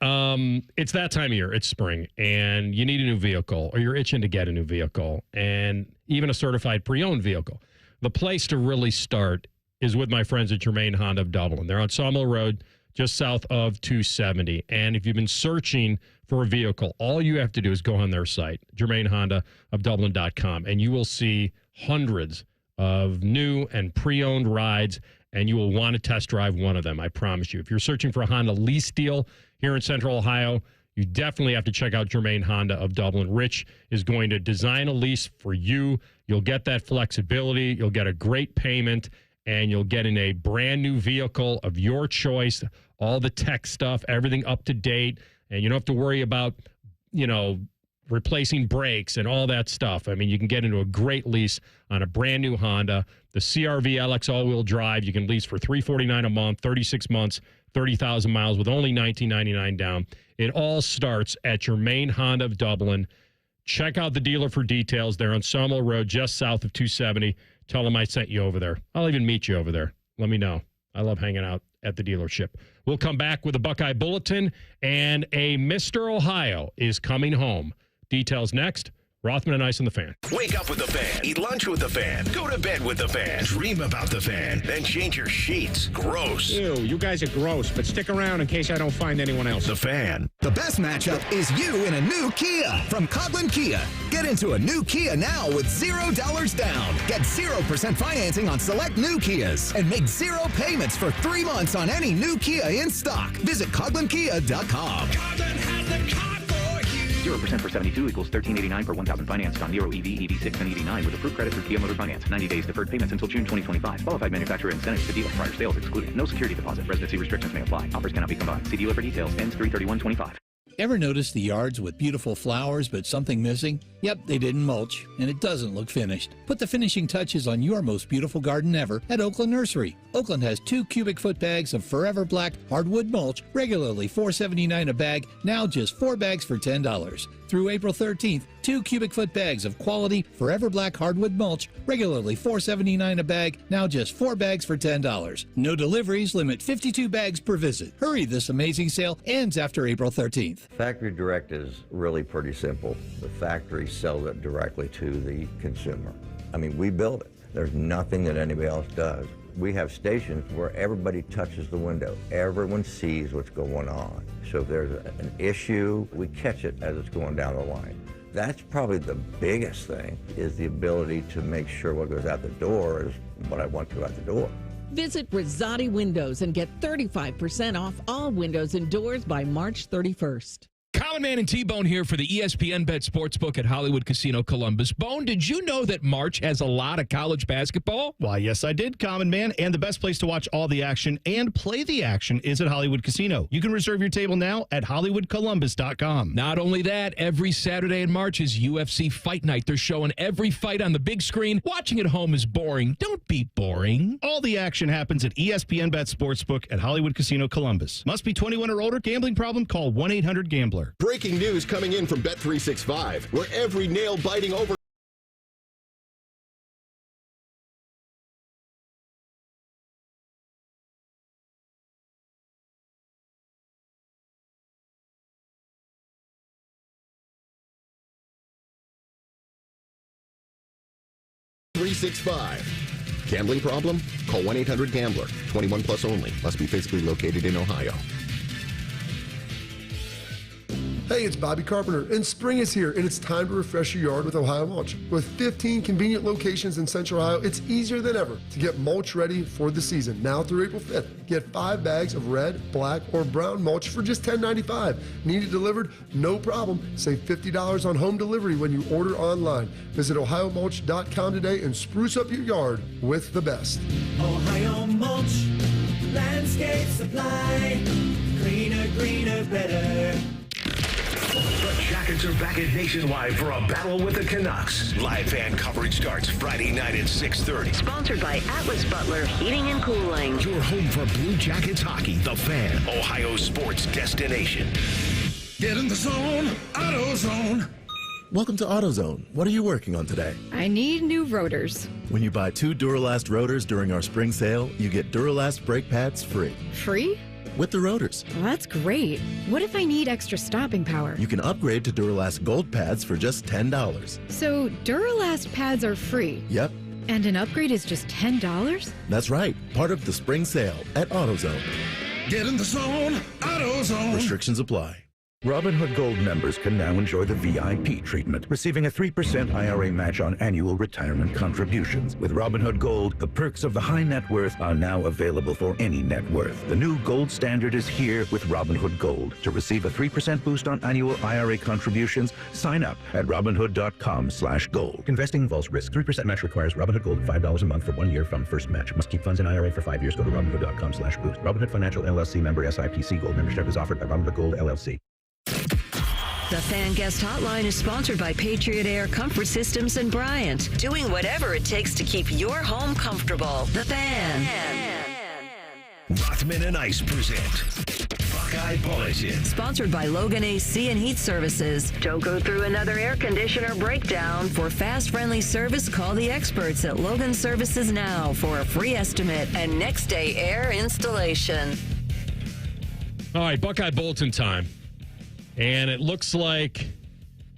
It's that time of year. It's spring, and you need a new vehicle, or you're itching to get a new vehicle, and even a certified pre-owned vehicle. The place to really start is with my friends at Germain Honda of Dublin. They're on Sawmill Road, just south of 270. And if you've been searching for a vehicle, all you have to do is go on their site, GermainHondaofDublin.com, and you will see hundreds of new and pre-owned rides, and you will want to test drive one of them, I promise you. If you're searching for a Honda lease deal here in Central Ohio, you definitely have to check out Germain Honda of Dublin. Rich is going to design a lease for you. You'll get that flexibility. You'll get a great payment, and you'll get in a brand new vehicle of your choice, all the tech stuff, everything up to date, and you don't have to worry about, replacing brakes and all that stuff. I mean, you can get into a great lease on a brand new Honda. The CR-V LX all-wheel drive, you can lease for $349 a month, 36 months, 30,000 miles with only $19.99 down. It all starts at Germain Honda of Dublin. Check out the dealer for details. They're on Sawmill Road, just south of 270. Tell them I sent you over there. I'll even meet you over there. Let me know. I love hanging out at the dealership. We'll come back with a Buckeye Bulletin, and a Mr. Ohio is coming home. Details next. Rothman and Ice on the Fan. Wake up with the Fan. Eat lunch with the Fan. Go to bed with the Fan. Dream about the Fan. Then change your sheets. Gross. Ew, you guys are gross, but stick around in case I don't find anyone else. The Fan. The best matchup is you in a new Kia from Coughlin Kia. Get into a new Kia now with $0 down. Get 0% financing on select new Kias and make 0 payments for 3 months on any new Kia in stock. Visit CoughlinKia.com. Coughlin has the car for you. 0% for 72 equals $13.89 per 1,000 financed on Nero EV, EV6, and EV9 with approved credit through Kia Motor Finance. 90 days deferred payments until June 2025. Qualified manufacturer incentives to dealer. Prior sales excluded. No security deposit. Residency restrictions may apply. Offers cannot be combined. See dealer for details. Ends 3/31/25. Ever notice the yards with beautiful flowers but something missing? Yep, they didn't mulch, and it doesn't look finished. Put the finishing touches on your most beautiful garden ever at Oakland Nursery. Oakland has 2 cubic foot bags of Forever Black hardwood mulch, regularly $4.79 a bag, now just 4 bags for $10. Through April 13th, 2 cubic foot bags of quality Forever Black hardwood mulch, regularly $4.79 a bag, now just 4 bags for $10. No deliveries, limit 52 bags per visit. Hurry, this amazing sale ends after April 13th. Factory direct is really pretty simple. The factory sells it directly to the consumer. I mean, we build it. There's nothing that anybody else does. We have stations where everybody touches the window. Everyone sees what's going on. So if there's an issue, we catch it as it's going down the line. That's probably the biggest thing, is the ability to make sure what goes out the door is what I want to go out the door. Visit Rosati Windows and get 35% off all windows and doors by March 31st. Common Man and T-Bone here for the ESPN Bet Sportsbook at Hollywood Casino Columbus. Bone, did you know that March has a lot of college basketball? Why, yes, I did, Common Man. And the best place to watch all the action and play the action is at Hollywood Casino. You can reserve your table now at HollywoodColumbus.com. Not only that, every Saturday in March is UFC Fight Night. They're showing every fight on the big screen. Watching at home is boring. Don't be boring. All the action happens at ESPN Bet Sportsbook at Hollywood Casino Columbus. Must be 21 or older. Gambling problem? Call 1-800-GAMBLER. Breaking news coming in from Bet365, where every nail-biting over... Bet365. Gambling problem? Call 1-800-GAMBLER. 21 plus only. Must be physically located in Ohio. Hey, it's Bobby Carpenter, and spring is here, and it's time to refresh your yard with Ohio Mulch. With 15 convenient locations in Central Ohio, it's easier than ever to get mulch ready for the season. Now through April 5th, get 5 bags of red, black, or brown mulch for just $10.95. Need it delivered? No problem. Save $50 on home delivery when you order online. Visit OhioMulch.com today and spruce up your yard with the best. Ohio Mulch, landscape supply, cleaner, greener, better. The Jackets are back at Nationwide for a battle with the Canucks. Live fan coverage starts Friday night at 6:30. Sponsored by Atlas Butler Heating and Cooling. Your home for Blue Jackets hockey. The Fan, Ohio sports destination. Get in the zone, AutoZone. Welcome to AutoZone. What are you working on today? I need new rotors. When you buy 2 Duralast rotors during our spring sale, you get Duralast brake pads free. Free? With the rotors. Well, that's great. What if I need extra stopping power? You can upgrade to Duralast Gold pads for just $10. So Duralast pads are free? Yep. And an upgrade is just $10? That's right. Part of the spring sale at AutoZone. Get in the zone, AutoZone. Restrictions apply. Robinhood Gold members can now enjoy the VIP treatment, receiving a 3% IRA match on annual retirement contributions. With Robinhood Gold, the perks of the high net worth are now available for any net worth. The new gold standard is here with Robinhood Gold. To receive a 3% boost on annual IRA contributions, sign up at Robinhood.com/gold. Investing involves risk. 3% match requires Robinhood Gold $5 a month for 1 year from first match. Must keep funds in IRA for 5 years. Go to Robinhood.com/boost. Robinhood Financial LLC member SIPC. Gold membership is offered by Robinhood Gold LLC. The Fan Guest Hotline is sponsored by Patriot Air Comfort Systems and Bryant, doing whatever it takes to keep your home comfortable. The Fan. Rothman and Ice present Buckeye Bulletin. Sponsored by Logan AC and Heat Services. Don't go through another air conditioner breakdown. For fast, friendly service, call the experts at Logan Services now for a free estimate and next day air installation. All right, Buckeye Bulletin time. And it looks like,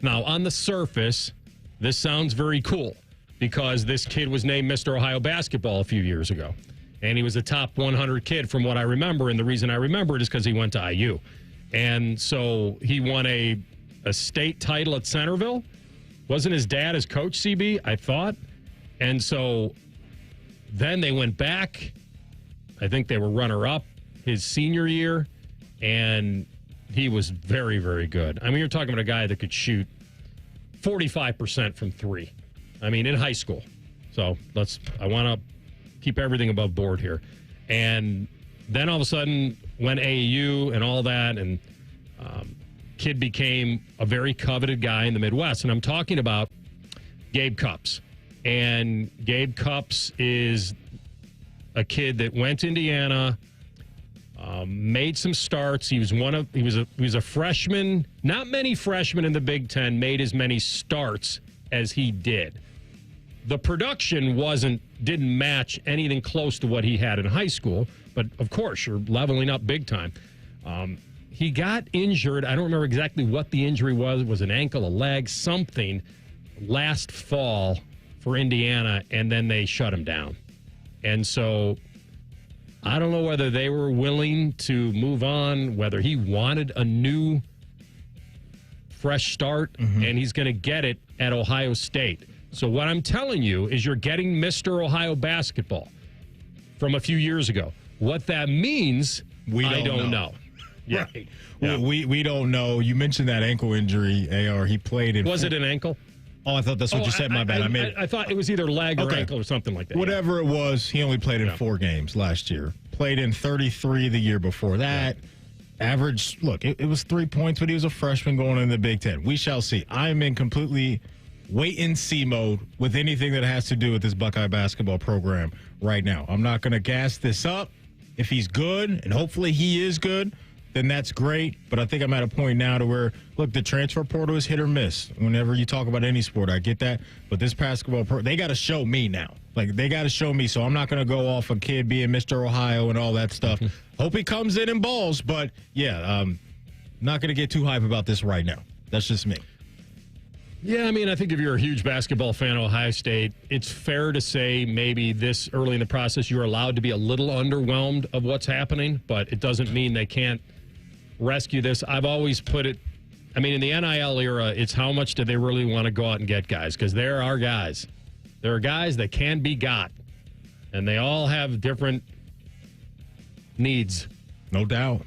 now on the surface, this sounds very cool because this kid was named Mr. Ohio Basketball a few years ago. And he was a top 100 kid from what I remember. And the reason I remember it is because he went to IU. And so he won a state title at Centerville. Wasn't his dad his coach, CB? I thought. And so then they went back. I think they were runner-up his senior year. And he was very, very good. I mean, you're talking about a guy that could shoot 45% from 3. I mean, in high school. So I want to keep everything above board here. And then all of a sudden went AAU and all that. And kid became a very coveted guy in the Midwest. And I'm talking about Gabe Cupps. And Gabe Cupps is a kid that went to Indiana, made some starts. He was a freshman. Not many freshmen in the Big Ten made as many starts as he did. The production didn't match anything close to what he had in high school, but of course you're leveling up big time. He got injured. I don't remember exactly what the injury was. It was an ankle, a leg, something last fall for Indiana, and then they shut him down. And so I don't know whether they were willing to move on, whether he wanted a new fresh start, and he's going to get it at Ohio State. So what I'm telling you is you're getting Mr. Ohio basketball from a few years ago. What that means, I don't know. Yeah. Right. Yeah. We don't know. You mentioned that ankle injury, AR. He played in. Was it an ankle? Oh, I thought that's what you said. My bad. I thought it was either leg or ankle or something like that. Whatever it was, he only played in 4 games last year. Played in 33 the year before that. Average, look, it was 3 points, but he was a freshman going in the Big Ten. We shall see. I'm in completely wait-and-see mode with anything that has to do with this Buckeye basketball program right now. I'm not going to gas this up. If he's good, and hopefully he is good, then that's great. But I think I'm at a point now to where, look, the transfer portal is hit or miss. Whenever you talk about any sport, I get that. But this basketball, they got to show me now. Like, they got to show me. So I'm not going to go off a kid being Mr. Ohio and all that stuff. Hope he comes in and balls. But, yeah, not going to get too hype about this right now. That's just me. Yeah, I mean, I think if you're a huge basketball fan of Ohio State, it's fair to say maybe this early in the process you're allowed to be a little underwhelmed of what's happening, but it doesn't mean they can't rescue this. I've always put it, I mean, in the NIL era, it's how much do they really want to go out and get guys? Because there are guys. There are guys that can be got, and they all have different needs. No doubt.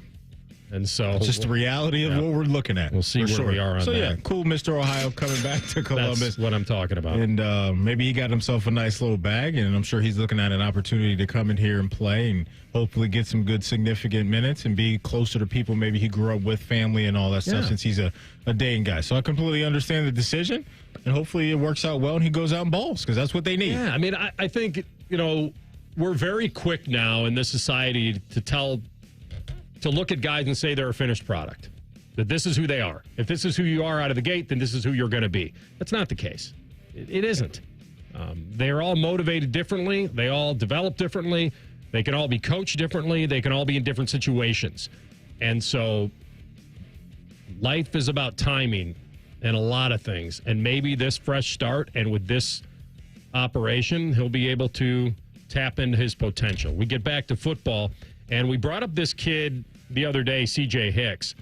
And so it's just the reality of what we're looking at. We'll see where we are on that. So, yeah, cool Mr. Ohio coming back to Columbus. That's what I'm talking about. And maybe he got himself a nice little bag, and I'm sure he's looking at an opportunity to come in here and play and hopefully get some good significant minutes and be closer to people maybe he grew up with, family and all that stuff, since he's a Dayton guy. So I completely understand the decision, and hopefully it works out well and he goes out and balls, because that's what they need. Yeah, I mean, I think, we're very quick now in this society to look at guys and say they're a finished product, that this is who they are. If this is who you are out of the gate, then this is who you're going to be. That's not the case. It isn't. They're all motivated differently. They all develop differently. They can all be coached differently. They can all be in different situations. And so life is about timing and a lot of things. And maybe this fresh start and with this operation, he'll be able to tap into his potential. We get back to football, and we brought up this kid the other day, CJ Hicks,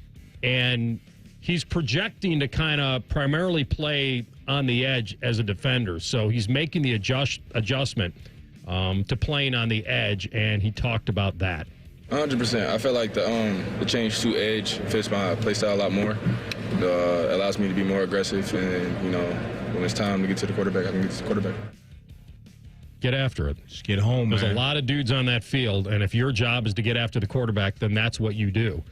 and he's projecting to kind of primarily play on the edge as a defender. So he's making the adjustment to playing on the edge, and he talked about that. 100%. I feel like the change to edge fits my play style a lot more. It allows me to be more aggressive, and, when it's time to get to the quarterback, I can get to the quarterback. Get after it. Just get home, There's man. a lot of dudes on that field, and if your job is to get after the quarterback, then that's what you do.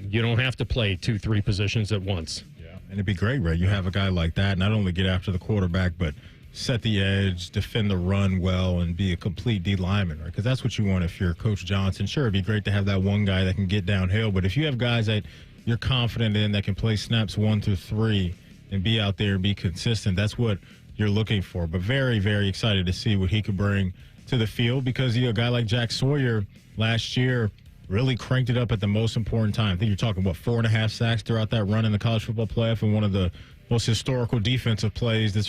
You don't have to play 2-3 positions at once. Yeah, and it'd be great, right? You have a guy like that, not only get after the quarterback, but set the edge, defend the run well, and be a complete D lineman, right? Because that's what you want if you're Coach Johnson. Sure, it'd be great to have that one guy that can get downhill, but if you have guys that you're confident in that can play snaps 1 through 3 and be out there and be consistent, that's what you're looking for. But very, very excited to see what he could bring to the field, because a guy like Jack Sawyer last year really cranked it up at the most important time. I think you're talking, 4.5 sacks throughout that run in the college football playoff, and one of the most historical defensive plays this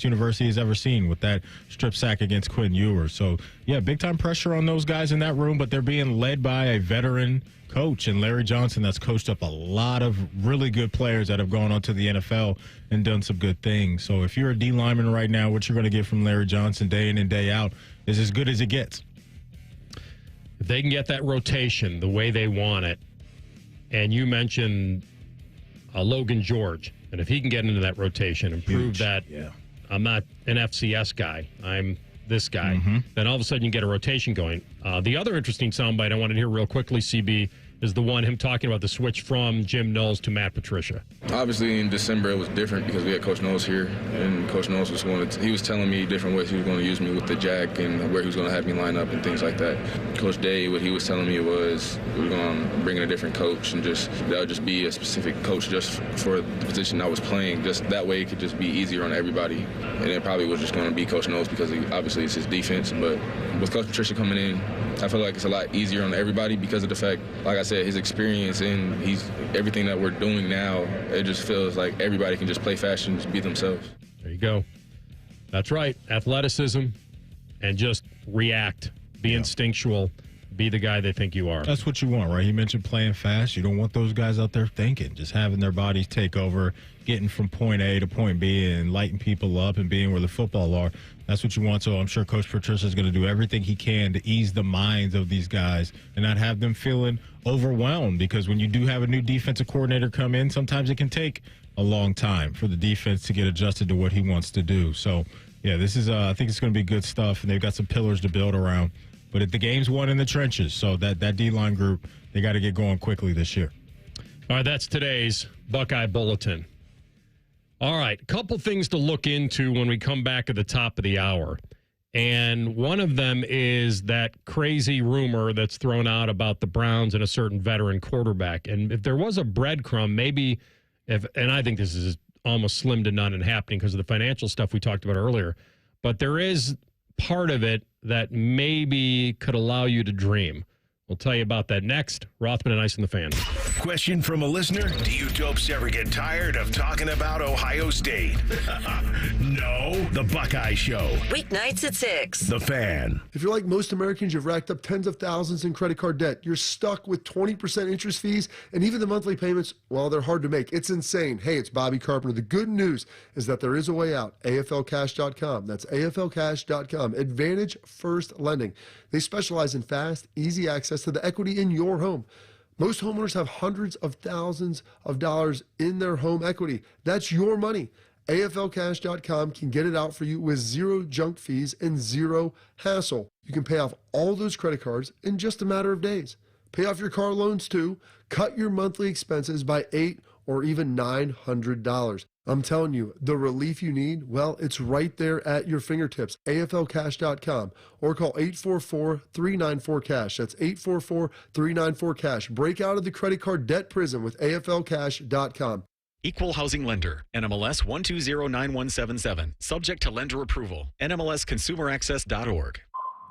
university has ever seen, with that strip sack against Quinn Ewers. So, yeah, big-time pressure on those guys in that room, but they're being led by a veteran coach and Larry Johnson that's coached up a lot of really good players that have gone on to the NFL and done some good things. So if you're a D lineman right now, what you're going to get from Larry Johnson day in and day out is as good as it gets. If they can get that rotation the way they want it, and you mentioned Logan George, and if he can get into that rotation and prove that I'm not an FCS guy, I'm this guy, then all of a sudden you get a rotation going. The other interesting soundbite I wanted to hear real quickly, CB, is the one, him talking about the switch from Jim Knowles to Matt Patricia. Obviously, in December, it was different because we had Coach Knowles here, and Coach Knowles was he was telling me different ways he was going to use me with the jack and where he was going to have me line up and things like that. Coach Day, what he was telling me was we were going to bring in a different coach and that would just be a specific coach just for the position I was playing. Just that way it could just be easier on everybody. And it probably was just going to be Coach Knowles because obviously it's his defense. But with Coach Patricia coming in, I feel like it's a lot easier on everybody because of the fact, like I said, his experience and everything that we're doing now, it just feels like everybody can just play fast and just be themselves. There you go. That's right. Athleticism and just react. Be instinctual. Be the guy they think you are. That's what you want, right? He mentioned playing fast. You don't want those guys out there thinking, just having their bodies take over, getting from point A to point B and lighting people up and being where the football are. That's what you want. So I'm sure Coach Patricia is going to do everything he can to ease the minds of these guys and not have them feeling overwhelmed, because when you do have a new defensive coordinator come in, sometimes it can take a long time for the defense to get adjusted to what he wants to do. So, yeah, this is I think it's going to be good stuff, and they've got some pillars to build around. But the game's won in the trenches, so that D-line group, they got to get going quickly this year. All right, that's today's Buckeye Bulletin. All right, a couple things to look into when we come back at the top of the hour. And one of them is that crazy rumor that's thrown out about the Browns and a certain veteran quarterback. And if there was a breadcrumb, maybe, and I think this is almost slim to none and happening because of the financial stuff we talked about earlier, but there is part of it that maybe could allow you to dream. We'll tell you about that next. Rothman and Ice and the Fan. Question from a listener: do you dopes ever get tired of talking about Ohio State? No. The Buckeye Show. Weeknights at 6. The Fan. If you're like most Americans, you've racked up tens of thousands in credit card debt. You're stuck with 20% interest fees, and even the monthly payments, well, they're hard to make. It's insane. Hey, it's Bobby Carpenter. The good news is that there is a way out. AFLcash.com. That's AFLcash.com. Advantage First Lending. They specialize in fast, easy access to the equity in your home. Most homeowners have hundreds of thousands of dollars in their home equity. That's your money. AFLcash.com can get it out for you with zero junk fees and zero hassle. You can pay off all those credit cards in just a matter of days. Pay off your car loans too. Cut your monthly expenses by $800 or even $900. I'm telling you, the relief you need, well, it's right there at your fingertips. AFLcash.com or call 844-394-CASH. That's 844-394-CASH. Break out of the credit card debt prison with AFLcash.com. Equal Housing Lender, NMLS 1209177. Subject to lender approval. NMLSconsumeraccess.org.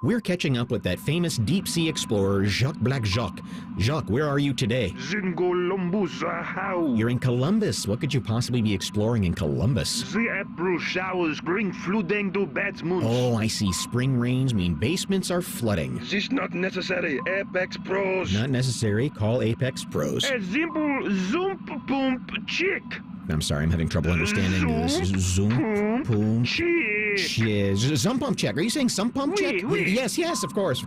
We're catching up with that famous deep-sea explorer, Jacques Black Jacques. Jacques, where are you today? In Columbus, how? You're in Columbus. What could you possibly be exploring in Columbus? The April showers bring flooding to Batmans. Oh, I see. Spring rains mean basements are flooding. This not necessary. Apex Pros. Not necessary. Call Apex Pros. A simple zoom pump chick. I'm sorry, I'm having trouble understanding this. Zoom pump check. Sump pump check. Are you saying sump pump check? Oui. Yes, of course.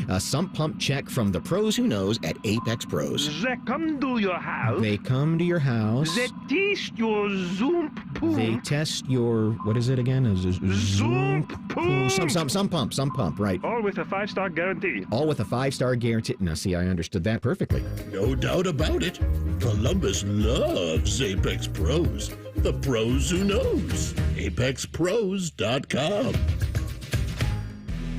A sump pump check from the pros who knows at Apex Pros. They come to your house. They come to your house. They test your zoom pump. They test your, what is it again? Zoom pump. Some pump, right. All with a 5-star guarantee. All with a 5-star guarantee. Now, see, I understood that perfectly. No doubt about it. Columbus loves Apex Pros. The pros who knows. ApexPros.com.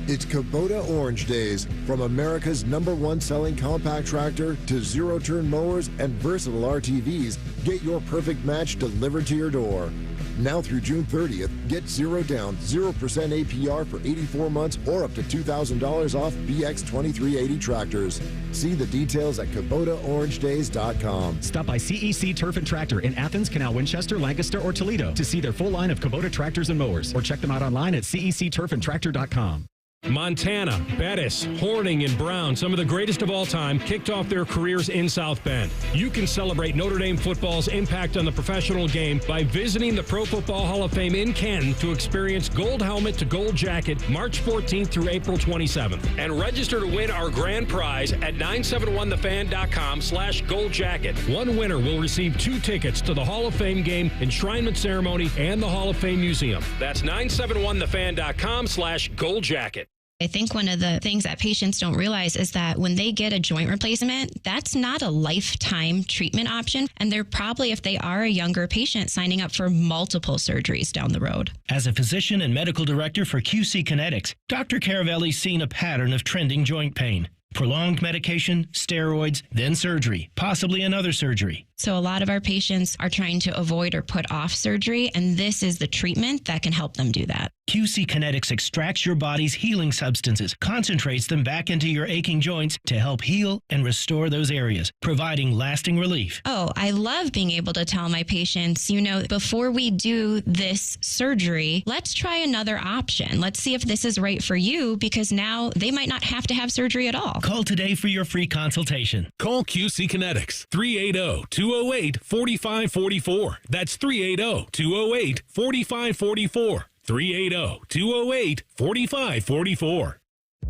It's Kubota Orange Days. From America's #1 selling compact tractor to zero-turn mowers and versatile RTVs, get your perfect match delivered to your door. Now through June 30th, get 0 down, 0% APR for 84 months or up to $2,000 off BX 2380 tractors. See the details at KubotaOrangeDays.com. Stop by CEC Turf and Tractor in Athens, Canal Winchester, Lancaster, or Toledo to see their full line of Kubota tractors and mowers, or check them out online at CECTurfandTractor.com. Montana, Bettis, Horning, and Brown, some of the greatest of all time, kicked off their careers in South Bend. You can celebrate Notre Dame football's impact on the professional game by visiting the Pro Football Hall of Fame in Canton to experience gold helmet to gold jacket March 14th through April 27th. And register to win our grand prize at 971thefan.com/gold jacket. One winner will receive 2 tickets to the Hall of Fame game, enshrinement ceremony, and the Hall of Fame Museum. That's 971thefan.com/gold jacket. I think one of the things that patients don't realize is that when they get a joint replacement, that's not a lifetime treatment option. And they're probably, if they are a younger patient, signing up for multiple surgeries down the road. As a physician and medical director for QC Kinetics, Dr. Caravelli's seen a pattern of trending joint pain. Prolonged medication, steroids, then surgery, possibly another surgery. So a lot of our patients are trying to avoid or put off surgery, and this is the treatment that can help them do that. QC Kinetics extracts your body's healing substances, concentrates them back into your aching joints to help heal and restore those areas, providing lasting relief. Oh, I love being able to tell my patients, before we do this surgery, let's try another option. Let's see if this is right for you, because now they might not have to have surgery at all. Call today for your free consultation. Call QC Kinetics, 380-208-4544. That's 380-208-4544. 380-208-4544.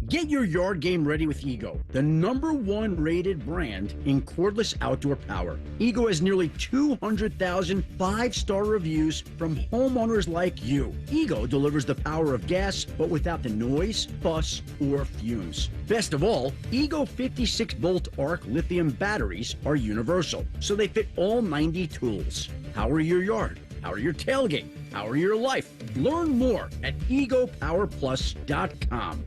Get your yard game ready with Ego, the #1 rated brand in cordless outdoor power. Ego has nearly 200,000 5-star reviews from homeowners like you. Ego delivers the power of gas, but without the noise, fuss, or fumes. Best of all, Ego 56-volt arc lithium batteries are universal, so they fit all 90 tools. Power your yard. Power your tailgate. Power your life. Learn more at egopowerplus.com.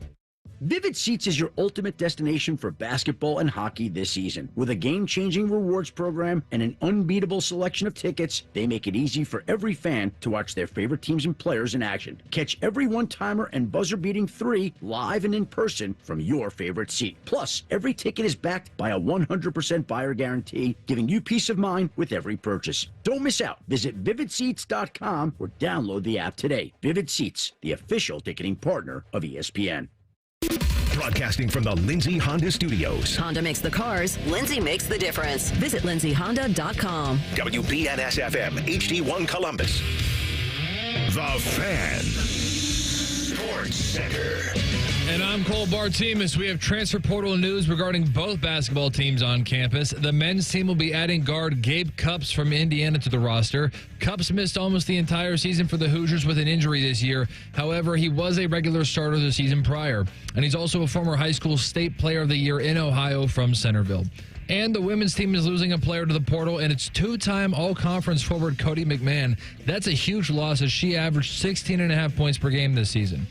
Vivid Seats is your ultimate destination for basketball and hockey this season. With a game-changing rewards program and an unbeatable selection of tickets, they make it easy for every fan to watch their favorite teams and players in action. Catch every one-timer and buzzer-beating 3 live and in person from your favorite seat. Plus, every ticket is backed by a 100% buyer guarantee, giving you peace of mind with every purchase. Don't miss out. Visit vividseats.com or download the app today. Vivid Seats, the official ticketing partner of ESPN. Broadcasting from the Lindsay Honda Studios. Honda makes the cars. Lindsay makes the difference. Visit lindsayhonda.com. WBNS-FM, HD1 Columbus. The Fan. Sports Center. And I'm Cole Bartemus. We have transfer portal news regarding both basketball teams on campus. The men's team will be adding guard Gabe Cupps from Indiana to the roster. Cupps missed almost the entire season for the Hoosiers with an injury this year. However, he was a regular starter the season prior. And he's also a former high school state player of the year in Ohio from Centerville. And the women's team is losing a player to the portal, and it's two-time all-conference forward Cody McMahon. That's a huge loss as she averaged 16.5 points per game this season.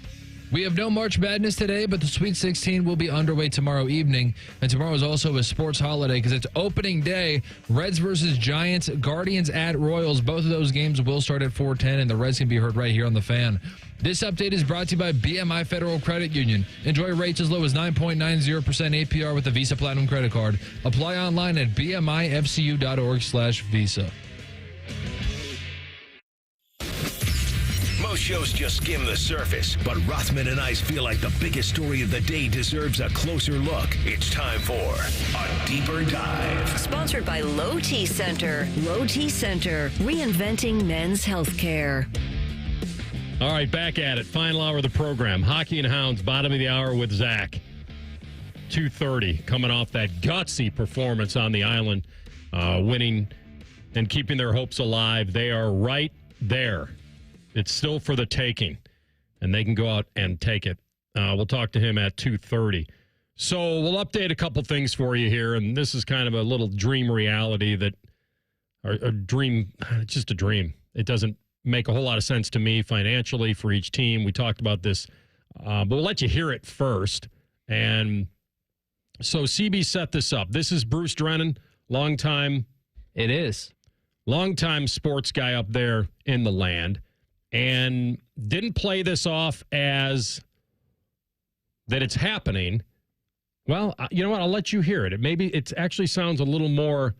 We have no March Madness today, but the Sweet 16 will be underway tomorrow evening. And tomorrow is also a sports holiday because it's opening day. Reds versus Giants, Guardians at Royals. Both of those games will start at 4:10, and the Reds can be heard right here on The Fan. This update is brought to you by BMI Federal Credit Union. Enjoy rates as low as 9.90% APR with the Visa Platinum Credit Card. Apply online at bmifcu.org/visa. Most shows just skim the surface, but Rothman and I feel like the biggest story of the day deserves a closer look. It's time for a deeper dive. Sponsored by Low T Center. Low T Center, reinventing men's healthcare. All right, back at it. Final hour of the program. Hockey and Hounds, bottom of the hour with Zach. 2:30, coming off that gutsy performance on the island, winning and keeping their hopes alive. They are right there. It's still for the taking, and they can go out and take it. We'll talk to him at 2:30. So we'll update a couple things for you here, and this is kind of a little dream reality that, or a dream, it's just a dream. It doesn't make a whole lot of sense to me financially for each team. We talked about this, but we'll let you hear it first. And so CB set this up. This is Bruce Drennan, longtime sports guy up there in the land. And didn't play this off as that it's happening. Well, you know what? I'll let you hear it. It actually sounds a little more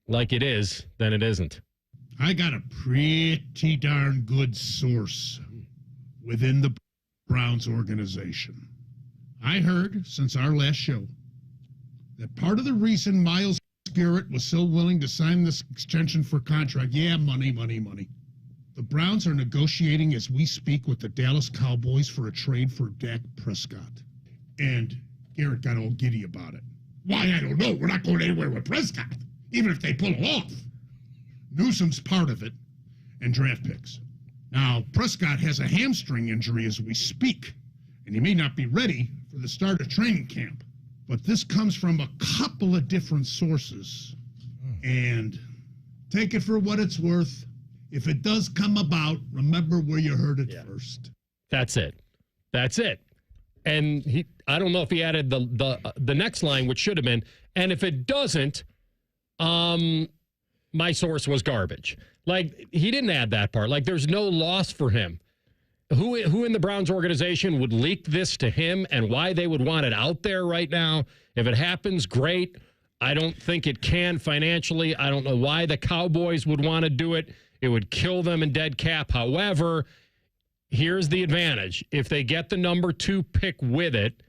like it is than it isn't. I got a pretty darn good source within the Browns organization. I heard since our last show that part of the reason Myles Garrett was so willing to sign this extension for contract, money. The Browns are negotiating as we speak with the Dallas Cowboys for a trade for Dak Prescott. And Garrett got all giddy about it. Why, I don't know. We're not going anywhere with Prescott, even if they pull it off. Newsom's part of it, and draft picks. Now, Prescott has a hamstring injury as we speak, and he may not be ready for the start of training camp. But this comes from a couple of different sources. And take it for what it's worth. If it does come about, remember where you heard it first. That's it. That's it. And I don't know if he added the next line, which should have been, and if it doesn't, my source was garbage. Like, he didn't add that part. Like, there's no loss for him. Who in the Browns organization would leak this to him and why they would want it out there right now? If it happens, great. I don't think it can financially. I don't know why the Cowboys would want to do it. It would kill them in dead cap. However, here's the advantage. If they get the number 2 pick with it,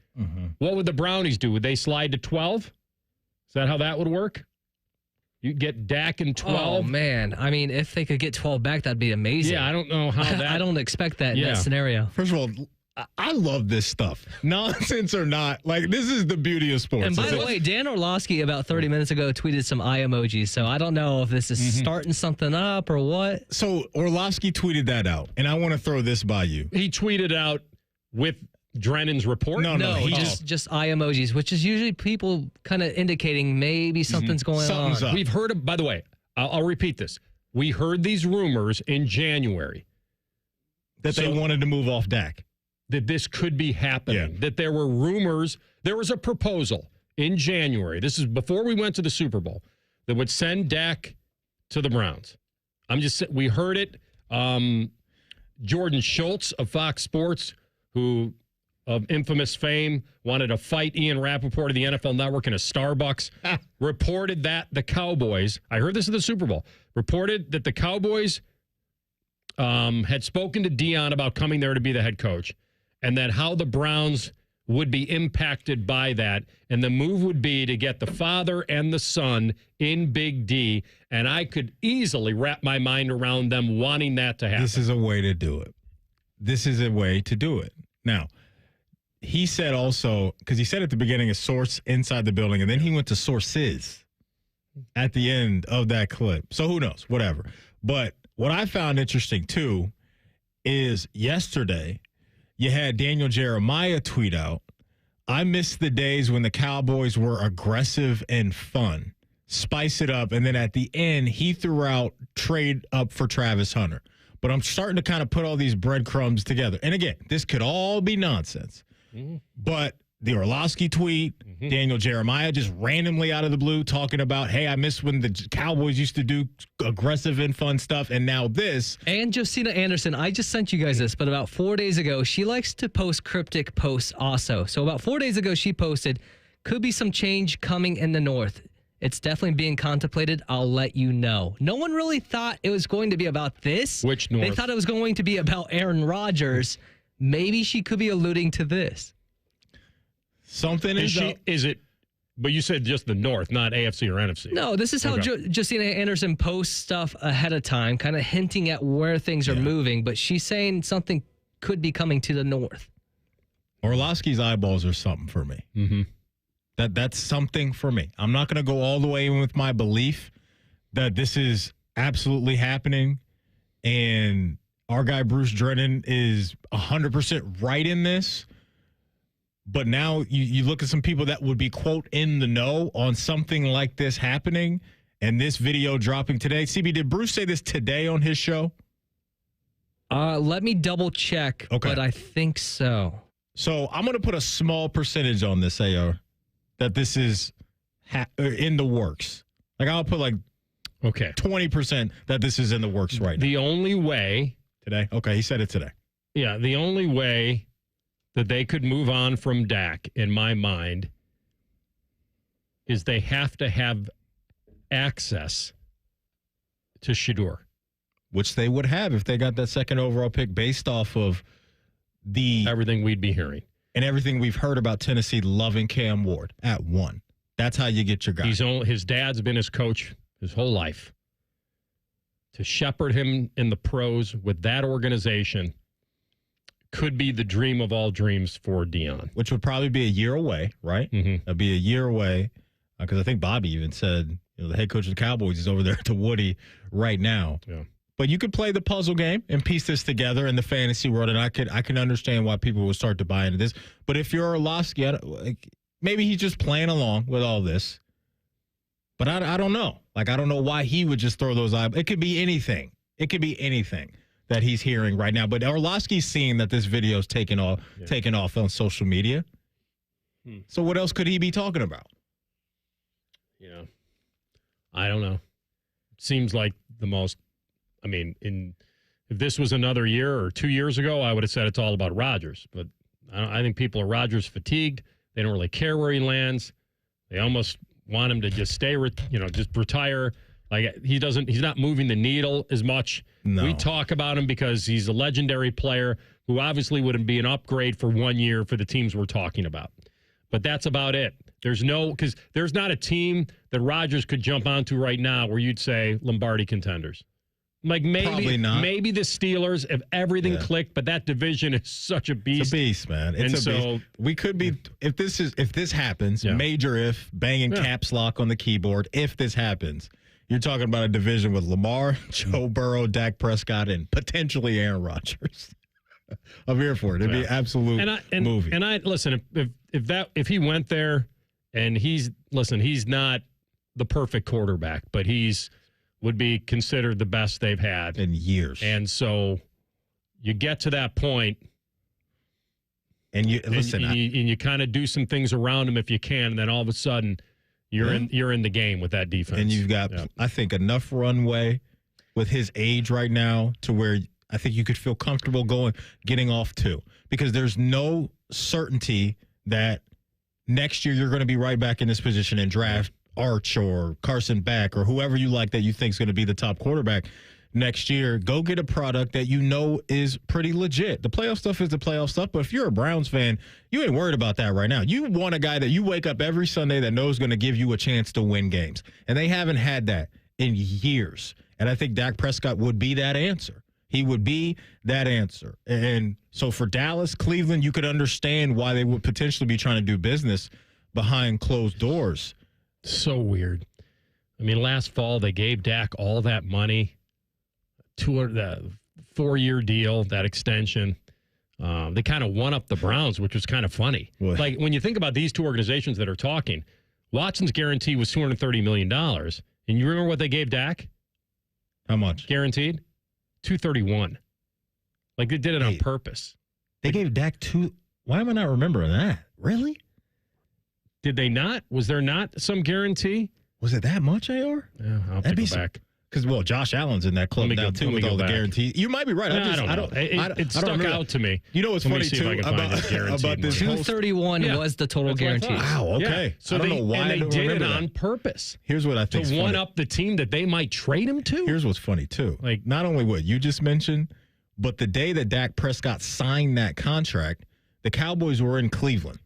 what would the Brownies do? Would they slide to 12? Is that how that would work? You get Dak in 12? Oh, man. I mean, if they could get 12 back, that'd be amazing. Yeah, I don't know how that... I don't expect that in that scenario. First of all, I love this stuff. Nonsense or not. Like, this is the beauty of sports. And by the way, Dan Orlovsky about 30 minutes ago tweeted some eye emojis, so I don't know if this is starting something up or what. So Orlovsky tweeted that out, and I want to throw this by you. He tweeted out with Drennan's report? No, just eye emojis, which is usually people kind of indicating maybe something's going on. Up. We've heard, by the way, I'll repeat this. We heard these rumors in January. That they wanted to move off Dak. That this could be happening. That there were rumors. There was a proposal in January. This is before we went to the Super Bowl that would send Dak to the Browns. We heard it. Jordan Schultz of Fox Sports, who of infamous fame, wanted to fight Ian Rappaport of the NFL Network in a Starbucks, reported that the Cowboys, I heard this at the Super Bowl, reported that the Cowboys had spoken to Dion about coming there to be the head coach, and that how the Browns would be impacted by that, and the move would be to get the father and the son in Big D, and I could easily wrap my mind around them wanting that to happen. This is a way to do it. This is a way to do it. Now, he said also, because he said at the beginning a source inside the building, and then he went to sources at the end of that clip. So who knows? Whatever. But what I found interesting, too, is yesterday you had Daniel Jeremiah tweet out, I miss the days when the Cowboys were aggressive and fun. Spice it up. And then at the end, he threw out trade up for Travis Hunter. But I'm starting to kind of put all these breadcrumbs together. And again, this could all be nonsense. But the Orlovsky tweet, Daniel Jeremiah just randomly out of the blue talking about, hey, I miss when the Cowboys used to do aggressive and fun stuff, and now this. And Josina Anderson, I just sent you guys this, but about 4 days ago, she likes to post cryptic posts also. So about 4 days ago, she posted, could be some change coming in the North. It's definitely being contemplated. I'll let you know. No one really thought it was going to be about this. Which North? They thought it was going to be about Aaron Rodgers. Maybe she could be alluding to this. Something is it? But you said just the North, not AFC or NFC. No, this is how Josina Anderson posts stuff ahead of time, kind of hinting at where things are moving. But she's saying something could be coming to the North. Orlovsky's eyeballs are something for me. That's something for me. I'm not going to go all the way in with my belief that this is absolutely happening, and our guy Bruce Drennan is 100% right in this. But now you look at some people that would be, quote, in the know on something like this happening, and this video dropping today. CB, did Bruce say this today on his show? Let me double check, but I think so. So I'm going to put a small percentage on this, AR, that this is in the works. Like, I'll put 20% that this is in the works right now. The only way. Today? Okay, he said it today. Yeah, the only way that they could move on from Dak, in my mind, is they have to have access to Shedeur. Which they would have if they got that second overall pick based off of everything we'd be hearing. And everything we've heard about Tennessee loving Cam Ward at 1. That's how you get your guy. His dad's been his coach his whole life. To shepherd him in the pros with that organization could be the dream of all dreams for Dion. Which would probably be a year away, right? That'd be a year away. Because I think Bobby even said, the head coach of the Cowboys is over there to Woody right now. Yeah. But you could play the puzzle game and piece this together in the fantasy world, and I can understand why people would start to buy into this. But if you're Orlovsky, maybe he's just playing along with all this. But I don't know. Like, I don't know why he would just throw those eyeballs. It could be anything. It could be anything that he's hearing right now. But Orlovsky's seeing that this video is taking off on social media. So what else could he be talking about? Yeah. I don't know. Seems like the most, I mean, if this was another year or 2 years ago, I would have said it's all about Rodgers. But I think people are Rodgers fatigued. They don't really care where he lands. They almost want him to just stay, just retire. Like, he's not moving the needle as much. No. We talk about him because he's a legendary player who obviously wouldn't be an upgrade for 1 year for the teams we're talking about. But that's about it. Because there's not a team that Rodgers could jump onto right now where you'd say Lombardi contenders. Like, maybe the Steelers, if everything clicked, but that division is such a beast. It's a beast, man. Beast. We could be, if this happens, major if, banging caps lock on the keyboard, if this happens, you're talking about a division with Lamar, Joe Burrow, Dak Prescott, and potentially Aaron Rodgers. I'm here for it. It'd be an absolute movie. And I listen, if he went there, and he's not the perfect quarterback, but would be considered the best they've had in years. And so you get to that point, and you kind of do some things around him if you can, and then all of a sudden you're in the game with that defense. And you've got, I think, enough runway with his age right now to where I think you could feel comfortable getting off too, because there's no certainty that next year you're going to be right back in this position and draft Arch or Carson Beck or whoever you like that you think is going to be the top quarterback next year. Go get a product that you know is pretty legit. The playoff stuff is the playoff stuff, but if you're a Browns fan, you ain't worried about that right now. You want a guy that you wake up every Sunday that knows going to give you a chance to win games, and they haven't had that in years. And I think Dak Prescott would be that answer. He would be that answer. And so for Dallas, Cleveland, you could understand why they would potentially be trying to do business behind closed doors. So weird. I mean, last fall, they gave Dak all that money, the 4-year deal, that extension. They kind of won up the Browns, which was kind of funny. What? Like, when you think about these two organizations that are talking, Watson's guarantee was $230 million. And you remember what they gave Dak? How much? Guaranteed? $231. Like, they did it on purpose. They gave Dak Why am I not remembering that? Really? Did they not? Was there not some guarantee? Was it that much, AR? Yeah, I'll have to go back. Because, Josh Allen's in that club now, too, with all the guarantees. You might be right. I don't know. It stuck out to me. You know what's funny, too, about this? 231 was the total guarantee. Wow, okay. Yeah. So I don't know why they did it on purpose. Here's what I think to one up the team that they might trade him to. Here's what's funny, too. Like, not only what you just mentioned, but the day that Dak Prescott signed that contract, the Cowboys were in Cleveland,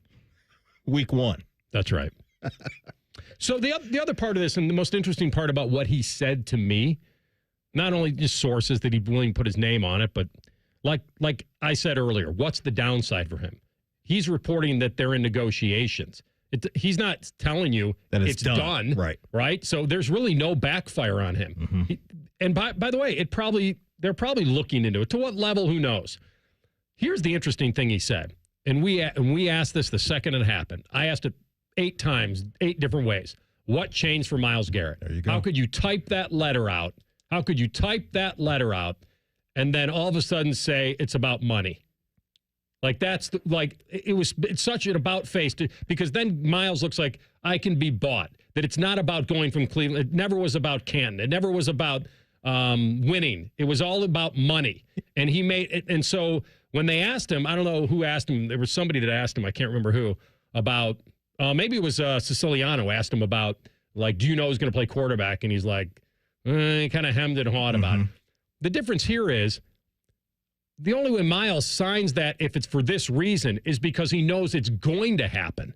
week 1. That's right. So the other part of this, and the most interesting part about what he said to me, not only just sources that he willing to put his name on it, but like I said earlier, what's the downside for him? He's reporting that they're in negotiations. He's not telling you that it's done. Right? So there's really no backfire on him. Mm-hmm. And by the way, they're probably looking into it. To what level, who knows? Here's the interesting thing he said. And we asked this the second it happened. I asked it 8 times, 8 different ways. What changed for Myles Garrett? There you go. How could you type that letter out? And then all of a sudden say it's about money? Like, it's such an about face because then Myles looks like I can be bought. That it's not about going from Cleveland. It never was about Canton. It never was about winning. It was all about money. And he made it. And so when they asked him, I don't know who asked him. There was somebody that asked him. I can't remember who about. Maybe it was Siciliano asked him about, like, do you know who's going to play quarterback? And he's like, he kind of hemmed and hawed about it. The difference here is the only way Myles signs that, if it's for this reason, is because he knows it's going to happen.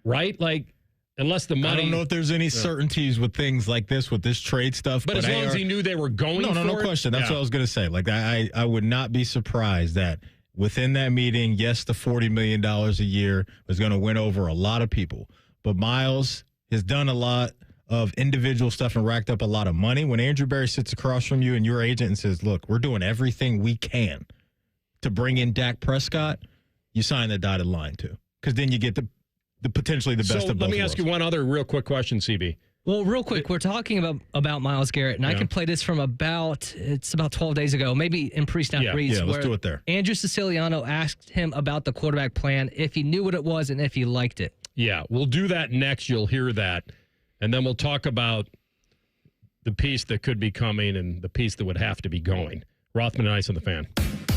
Right? Like, unless the money. I don't know if there's any certainties with things like this, with this trade stuff. But as long as he knew they were going for it. No question. That's what I was going to say. Like, I would not be surprised that within that meeting, yes, the $40 million a year was going to win over a lot of people. But Myles has done a lot of individual stuff and racked up a lot of money. When Andrew Berry sits across from you and your agent and says, look, we're doing everything we can to bring in Dak Prescott, you sign the dotted line too. Because then you get the potentially the best of both. So let me ask you one other real quick question, CB. Well, real quick, we're talking about Myles Garrett, and I can play this from about 12 days ago, maybe in pre-snap reads. Yeah, let's do it there. Andrew Siciliano asked him about the quarterback plan, if he knew what it was and if he liked it. Yeah, we'll do that next. You'll hear that. And then we'll talk about the piece that could be coming and the piece that would have to be going. Rothman and Ice on the Fan.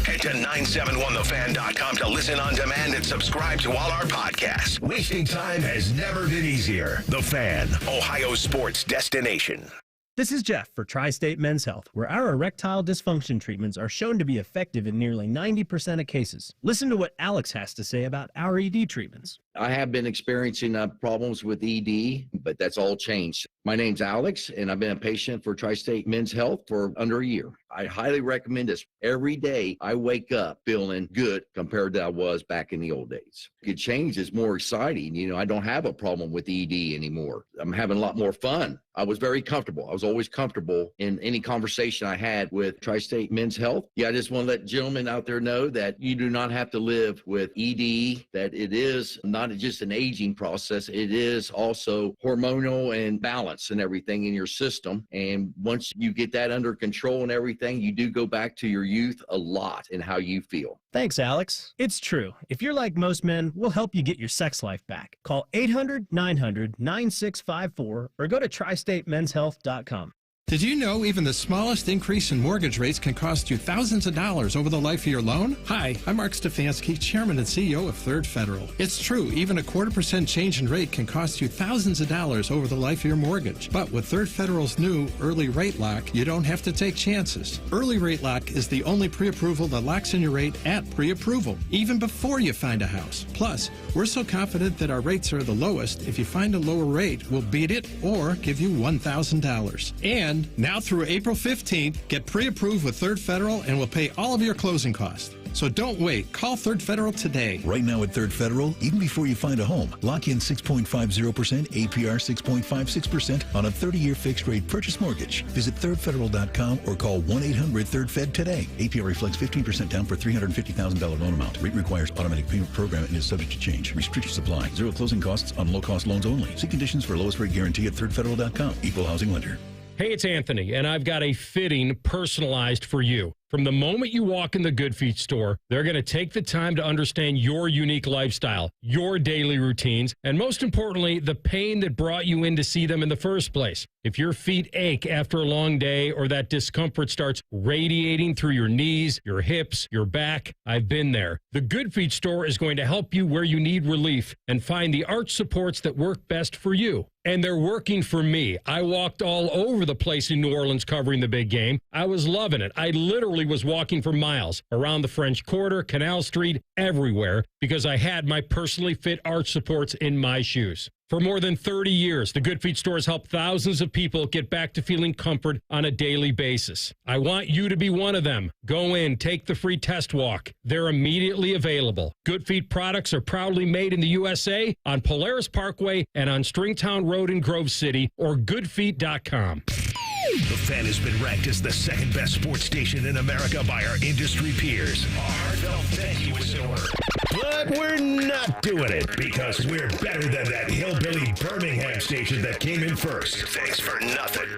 Head to 971thefan.com to listen on demand and subscribe to all our podcasts. Wasting time has never been easier. The Fan, Ohio sports destination. This is Jeff for Tri-State Men's Health, where our erectile dysfunction treatments are shown to be effective in nearly 90% of cases. Listen to what Alex has to say about our ED treatments. I have been experiencing problems with ED, but that's all changed. My name's Alex, and I've been a patient for Tri-State Men's Health for under a year. I highly recommend this. Every day I wake up feeling good compared to I was back in the old days. Good change is more exciting. You know, I don't have a problem with ED anymore. I'm having a lot more fun. I was very comfortable. I was always comfortable in any conversation I had with Tri-State Men's Health. Yeah, I just want to let gentlemen out there know that you do not have to live with ED, that it is not just an aging process. It is also hormonal and balance and everything in your system. And once you get that under control and everything, you do go back to your youth a lot in how you feel. Thanks, Alex. It's true. If you're like most men, we'll help you get your sex life back. Call 800-900-9654 or go to tristatemenshealth.com. Did you know even the smallest increase in mortgage rates can cost you thousands of dollars over the life of your loan? Hi, I'm Mark Stefanski, Chairman and CEO of Third Federal. It's true, even a 0.25% change in rate can cost you thousands of dollars over the life of your mortgage. But with Third Federal's new Early Rate Lock, you don't have to take chances. Early Rate Lock is the only pre-approval that locks in your rate at pre-approval, even before you find a house. Plus, we're so confident that our rates are the lowest, if you find a lower rate, we'll beat it or give you $1,000. And now through April 15th, get pre-approved with Third Federal and we'll pay all of your closing costs. So don't wait. Call Third Federal today. Right now at Third Federal, even before you find a home, lock in 6.50%, APR 6.56% on a 30-year fixed-rate purchase mortgage. Visit thirdfederal.com or call 1-800-3rd-FED today. APR reflects 15% down for $350,000 loan amount. Rate requires automatic payment program and is subject to change. Restrictions apply. Zero closing costs on low-cost loans only. See conditions for lowest rate guarantee at thirdfederal.com. Equal housing lender. Hey, it's Anthony, and I've got a fitting personalized for you. From the moment you walk in the Good Feet store, they're going to take the time to understand your unique lifestyle, your daily routines, and most importantly, the pain that brought you in to see them in the first place. If your feet ache after a long day or that discomfort starts radiating through your knees, your hips, your back, I've been there. The Good Feet store is going to help you where you need relief and find the arch supports that work best for you. And they're working for me. I walked all over the place in New Orleans covering the big game. I was loving it. I literally was walking for miles around the French Quarter, Canal Street, everywhere because I had my personally fit arch supports in my shoes. For more than 30 years, the Good Feet store has helped thousands of people get back to feeling comfort on a daily basis. I want you to be one of them. Go in, take the free test walk. They're immediately available. Good Feet products are proudly made in the USA on Polaris Parkway and on Stringtown Road in Grove City or goodfeet.com. The Fan has been ranked as the second best sports station in America by our industry peers. Our heartfelt thank you, Izzo. But we're not doing it because we're better than that hillbilly Birmingham station that came in first. Thanks for nothing.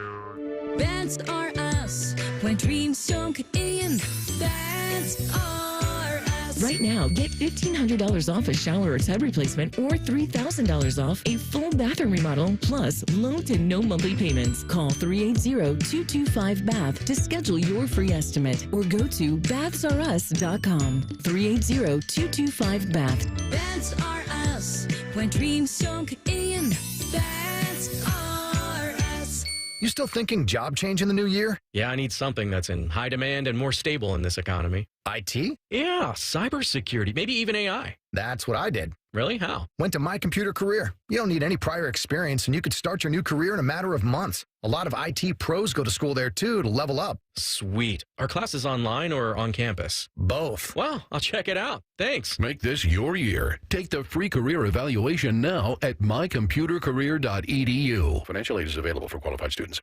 That's are us. When dreams don't get in, that's are us. Right now, get $1,500 off a shower or tub replacement or $3,000 off a full bathroom remodel, plus low to no monthly payments. Call 380-225-BATH to schedule your free estimate or go to bathsareus.com. 380-225-BATH. That's are us. When dreams don't get in, that's are us. You still thinking job change in the new year? Yeah, I need something that's in high demand and more stable in this economy. IT? Yeah, cybersecurity, maybe even AI. That's what I did. Really? How? Went to My Computer Career. You don't need any prior experience, and you could start your new career in a matter of months. A lot of IT pros go to school there, too, to level up. Sweet. Are classes online or on campus? Both. Well, I'll check it out. Thanks. Make this your year. Take the free career evaluation now at mycomputercareer.edu. Financial aid is available for qualified students.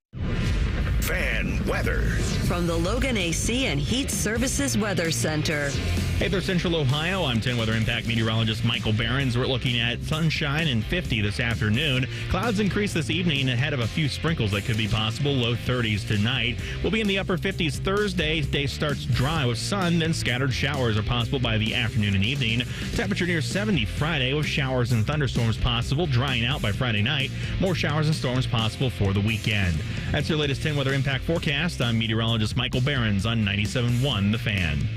Fan weather. From the Logan AC and Heat Services Weather Center. Hey there, Central Ohio. I'm 10 Weather Impact meteorologist Michael Behrens. We're looking at sunshine and 50 this afternoon. Clouds increase this evening ahead of a few sprinkles that could be possible. Low 30s tonight. We'll be in the upper 50s Thursday. Day starts dry with sun, then scattered showers are possible by the afternoon and evening. Temperature near 70 Friday with showers and thunderstorms possible. Drying out by Friday night. More showers and storms possible for the weekend. That's your latest 10 Weather Impact forecast. I'm meteorologist Michael Behrens on 97.1 The Fan.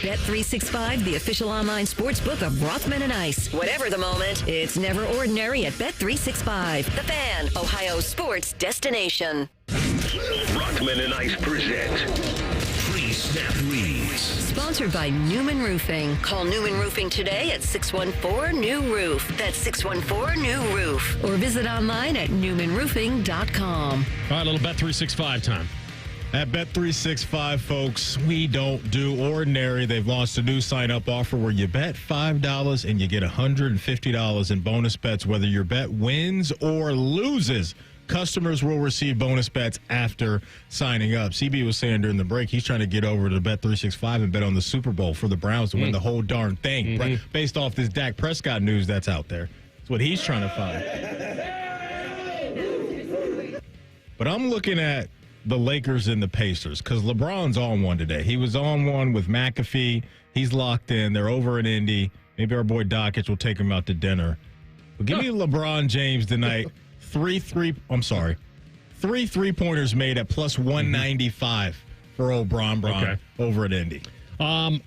Bet365, the official online sports book of Rothman and Ice. Whatever the moment, it's never ordinary at Bet365. The Fan, Ohio's sports destination. Rothman and Ice present Pre-Snap Leads. Sponsored by Newman Roofing. Call Newman Roofing today at 614-NEW-ROOF. That's 614-NEW-ROOF. Or visit online at newmanroofing.com. All right, a little Bet365 time. At Bet365, folks, we don't do ordinary. They've launched a new sign-up offer where you bet $5 and you get $150 in bonus bets, whether your bet wins or loses. Customers will receive bonus bets after signing up. CB was saying during the break he's trying to get over to Bet365 and bet on the Super Bowl for the Browns to win the whole darn thing, right? Based off this Dak Prescott news that's out there. That's what he's trying to find. But I'm looking at the Lakers and the Pacers because LeBron's on one today. He was on one with McAfee. He's locked in. They're over in Indy. Maybe our boy Dockich will take him out to dinner. But give me LeBron James tonight. 3 3-pointers made at plus 195 for old Bron over at Indy. I've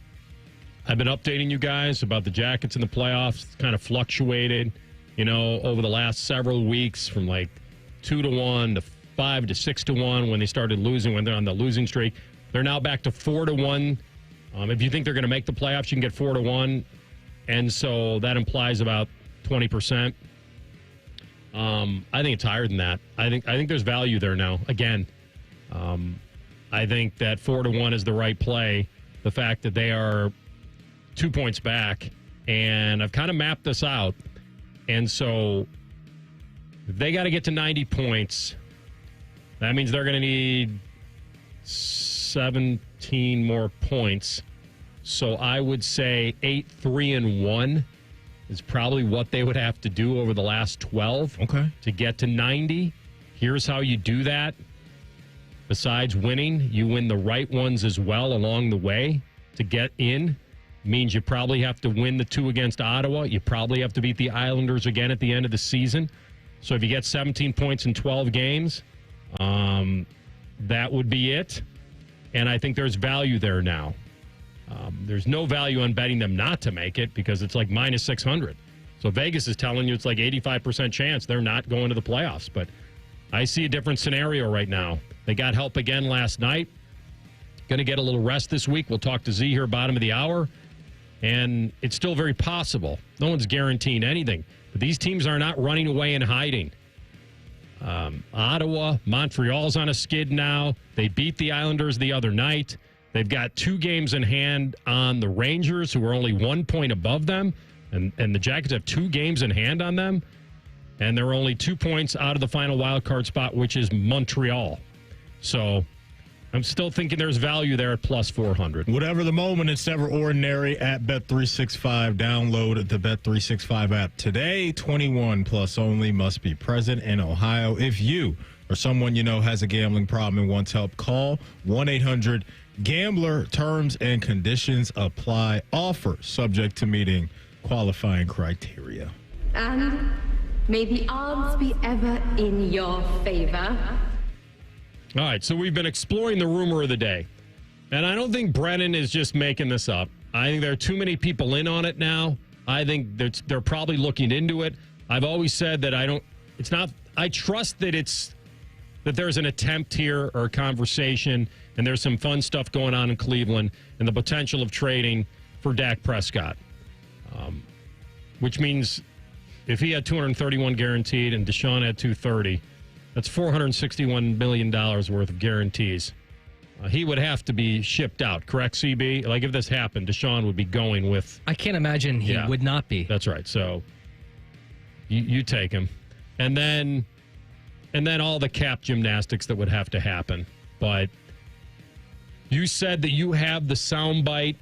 been updating you guys about the Jackets in the playoffs. It's kind of fluctuated, over the last several weeks from like 2-1 to 5 to 6-1 when they started losing, when they're on the losing streak. They're now back to 4-1. If you think they're going to make the playoffs, you can get 4-1. And so that implies about 20%. I think it's higher than that. I think there's value there now. Again, I think that 4-1 is the right play. The fact that they are 2 points back, and I've kind of mapped this out. And so they got to get to 90 points. That means they're going to need 17 more points. So I would say 8-3-1 is probably what they would have to do over the last 12 to get to 90. Here's how you do that. Besides winning, you win the right ones as well along the way to get in. Means you probably have to win the 2 against Ottawa. You probably have to beat the Islanders again at the end of the season. So if you get 17 points in 12 games, that would be it. And I think there's value there now. There's no value on betting them not to make it because it's like minus 600. So Vegas is telling you it's like 85% chance they're not going to the playoffs. But I see a different scenario right now. They got help again last night. Going to get a little rest this week. We'll talk to Z here bottom of the hour. And it's still very possible. No one's guaranteeing anything. But these teams are not running away and hiding. Ottawa, Montreal's on a skid now. They beat the Islanders the other night. They've got 2 games in hand on the Rangers, who are only 1 point above them. And the Jackets have 2 games in hand on them. And they're only 2 points out of the final wild card spot, which is Montreal. So I'm still thinking there's value there at plus 400. Whatever the moment, it's never ordinary at Bet365. Download the Bet365 app today. 21 plus only, must be present in Ohio. If you or someone you know has a gambling problem and wants help, call 1-800-GAMBLER. Terms and conditions apply. Offer subject to meeting qualifying criteria. And may the odds be ever in your favor. All right, so we've been exploring the rumor of the day. And I don't think Brennan is just making this up. I think there are too many people in on it now. I think they're probably looking into it. I've always said that I trust that it's that there's an attempt here or a conversation, and there's some fun stuff going on in Cleveland, and the potential of trading for Dak Prescott, which means if he had 231 guaranteed and Deshaun had 230, that's $461 million worth of guarantees. He would have to be shipped out, correct, CB? Like, if this happened, Deshaun would be going with... I can't imagine he would not be. That's right. So, you take him. And then all the cap gymnastics that would have to happen. But you said that you have the soundbite.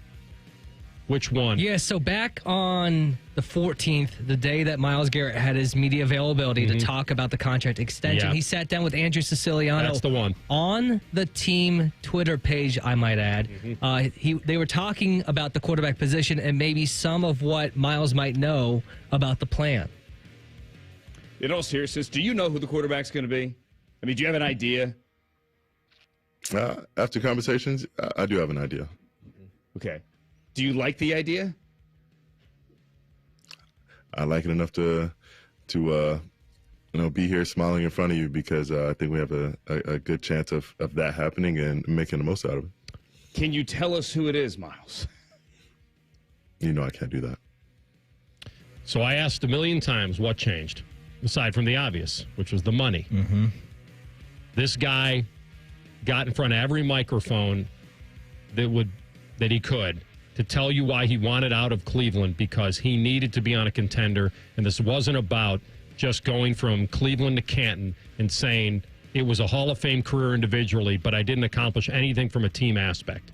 Which one? Yeah, so back on the 14th, the day that Myles Garrett had his media availability to talk about the contract extension, he sat down with Andrew Siciliano. That's the one. On the team Twitter page, I might add. They were talking about the quarterback position and maybe some of what Myles might know about the plan. In all seriousness, do you know who the quarterback's going to be? I mean, do you have an idea? After conversations, I do have an idea. Okay. Do you like the idea? I like it enough to be here smiling in front of you because I think we have a good chance of that happening and making the most out of it. Can you tell us who it is, Myles? You know I can't do that. So I asked a million times what changed, aside from the obvious, which was the money. This guy got in front of every microphone that he could to tell you why he wanted out of Cleveland, because he needed to be on a contender, and this wasn't about just going from Cleveland to Canton and saying it was a Hall of Fame career individually, but I didn't accomplish anything from a team aspect.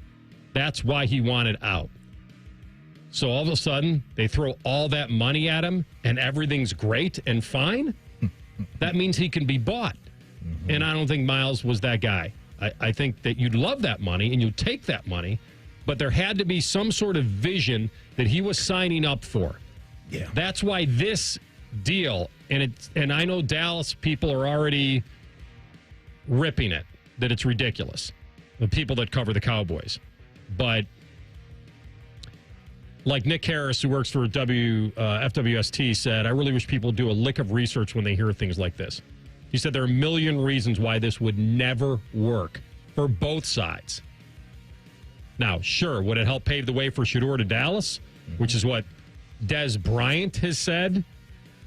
That's why he wanted out. So all of a sudden, they throw all that money at him, and everything's great and fine? That means he can be bought. And I don't think Myles was that guy. I think that you'd love that money, and you'd take that money, but there had to be some sort of vision that he was signing up for. Yeah. That's why this deal, and I know Dallas people are already ripping it, that it's ridiculous, the people that cover the Cowboys. But like Nick Harris, who works for FWST, said, I really wish people do a lick of research when they hear things like this. He said there are a million reasons why this would never work for both sides. Now, sure, would it help pave the way for Shedeur to Dallas, which is what Des Bryant has said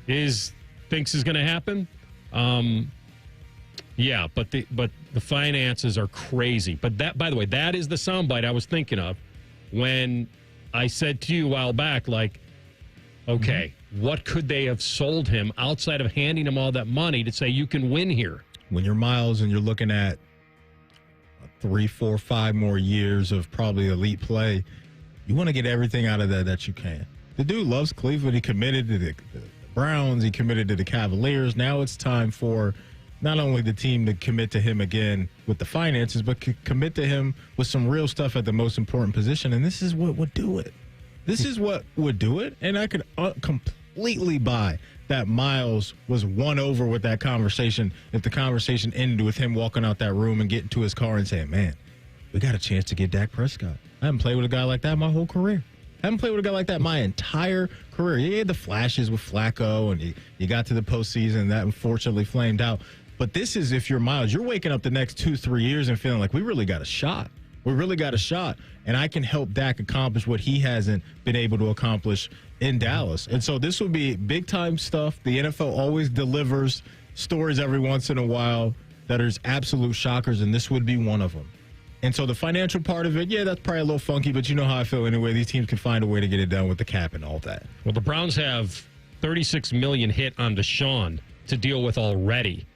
thinks is going to happen? Yeah, but the finances are crazy. But that, by the way, that is the soundbite I was thinking of when I said to you a while back, like, okay, what could they have sold him outside of handing him all that money to say you can win here? When you're Myles and you're looking at 3, 4, 5 more years of probably elite play, you want to get everything out of that you can. The dude loves Cleveland. He committed to the Browns. He committed to the Cavaliers. Now it's time for not only the team to commit to him again with the finances, but commit to him with some real stuff at the most important position. And this is what would do it. This is what would do it. And I could completely buy that Myles was won over with that conversation if the conversation ended with him walking out that room and getting to his car and saying, man, we got a chance to get Dak Prescott. I haven't played with a guy like that my whole career. I haven't played with a guy like that my entire career. You had the flashes with Flacco, and you got to the postseason. That unfortunately flamed out. But this is, if you're Myles, you're waking up the next 2-3 years and feeling like we really got a shot. We really got a shot, and I can help Dak accomplish what he hasn't been able to accomplish in Dallas. And so this would be big-time stuff. The NFL always delivers stories every once in a while that are absolute shockers, and this would be one of them. And so the financial part of it, yeah, that's probably a little funky, but you know how I feel anyway. These teams can find a way to get it done with the cap and all that. Well, the Browns have $36 million hit on Deshaun to deal with already.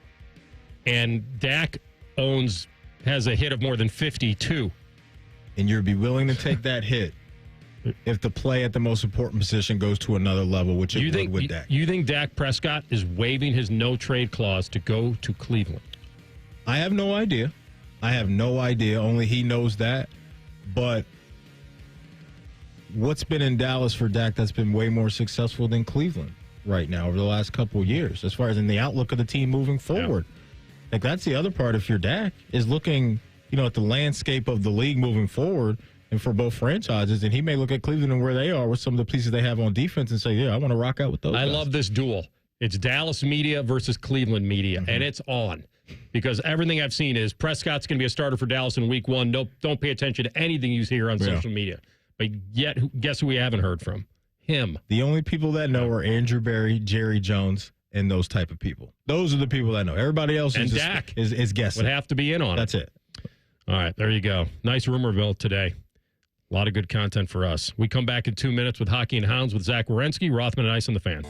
And Dak has a hit of more than 52. And you'd be willing to take that hit if the play at the most important position goes to another level, which it would with Dak. You think Dak Prescott is waiving his no-trade clause to go to Cleveland? I have no idea. Only he knows that. But what's been in Dallas for Dak that's been way more successful than Cleveland right now over the last couple of years, as far as in the outlook of the team moving forward? Yeah. Like, that's the other part if you're Dak, is looking, at the landscape of the league moving forward and for both franchises. And he may look at Cleveland and where they are with some of the pieces they have on defense and say, yeah, I want to rock out with those guys. Love this duel. It's Dallas media versus Cleveland media, and it's on. because everything I've seen is Prescott's going to be a starter for Dallas in week 1. Nope, don't pay attention to anything you hear on social media. But yet, guess who we haven't heard from? Him. The only people that know are Andrew Berry, Jerry Jones, and those type of people. Those are the people that know. Everybody else and is, Dak is guessing. Would have to be in on it. That's it. All right, there you go. Nice rumorville today. A lot of good content for us. We come back in 2 minutes with Hockey and Hounds with Zach Werenski, Rothman, and Ice on the Fan.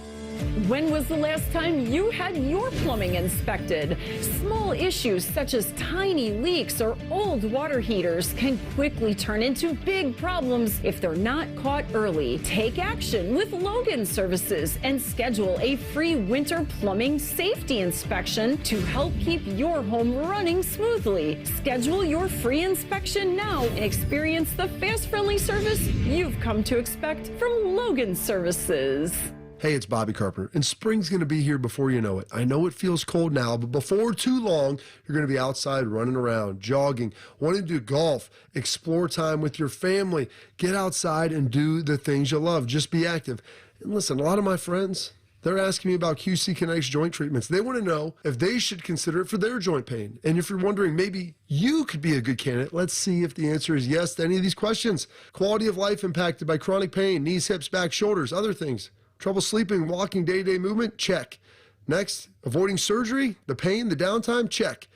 When was the last time you had your plumbing inspected? Small issues such as tiny leaks or old water heaters can quickly turn into big problems if they're not caught early. Take action with Logan Services and schedule a free winter plumbing safety inspection to help keep your home running smoothly. Schedule your free inspection now and experience the fast, friendly service you've come to expect from Logan Services. Hey, it's Bobby Carpenter, and spring's going to be here before you know it. I know it feels cold now, but before too long, you're going to be outside running around, jogging, wanting to do golf, explore time with your family. Get outside and do the things you love. Just be active. And listen, a lot of my friends, they're asking me about QC Kinetics joint treatments. They want to know if they should consider it for their joint pain. And if you're wondering, maybe you could be a good candidate, let's see if the answer is yes to any of these questions. Quality of life impacted by chronic pain, knees, hips, back, shoulders, other things. Trouble sleeping, walking, day-to-day movement? Check. Next, avoiding surgery, the pain, the downtime? Check.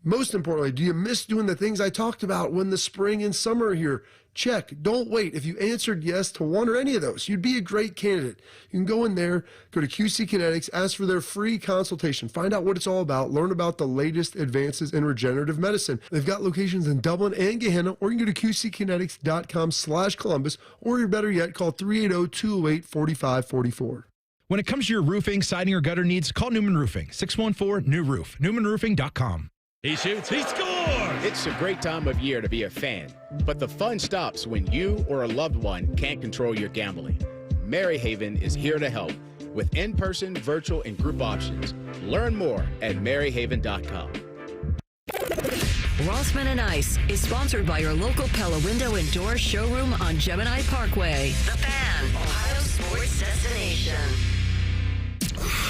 Most importantly, do you miss doing the things I talked about when the spring and summer are here? Check. Don't wait. If you answered yes to one or any of those, you'd be a great candidate. You can go in there, go to QC Kinetics, ask for their free consultation, find out what it's all about, learn about the latest advances in regenerative medicine. They've got locations in Dublin and Gehenna, or you can go to qckinetics.com/Columbus, or you're better yet, call 380-208-4544. When it comes to your roofing, siding, or gutter needs, call Newman Roofing, 614-NEW-ROOF, newmanroofing.com. He shoots, he scores! It's a great time of year to be a fan, but the fun stops when you or a loved one can't control your gambling. Maryhaven is here to help with in-person, virtual, and group options. Learn more at maryhaven.com. Rothman and Ice is sponsored by your local Pella Window and Door showroom on Gemini Parkway. The Fan, Ohio sports destination.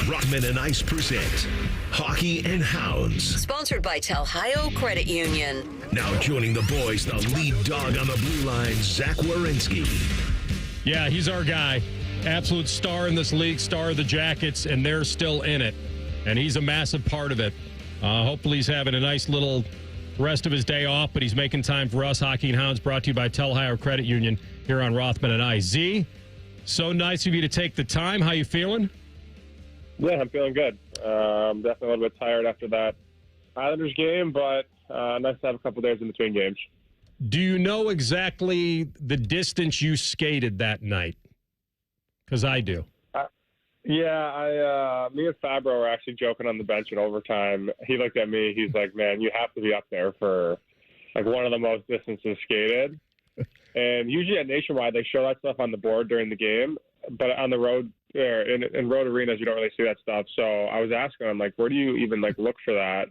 Rothman and Ice present Hockey and Hounds. Sponsored by Telhio Credit Union. Now joining the boys, the lead dog on the blue line, Zach Werenski. Yeah, he's our guy. Absolute star in this league, star of the Jackets, and they're still in it. And he's a massive part of it. Hopefully he's having a nice little rest of his day off, but he's making time for us. Hockey and Hounds brought to you by Telhio Credit Union here on Rothman and Ice. Z, so nice of you to take the time. How you feeling? Yeah, I'm feeling good. I'm definitely a little bit tired after that Islanders game, but nice to have a couple days in between games. Do you know exactly the distance you skated that night? Because I do. Me and Fabro were actually joking on the bench in overtime. He looked at me. He's like, man, you have to be up there for like one of the most distances skated. And usually at Nationwide, they show that stuff on the board during the game. But on the road, in road arenas, you don't really see that stuff. So I was asking him, like, where do you even, like, look for that?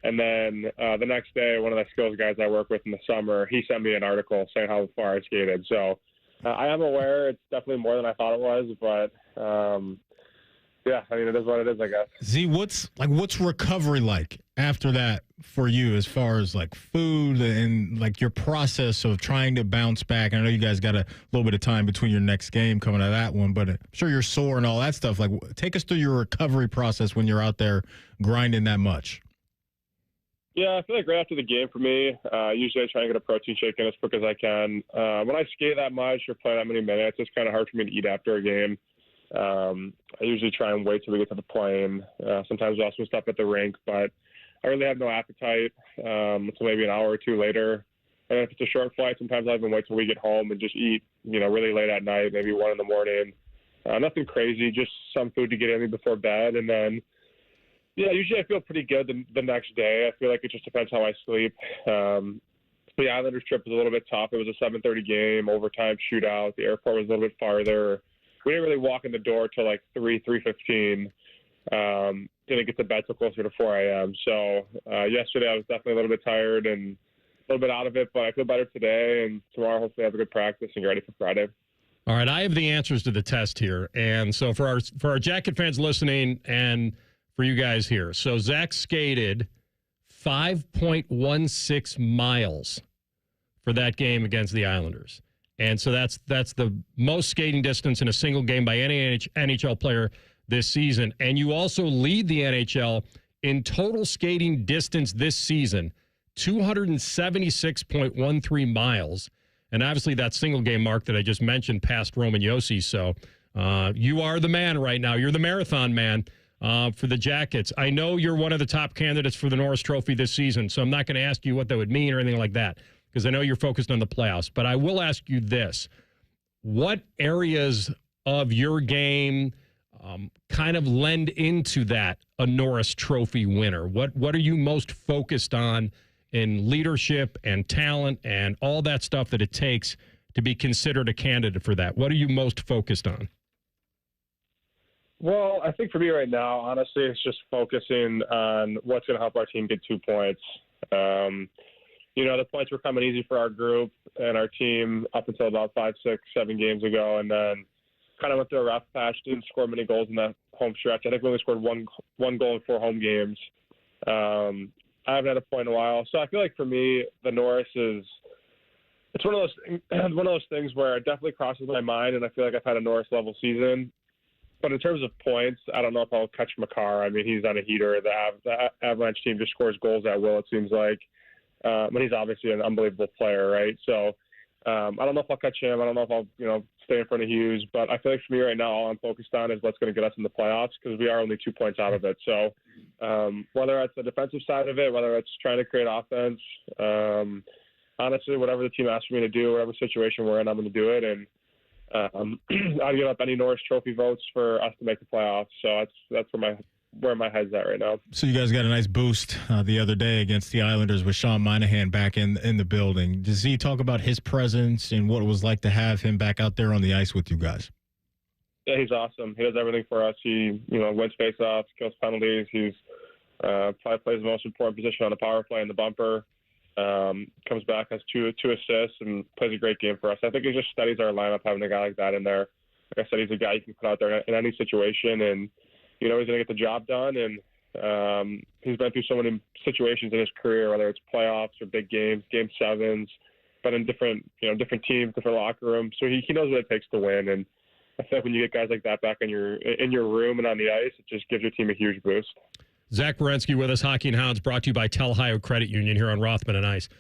And then the next day, one of the skills guys I work with in the summer, he sent me an article saying how far I skated. So I am aware it's definitely more than I thought it was. But, yeah, I mean, it is what it is, I guess. Z, what's recovery like after that for you as far as, like, food and, like, your process of trying to bounce back? I know you guys got a little bit of time between your next game coming out of that one, but I'm sure you're sore and all that stuff. Like, take us through your recovery process when you're out there grinding that much. Yeah, I feel like right after the game for me, usually I try and get a protein shake in as quick as I can. When I skate that much or play that many minutes, it's kind of hard for me to eat after a game. I usually try and wait till we get to the plane. Sometimes I'll also stop at the rink, but I really have no appetite until maybe an hour or two later. And if it's a short flight, sometimes I'll even wait till we get home and just eat, really late at night, maybe 1 a.m. Nothing crazy, just some food to get in me before bed. And then, usually I feel pretty good the next day. I feel like it just depends how I sleep. The Islanders trip was a little bit tough. It was a 7:30 game, overtime shootout. The airport was a little bit farther. We didn't really walk in the door till like 3:15. Didn't get to bed till closer to 4 a.m. So yesterday I was definitely a little bit tired and a little bit out of it, but I feel better today. And tomorrow hopefully I have a good practice and get ready for Friday. All right, I have the answers to the test here, and so for our Jacket fans listening, and for you guys here, so Zach skated 5.16 miles for that game against the Islanders. And so that's the most skating distance in a single game by any NHL player this season. And you also lead the NHL in total skating distance this season, 276.13 miles. And obviously that single game mark that I just mentioned passed Roman Josi. So you are the man right now. You're the marathon man for the Jackets. I know you're one of the top candidates for the Norris Trophy this season, so I'm not going to ask you what that would mean or anything like that, because I know you're focused on the playoffs. But I will ask you this. What areas of your game kind of lend into that, a Norris Trophy winner? What are you most focused on in leadership and talent and all that stuff that it takes to be considered a candidate for that? What are you most focused on? Well, I think for me right now, honestly, it's just focusing on what's going to help our team get 2 points. The points were coming easy for our group and our team up until about 5, 6, 7 games ago, and then kind of went through a rough patch, didn't score many goals in that home stretch. I think we only scored one goal in 4 home games. I haven't had a point in a while. So I feel like for me, the Norris it's one of those things where it definitely crosses my mind, and I feel like I've had a Norris level season. But in terms of points, I don't know if I'll catch Makar. I mean, he's on a heater. The Avalanche team just scores goals at will, it seems like. But he's obviously an unbelievable player, right? So I don't know if I'll catch him. I don't know if I'll, stay in front of Hughes. But I feel like for me right now, all I'm focused on is what's going to get us in the playoffs, because we are only 2 points out of it. So whether it's the defensive side of it, whether it's trying to create offense, honestly, whatever the team asks me to do, whatever situation we're in, I'm going to do it. And I'd give up any Norris Trophy votes for us to make the playoffs. So that's where my head's at right now. So you guys got a nice boost the other day against the Islanders with Sean Monahan back in the building. Does he talk about his presence and what it was like to have him back out there on the ice with you guys? Yeah, he's awesome. He does everything for us. He wins faceoffs, kills penalties. He's probably plays the most important position on the power play and the bumper. Comes back, has two assists, and plays a great game for us. I think it just studies our lineup, having a guy like that in there. Like I said, he's a guy you can put out there in any situation, and he's going to get the job done. And he's been through so many situations in his career, whether it's playoffs or big games, game sevens, but in different teams, different locker rooms. So he knows what it takes to win. And I think when you get guys like that back in your room and on the ice, it just gives your team a huge boost. Zach Werenski with us, Hockey Hounds, brought to you by Tel-Ohio Credit Union here on Rothman and Ice.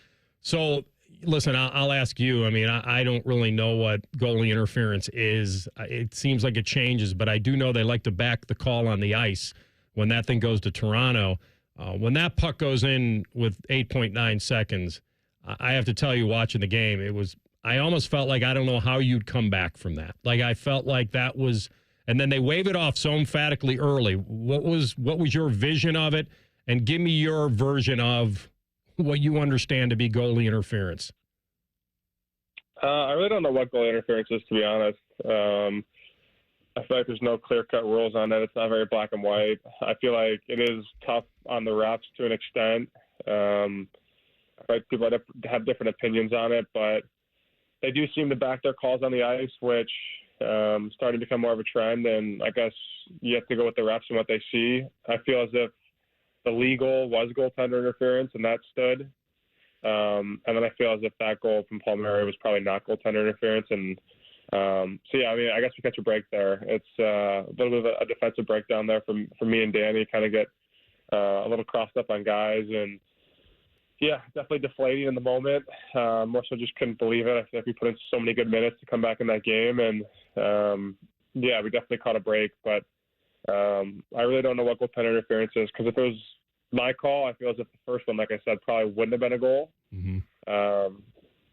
So, listen, I'll ask you. I mean, I don't really know what goalie interference is. It seems like it changes, but I do know they like to back the call on the ice when that thing goes to Toronto. When that puck goes in with 8.9 seconds, I have to tell you, watching the game, I almost felt like I don't know how you'd come back from that. Like, I felt like that was... And then they wave it off so emphatically early. What was your vision of it? And give me your version of what you understand to be goalie interference. I really don't know what goalie interference is, to be honest. I feel like there's no clear-cut rules on that. It's not very black and white. I feel like it is tough on the refs to an extent. I feel like people have different opinions on it, but they do seem to back their calls on the ice, which starting to become more of a trend. And I guess you have to go with the refs and what they see. I feel as if the legal was goaltender interference, and that stood. And then I feel as if that goal from Palmieri was probably not goaltender interference. And so, yeah, I mean, I guess we catch a break there. It's a little bit of a defensive breakdown there from me and Danny, kind of get a little crossed up on guys. And, yeah, definitely deflating in the moment. More so just couldn't believe it. I feel like we put in so many good minutes to come back in that game. And, yeah, we definitely caught a break. But I really don't know what goaltender interference is, because if it was my call, I feel as if the first one, like I said, probably wouldn't have been a goal. Mm-hmm.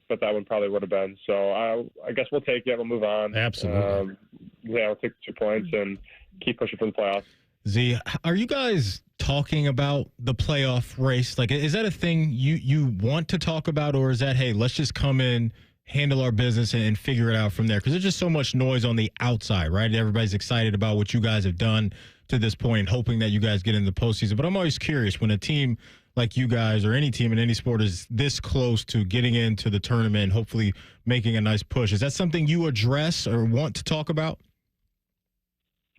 But that one probably would have been. So I guess we'll take it. We'll move on. Absolutely. Yeah, we'll take the 2 points and keep pushing for the playoffs. Z, are you guys talking about the playoff race? Like, is that a thing you want to talk about, or is that, hey, let's just come in, handle our business, and figure it out from there? Because there's just so much noise on the outside, right? Everybody's excited about what you guys have done to this point, hoping that you guys get in the postseason. But I'm always curious, when a team like you guys, or any team in any sport, is this close to getting into the tournament, hopefully making a nice push, is that something you address or want to talk about?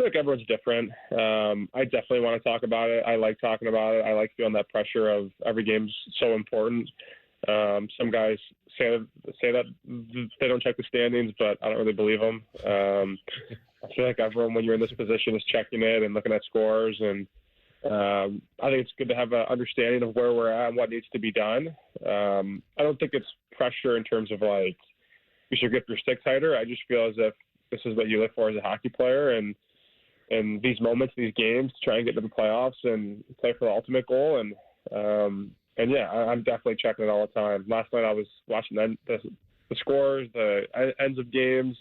feel like everyone's different. I definitely want to talk about it. I like talking about it. I like feeling that pressure of every game's so important. Some guys say that they don't check the standings, but I don't really believe them. I feel like everyone, when you're in this position, is checking it and looking at scores. And I think it's good to have an understanding of where we're at and what needs to be done. I don't think it's pressure in terms of like you should grip your stick tighter. I just feel as if this is what you live for as a hockey player, and these moments, these games, try and get to the playoffs and play for the ultimate goal. And yeah, I'm definitely checking it all the time. Last night I was watching the scores, the ends of games,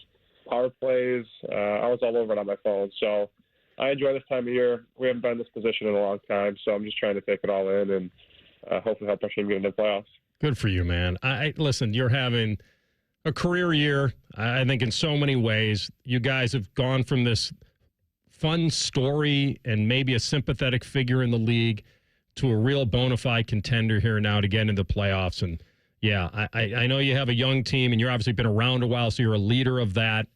power plays. I was all over it on my phone. So I enjoy this time of year. We haven't been in this position in a long time, so I'm just trying to take it all in and hopefully help our team get into the playoffs. Good for you, man. Listen, you're having a career year, I think, in so many ways. You guys have gone from this fun story and maybe a sympathetic figure in the league to a real bona fide contender here now to get into the playoffs. And yeah, I know you have a young team and you're obviously been around a while, so you're a leader of that.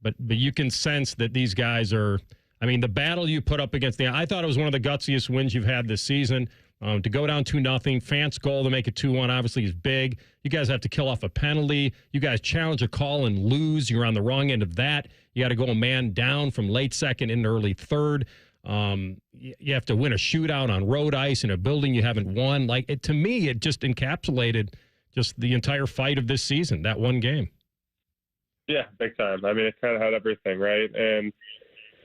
But you can sense that these guys are, I mean, the battle you put up against I thought it was one of the gutsiest wins you've had this season. To go down 2-0, Fant's goal to make it 2-1 obviously is big. You guys have to kill off a penalty. You guys challenge a call and lose. You're on the wrong end of that. You got to go a man down from late second into early third. You have to win a shootout on road ice in a building you haven't won. To me, it just encapsulated just the entire fight of this season, that one game. Yeah, big time. I mean, it kind of had everything, right? And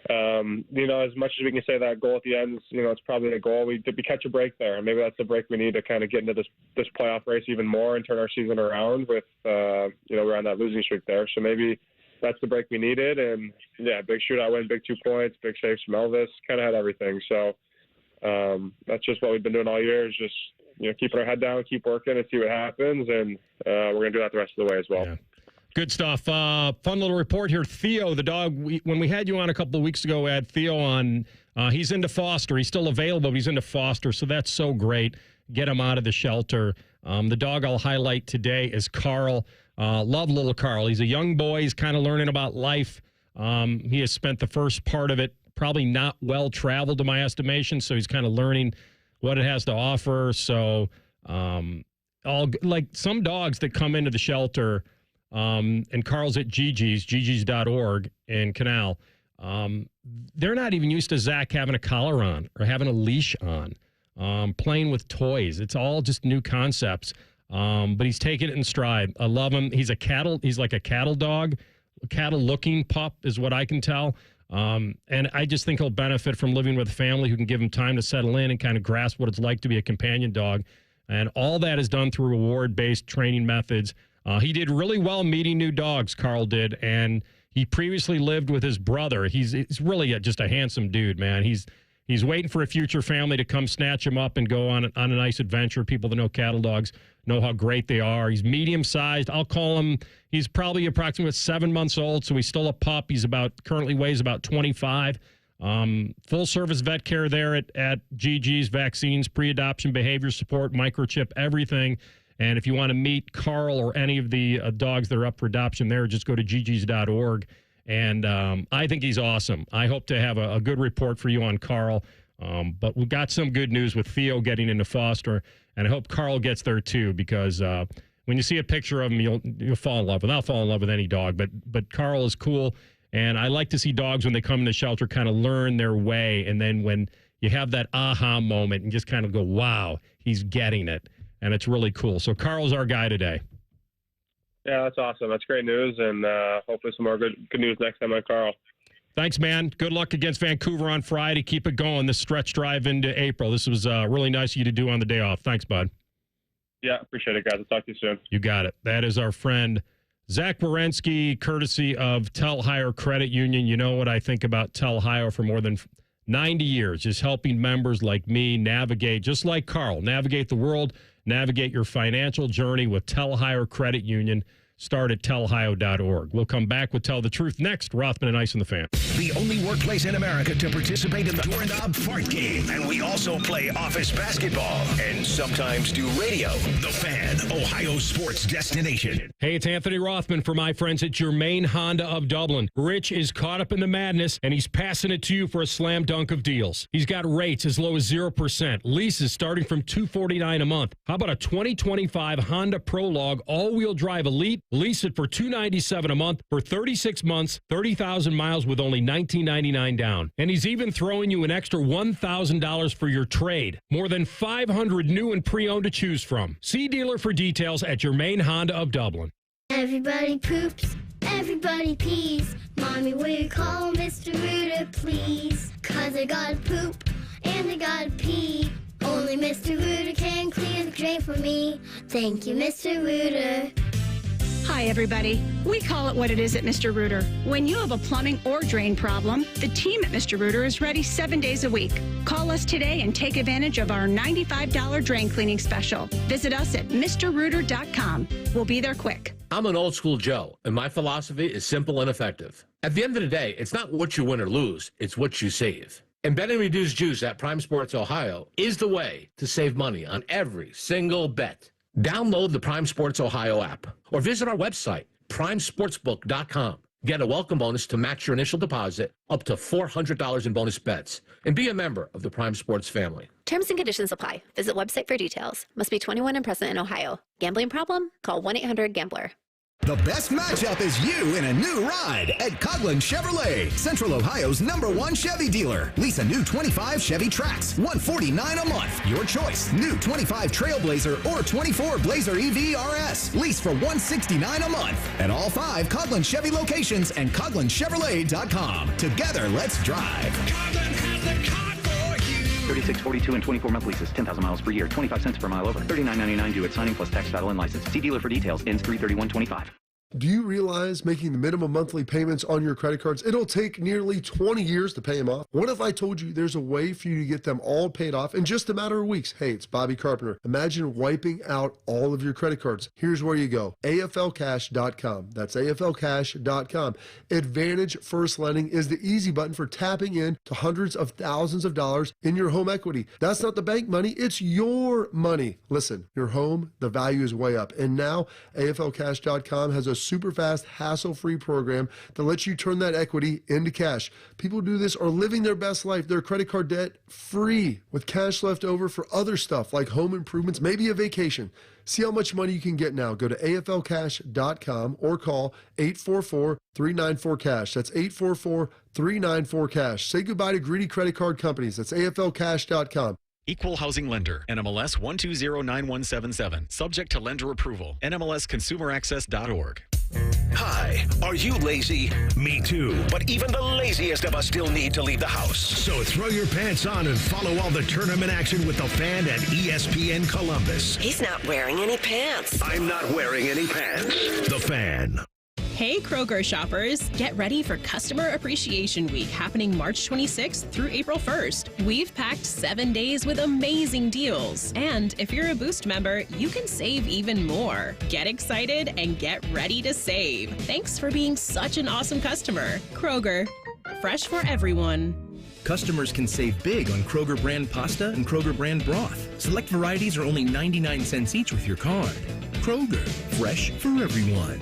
as much as we can say that goal at the end, it's probably a goal. We catch a break there, and maybe that's the break we need to kind of get into this playoff race even more and turn our season around. With we're on that losing streak there, so maybe that's the break we needed. And yeah, big shootout win, big 2 points, big saves from Elvis, kind of had everything. So that's just what we've been doing all year, is just keeping our head down, keep working, and see what happens. And we're gonna do that the rest of the way as well. Yeah. Good stuff. Fun little report here. Theo, the dog, when we had you on a couple of weeks ago, we had Theo on. He's into foster. He's still available, but he's into foster, so that's so great. Get him out of the shelter. The dog I'll highlight today is Carl. Love little Carl. He's a young boy. He's kind of learning about life. He has spent the first part of it probably not well-traveled to my estimation, so he's kind of learning what it has to offer. So like some dogs that come into the shelter, and Carl's at gg's.org in Canal. They're not even used to Zach having a collar on or having a leash on, playing with toys. It's all just new concepts. But he's taking it in stride. I love him. He's like a cattle dog, a cattle-looking pup is what I can tell. And I just think he'll benefit from living with a family who can give him time to settle in and kind of grasp what it's like to be a companion dog. And all that is done through reward-based training methods. He did really well meeting new dogs, Carl did, and he previously lived with his brother. He's really just a handsome dude, man. He's waiting for a future family to come snatch him up and go on a nice adventure. People that know cattle dogs know how great they are. He's medium-sized. I'll call him, he's probably approximately 7 months old, so he's still a pup. He's currently weighs about 25. Full-service vet care there at GG's, vaccines, pre-adoption behavior support, microchip, everything. And if you want to meet Carl or any of the dogs that are up for adoption there, just go to gg's.org. And I think he's awesome. I hope to have a good report for you on Carl. But we've got some good news with Theo getting into foster. And I hope Carl gets there too, because when you see a picture of him, you'll fall in love with him. I'll fall in love with any dog. But Carl is cool. And I like to see dogs when they come into shelter kind of learn their way. And then when you have that aha moment and just kind of go, wow, he's getting it. And it's really cool. So Carl's our guy today. Yeah, that's awesome. That's great news, and hopefully some more good news next time on Carl. Thanks, man. Good luck against Vancouver on Friday. Keep it going, this stretch drive into April. This was really nice of you to do on the day off. Thanks, bud. Yeah, appreciate it, guys. I'll talk to you soon. You got it. That is our friend Zach Werenski, courtesy of Telhire Credit Union. You know what I think about Telhire for more than 90 years, just helping members like me navigate, just like Carl, navigate the world, navigate your financial journey with Telhire Credit Union. start at tellohio.org. We'll come back with Tell the Truth next. Rothman and Ice and the Fan. The only workplace in America to participate in the Doorknob Fart Game. And we also play office basketball and sometimes do radio. The Fan, Ohio sports destination. Hey, it's Anthony Rothman for my friends at Germain Honda of Dublin. Rich is caught up in the madness, and he's passing it to you for a slam dunk of deals. He's got rates as low as 0%. Leases starting from $249 a month. How about a 2025 Honda Prologue all-wheel drive Elite? Lease it for $297 a month for 36 months, 30,000 miles with only $19.99 down. And he's even throwing you an extra $1,000 for your trade. More than 500 new and pre-owned to choose from. See dealer for details at Germain Honda of Dublin. Everybody poops, everybody pees. Mommy, will you call Mr. Rooter, please? 'Cause I gotta poop and I gotta pee. Only Mr. Rooter can clear the drain for me. Thank you, Mr. Rooter. Hi, everybody. We call it what it is at Mr. Rooter. When you have a plumbing or drain problem, the team at Mr. Rooter is ready 7 days a week. Call us today and take advantage of our $95 drain cleaning special. Visit us at MrRooter.com. We'll be there quick. I'm an old school Joe, and my philosophy is simple and effective. At the end of the day, it's not what you win or lose, it's what you save. And Bet and Reduce Juice at Prime Sports Ohio is the way to save money on every single bet. Download the Prime Sports Ohio app or visit our website, primesportsbook.com. Get a welcome bonus to match your initial deposit up to $400 in bonus bets and be a member of the Prime Sports family. Terms and conditions apply. Visit website for details. Must be 21 and present in Ohio. Gambling problem? Call 1-800-GAMBLER. The best matchup is you in a new ride at Coughlin Chevrolet, Central Ohio's #1 Chevy dealer. Lease a new 25 Chevy Trax, $149 a month. Your choice, new 25 Trailblazer or 24 Blazer EV RS. Lease for $169 a month. At all 5 Coughlin Chevy locations and CoughlinChevrolet.com. Together, let's drive. Coughlin has the car for you. 36, 42, and 24-month leases, 10,000 miles per year, 25 cents per mile over, $39.99 due at signing plus tax, title, and license. See dealer for details. Ends 3/31/25. Do you realize making the minimum monthly payments on your credit cards, it'll take nearly 20 years to pay them off? What if I told you there's a way for you to get them all paid off in just a matter of weeks? Hey, it's Bobby Carpenter. Imagine wiping out all of your credit cards. Here's where you go. AFLcash.com. That's AFLcash.com. Advantage First Lending is the easy button for tapping in to hundreds of thousands of dollars in your home equity. That's not the bank money, it's your money. Listen, your home, the value is way up. And now AFLcash.com has a super fast, hassle-free program that lets you turn that equity into cash. People who do this are living their best life, their credit card debt free, with cash left over for other stuff like home improvements, maybe a vacation. See how much money you can get now. Go to AFLcash.com or call 844-394-CASH. That's 844-394-CASH. Say goodbye to greedy credit card companies. That's AFLcash.com. Equal Housing Lender, NMLS 1209177. Subject to lender approval. NMLSconsumeraccess.org. Hi, are you lazy? Me too. But even the laziest of us still need to leave the house. So throw your pants on and follow all the tournament action with the Fan at ESPN Columbus. He's not wearing any pants. I'm not wearing any pants. The Fan. Hey, Kroger shoppers, get ready for Customer Appreciation Week happening March 26th through April 1st. We've packed 7 days with amazing deals. And if you're a Boost member, you can save even more. Get excited and get ready to save. Thanks for being such an awesome customer. Kroger, fresh for everyone. Customers can save big on Kroger brand pasta and Kroger brand broth. Select varieties are only 99 cents each with your card. Kroger, fresh for everyone.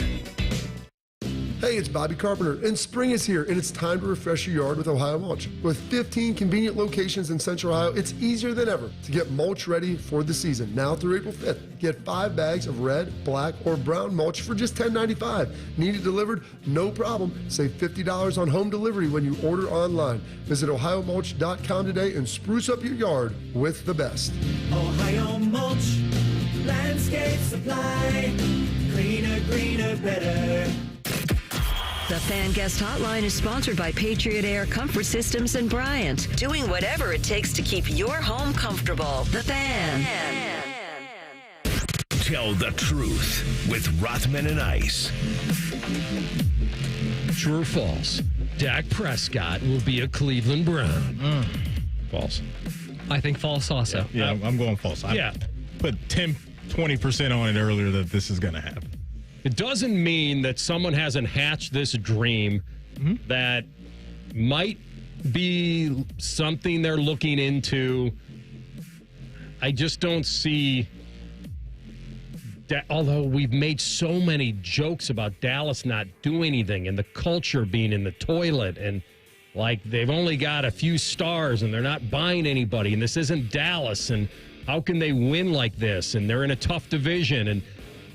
Hey, it's Bobby Carpenter, and spring is here, and it's time to refresh your yard with Ohio Mulch. With 15 convenient locations in Central Ohio, it's easier than ever to get mulch ready for the season. Now through April 5th, get 5 bags of red, black, or brown mulch for just $10.95. Need it delivered? No problem. Save $50 on home delivery when you order online. Visit OhioMulch.com today and spruce up your yard with the best. Ohio Mulch, landscape supply, cleaner, greener, better. The Fan Guest Hotline is sponsored by Patriot Air Comfort Systems in Bryant, doing whatever it takes to keep your home comfortable. The Fan. Tell the truth with Rothman and Ice. True or false? Dak Prescott will be a Cleveland Brown. False. I think false also. Yeah, I'm going false. I put 10, 20% on it earlier that this is going to happen. It doesn't mean that someone hasn't hatched this dream that might be something they're looking into. I just don't see that, although we've made so many jokes about Dallas not doing anything and the culture being in the toilet and like they've only got a few stars and they're not buying anybody and this isn't Dallas and how can they win like this and they're in a tough division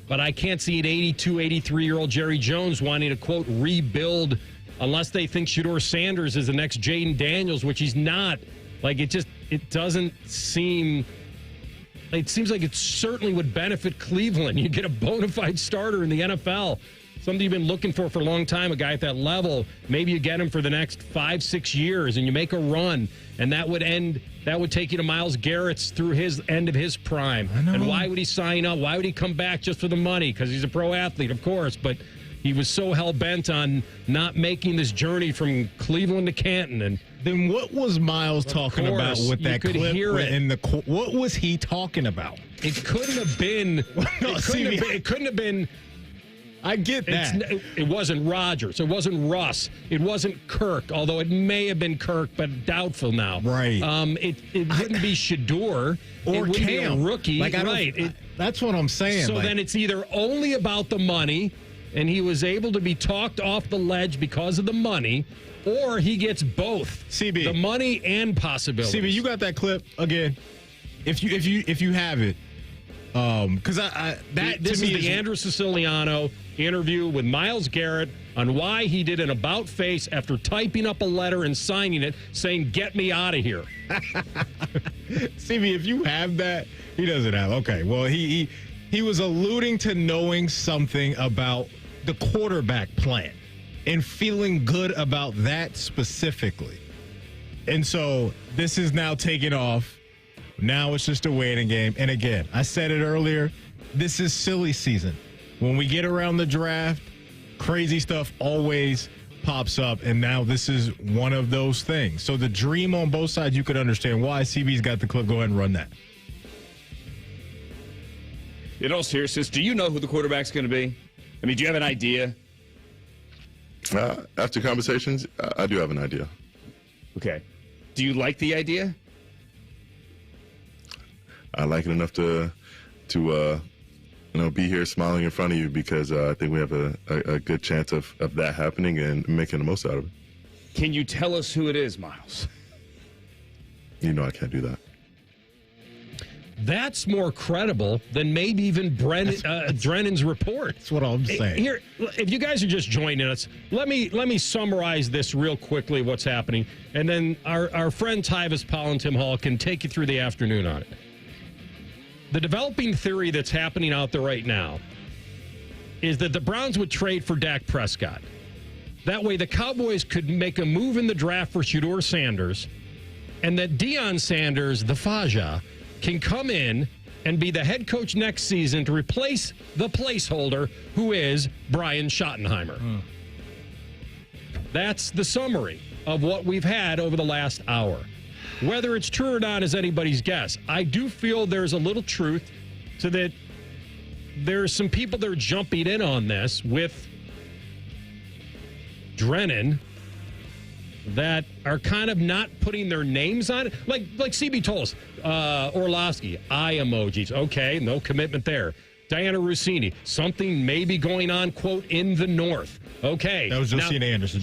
but I can't see an 82, 83-year-old Jerry Jones wanting to, quote, rebuild unless they think Shedeur Sanders is the next Jaden Daniels, which he's not. Like, it doesn't seem... It seems like it certainly would benefit Cleveland. You get a bona fide starter in the NFL. Something you've been looking for a long time, a guy at that level. Maybe you get him for the next 5-6 years and you make a run. And that would take you to Myles Garrett's through his end of his prime. And why would he sign up? Why would he come back just for the money? Because he's a pro athlete, of course. But he was so hell-bent on not making this journey from Cleveland to Canton. And then what was Myles talking about with that clip? What was he talking about? It couldn't have been. It couldn't have been. I get that. It wasn't Rodgers. It wasn't Russ. It wasn't Kirk, although it may have been Kirk, but doubtful now. Right. It wouldn't be Shedeur. Or it wouldn't Cam. be a rookie. That's what I'm saying. So then it's either only about the money, and he was able to be talked off the ledge because of the money, or he gets both. CB. The money and possibilities. CB, you got that clip again. If you have it. Because this is the Andrew Siciliano interview with Myles Garrett on why he did an about face after typing up a letter and signing it saying, "Get me out of here." CB, if you have that, he doesn't have. Okay, well, he was alluding to knowing something about the quarterback plan and feeling good about that specifically. And so this is now taking off. Now it's just a waiting game. And again, I said it earlier, this is silly season. When we get around the draft, crazy stuff always pops up. And now this is one of those things. So the dream on both sides, you could understand why. CB's got the clip. Go ahead and run that. In all seriousness, do you know who the quarterback's going to be? I mean, do you have an idea? After conversations, I do have an idea. Okay. Do you like the idea? I like it enough to be here smiling in front of you because I think we have a good chance of that happening and making the most out of it. Can you tell us who it is, Myles? You know I can't do that. That's more credible than maybe even Drennan's report. That's what I'm saying. Here, if you guys are just joining us, let me summarize this real quickly, what's happening, and then our friend Tyvis Powell and Tim Hall can take you through the afternoon on it. The developing theory that's happening out there right now is that the Browns would trade for Dak Prescott. That way the Cowboys could make a move in the draft for Shedeur Sanders, and that Deion Sanders, the Faja, can come in and be the head coach next season to replace the placeholder who is Brian Schottenheimer. That's the summary of what we've had over the last hour. Whether it's true or not is anybody's guess. I do feel there's a little truth to that. There's some people that are jumping in on this with Drennan that are kind of not putting their names on it. Like CB told us, Orlovsky, eye emojis. Okay, no commitment there. Diana Rossini, something may be going on, quote, in the north. Okay. That was Josina Anderson.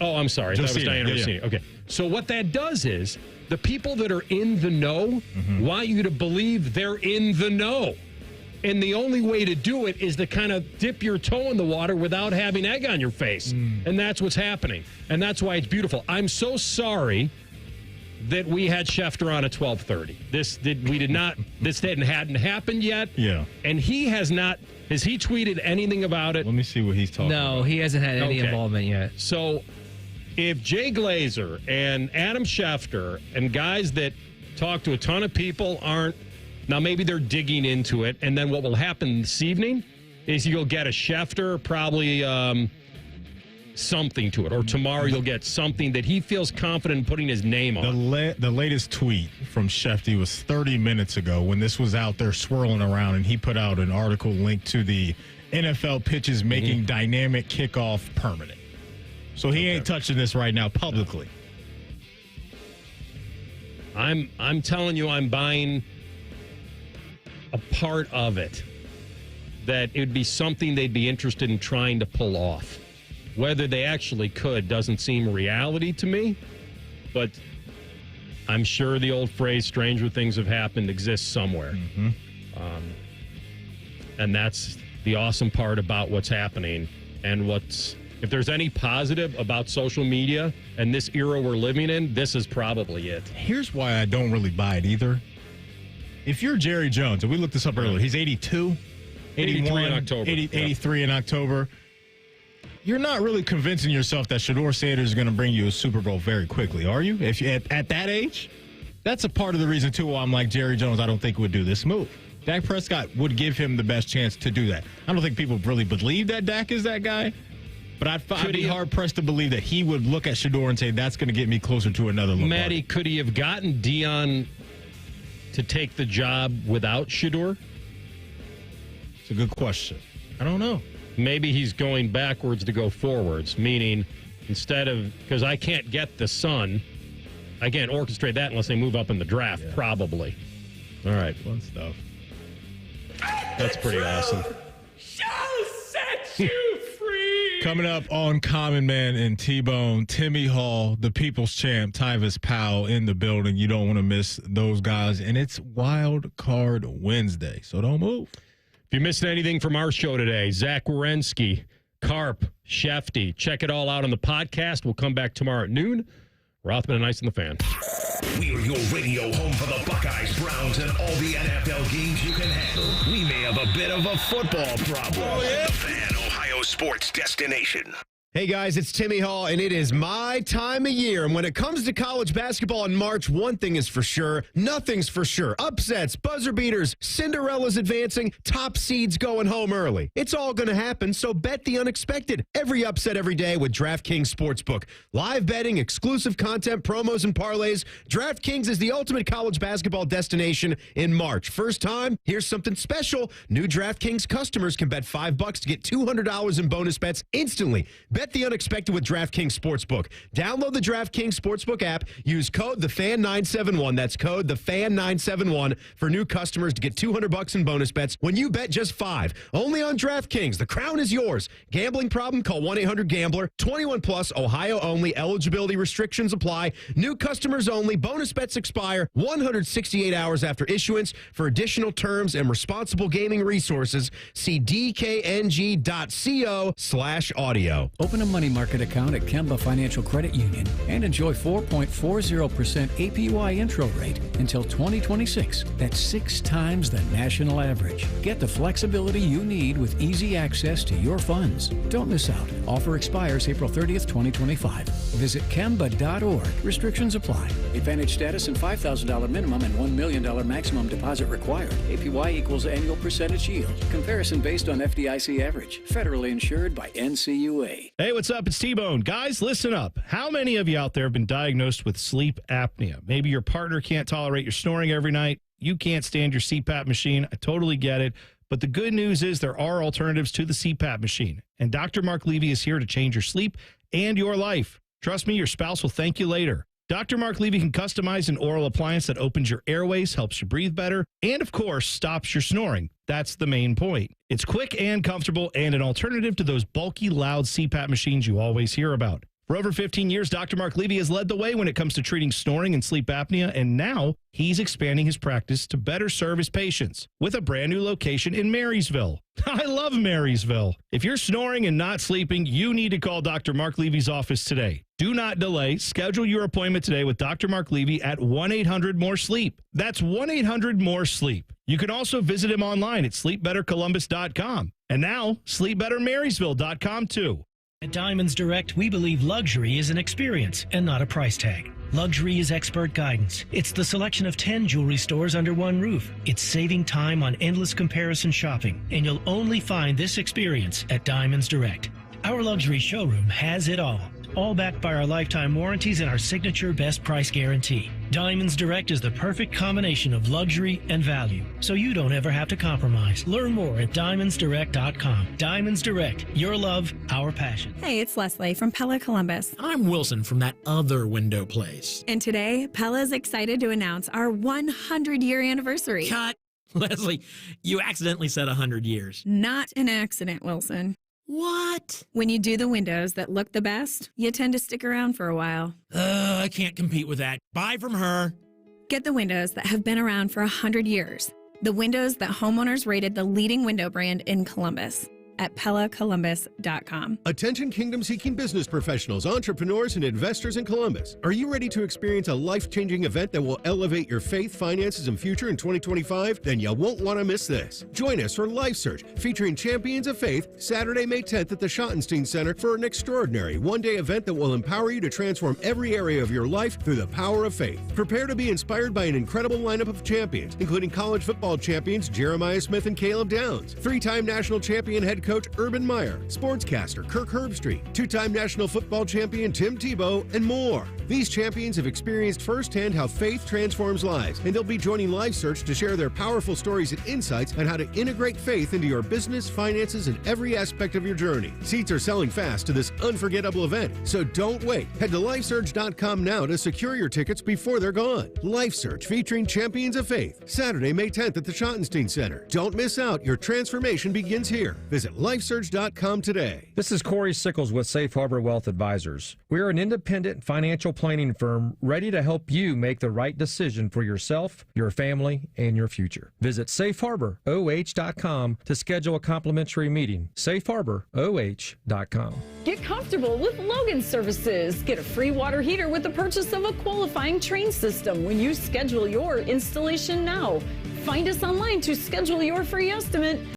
Oh, I'm sorry. That was Diana Rossini. Okay. So what that does is the people that are in the know want you to believe they're in the know. And the only way to do it is to kind of dip your toe in the water without having egg on your face. And that's what's happening. And that's why it's beautiful. I'm so sorry that we had Schefter on at 12:30. This hadn't happened yet. Yeah. And he has not. Has he tweeted anything about it? Let me see what he's talking about. No, he hasn't had any involvement yet. So if Jay Glazer and Adam Schefter and guys that talk to a ton of people aren't, now maybe they're digging into it, and then what will happen this evening is you'll get a Schefter, probably something to it, or tomorrow you'll get something that he feels confident in putting his name on. The latest tweet from Schefter was 30 minutes ago when this was out there swirling around, and he put out an article linked to the NFL pitches making dynamic kickoff permanent. So he ain't touching this right now publicly. I'm telling you, I'm buying a part of it, that it would be something they'd be interested in trying to pull off. Whether they actually could doesn't seem reality to me, but I'm sure the old phrase, stranger things have happened, exists somewhere. And that's the awesome part about what's happening. And if there's any positive about social media and this era we're living in, this is probably it. Here's why I don't really buy it either. If you're Jerry Jones, and we looked this up earlier, he's 82, 81, in October. 83 in October. You're not really convincing yourself that Shedeur Sanders is going to bring you a Super Bowl very quickly, are you? If you at that age, that's a part of the reason, too, why I'm like Jerry Jones, I don't think would do this move. Dak Prescott would give him the best chance to do that. I don't think people really believe that Dak is that guy, but I'd be hard-pressed to believe that he would look at Shedeur and say, that's going to get me closer to another Lombardi. Maddie, could he have gotten Dion to take the job without Shedeur? It's a good question. I don't know. Maybe he's going backwards to go forwards, meaning instead of, because I can't get the son, I can't orchestrate that unless they move up in the draft, probably. All right. Fun stuff. That's pretty awesome. Shall set you free. Coming up on Common Man and T-Bone, Timmy Hall, the People's Champ, Tyvis Powell in the building. You don't want to miss those guys. And it's Wild Card Wednesday, so don't move. If you missed anything from our show today, Zach Werenski, Carp, Schefter, check it all out on the podcast. We'll come back tomorrow at noon. Rothman and Ice and the Fan. We're your radio home for the Buckeyes, Browns, and all the NFL games you can handle. We may have a bit of a football problem. Oh, yeah. The Fan, Ohio sports destination. Hey guys, it's Timmy Hall, and it is my time of year. And when it comes to college basketball in March, one thing is for sure, nothing's for sure. Upsets, buzzer beaters, Cinderella's advancing, top seeds going home early. It's all going to happen, so bet the unexpected. Every upset every day with DraftKings Sportsbook. Live betting, exclusive content, promos, and parlays. DraftKings is the ultimate college basketball destination in March. First time, here's something special. New DraftKings customers can bet $5 to get $200 in bonus bets instantly. Bet the unexpected with DraftKings Sportsbook. Download the DraftKings Sportsbook app. Use code TheFan971. That's code TheFan971 for new customers to get $200 in bonus bets when you bet just $5. Only on DraftKings. The crown is yours. Gambling problem? Call 1-800-GAMBLER. 21 plus. Ohio only. Eligibility restrictions apply. New customers only. Bonus bets expire 168 hours after issuance. For additional terms and responsible gaming resources, see dkng.co/audio. Open a money market account at Kemba Financial Credit Union and enjoy 4.40% APY intro rate until 2026. That's 6 times the national average. Get the flexibility you need with easy access to your funds. Don't miss out. Offer expires April 30th, 2025. Visit Kemba.org. Restrictions apply. Advantage status and $5,000 minimum and $1 million maximum deposit required. APY equals annual percentage yield. Comparison based on FDIC average. Federally insured by NCUA. Hey, what's up? It's T-Bone. Guys, listen up. How many of you out there have been diagnosed with sleep apnea? Maybe your partner can't tolerate your snoring every night. You can't stand your CPAP machine. I totally get it. But the good news is there are alternatives to the CPAP machine. And Dr. Mark Levy is here to change your sleep and your life. Trust me, your spouse will thank you later. Dr. Mark Levy can customize an oral appliance that opens your airways, helps you breathe better, and, of course, stops your snoring. That's the main point. It's quick and comfortable and an alternative to those bulky, loud CPAP machines you always hear about. For over 15 years, Dr. Mark Levy has led the way when it comes to treating snoring and sleep apnea, and now he's expanding his practice to better serve his patients with a brand new location in Marysville. I love Marysville. If you're snoring and not sleeping, you need to call Dr. Mark Levy's office today. Do not delay. Schedule your appointment today with Dr. Mark Levy at 1-800-MORE-SLEEP. That's 1-800-MORE-SLEEP. You can also visit him online at sleepbettercolumbus.com. And now, sleepbettermarysville.com too. At Diamonds Direct, we believe luxury is an experience and not a price tag. Luxury is expert guidance. It's the selection of 10 jewelry stores under one roof. It's saving time on endless comparison shopping, and you'll only find this experience at Diamonds Direct. Our luxury showroom has it all backed by our lifetime warranties and our signature best price guarantee. Diamonds Direct is the perfect combination of luxury and value, so you don't ever have to compromise. Learn more at diamondsdirect.com. Diamonds Direct, your love, our passion. Hey, it's Leslie from Pella Columbus. I'm Wilson from that other window place. And today, Pella is excited to announce our 100-year anniversary. Cut! Leslie, you accidentally said 100 years. Not an accident, Wilson. What? When you do the windows that look the best, you tend to stick around for a while. I can't compete with that. Buy from her. Get the windows that have been around for 100 years. The windows that homeowners rated the leading window brand in Columbus at PellaColumbus.com. Attention kingdom-seeking business professionals, entrepreneurs, and investors in Columbus. Are you ready to experience a life-changing event that will elevate your faith, finances, and future in 2025? Then you won't want to miss this. Join us for Life Search, featuring Champions of Faith, Saturday, May 10th at the Schottenstein Center for an extraordinary one-day event that will empower you to transform every area of your life through the power of faith. Prepare to be inspired by an incredible lineup of champions, including college football champions Jeremiah Smith and Caleb Downs, three-time national champion head coach Urban Meyer, sportscaster Kirk Herbstreit, two-time national football champion Tim Tebow, and more. These champions have experienced firsthand how faith transforms lives, and they'll be joining Life Search to share their powerful stories and insights on how to integrate faith into your business, finances, and every aspect of your journey. Seats are selling fast to this unforgettable event, so don't wait. Head to LifeSearch.com now to secure your tickets before they're gone. Life Search featuring Champions of Faith, Saturday, May 10th at the Schottenstein Center. Don't miss out. Your transformation begins here. Visit LifeSearch.com today. This is Corey Sickles with Safe Harbor Wealth Advisors. We are an independent financial planning firm ready to help you make the right decision for yourself, your family, and your future. Visit safeharboroh.com to schedule a complimentary meeting. safeharboroh.com. Get comfortable with Logan Services. Get a free water heater with the purchase of a qualifying train system when you schedule your installation now. Find us online to schedule your free estimate.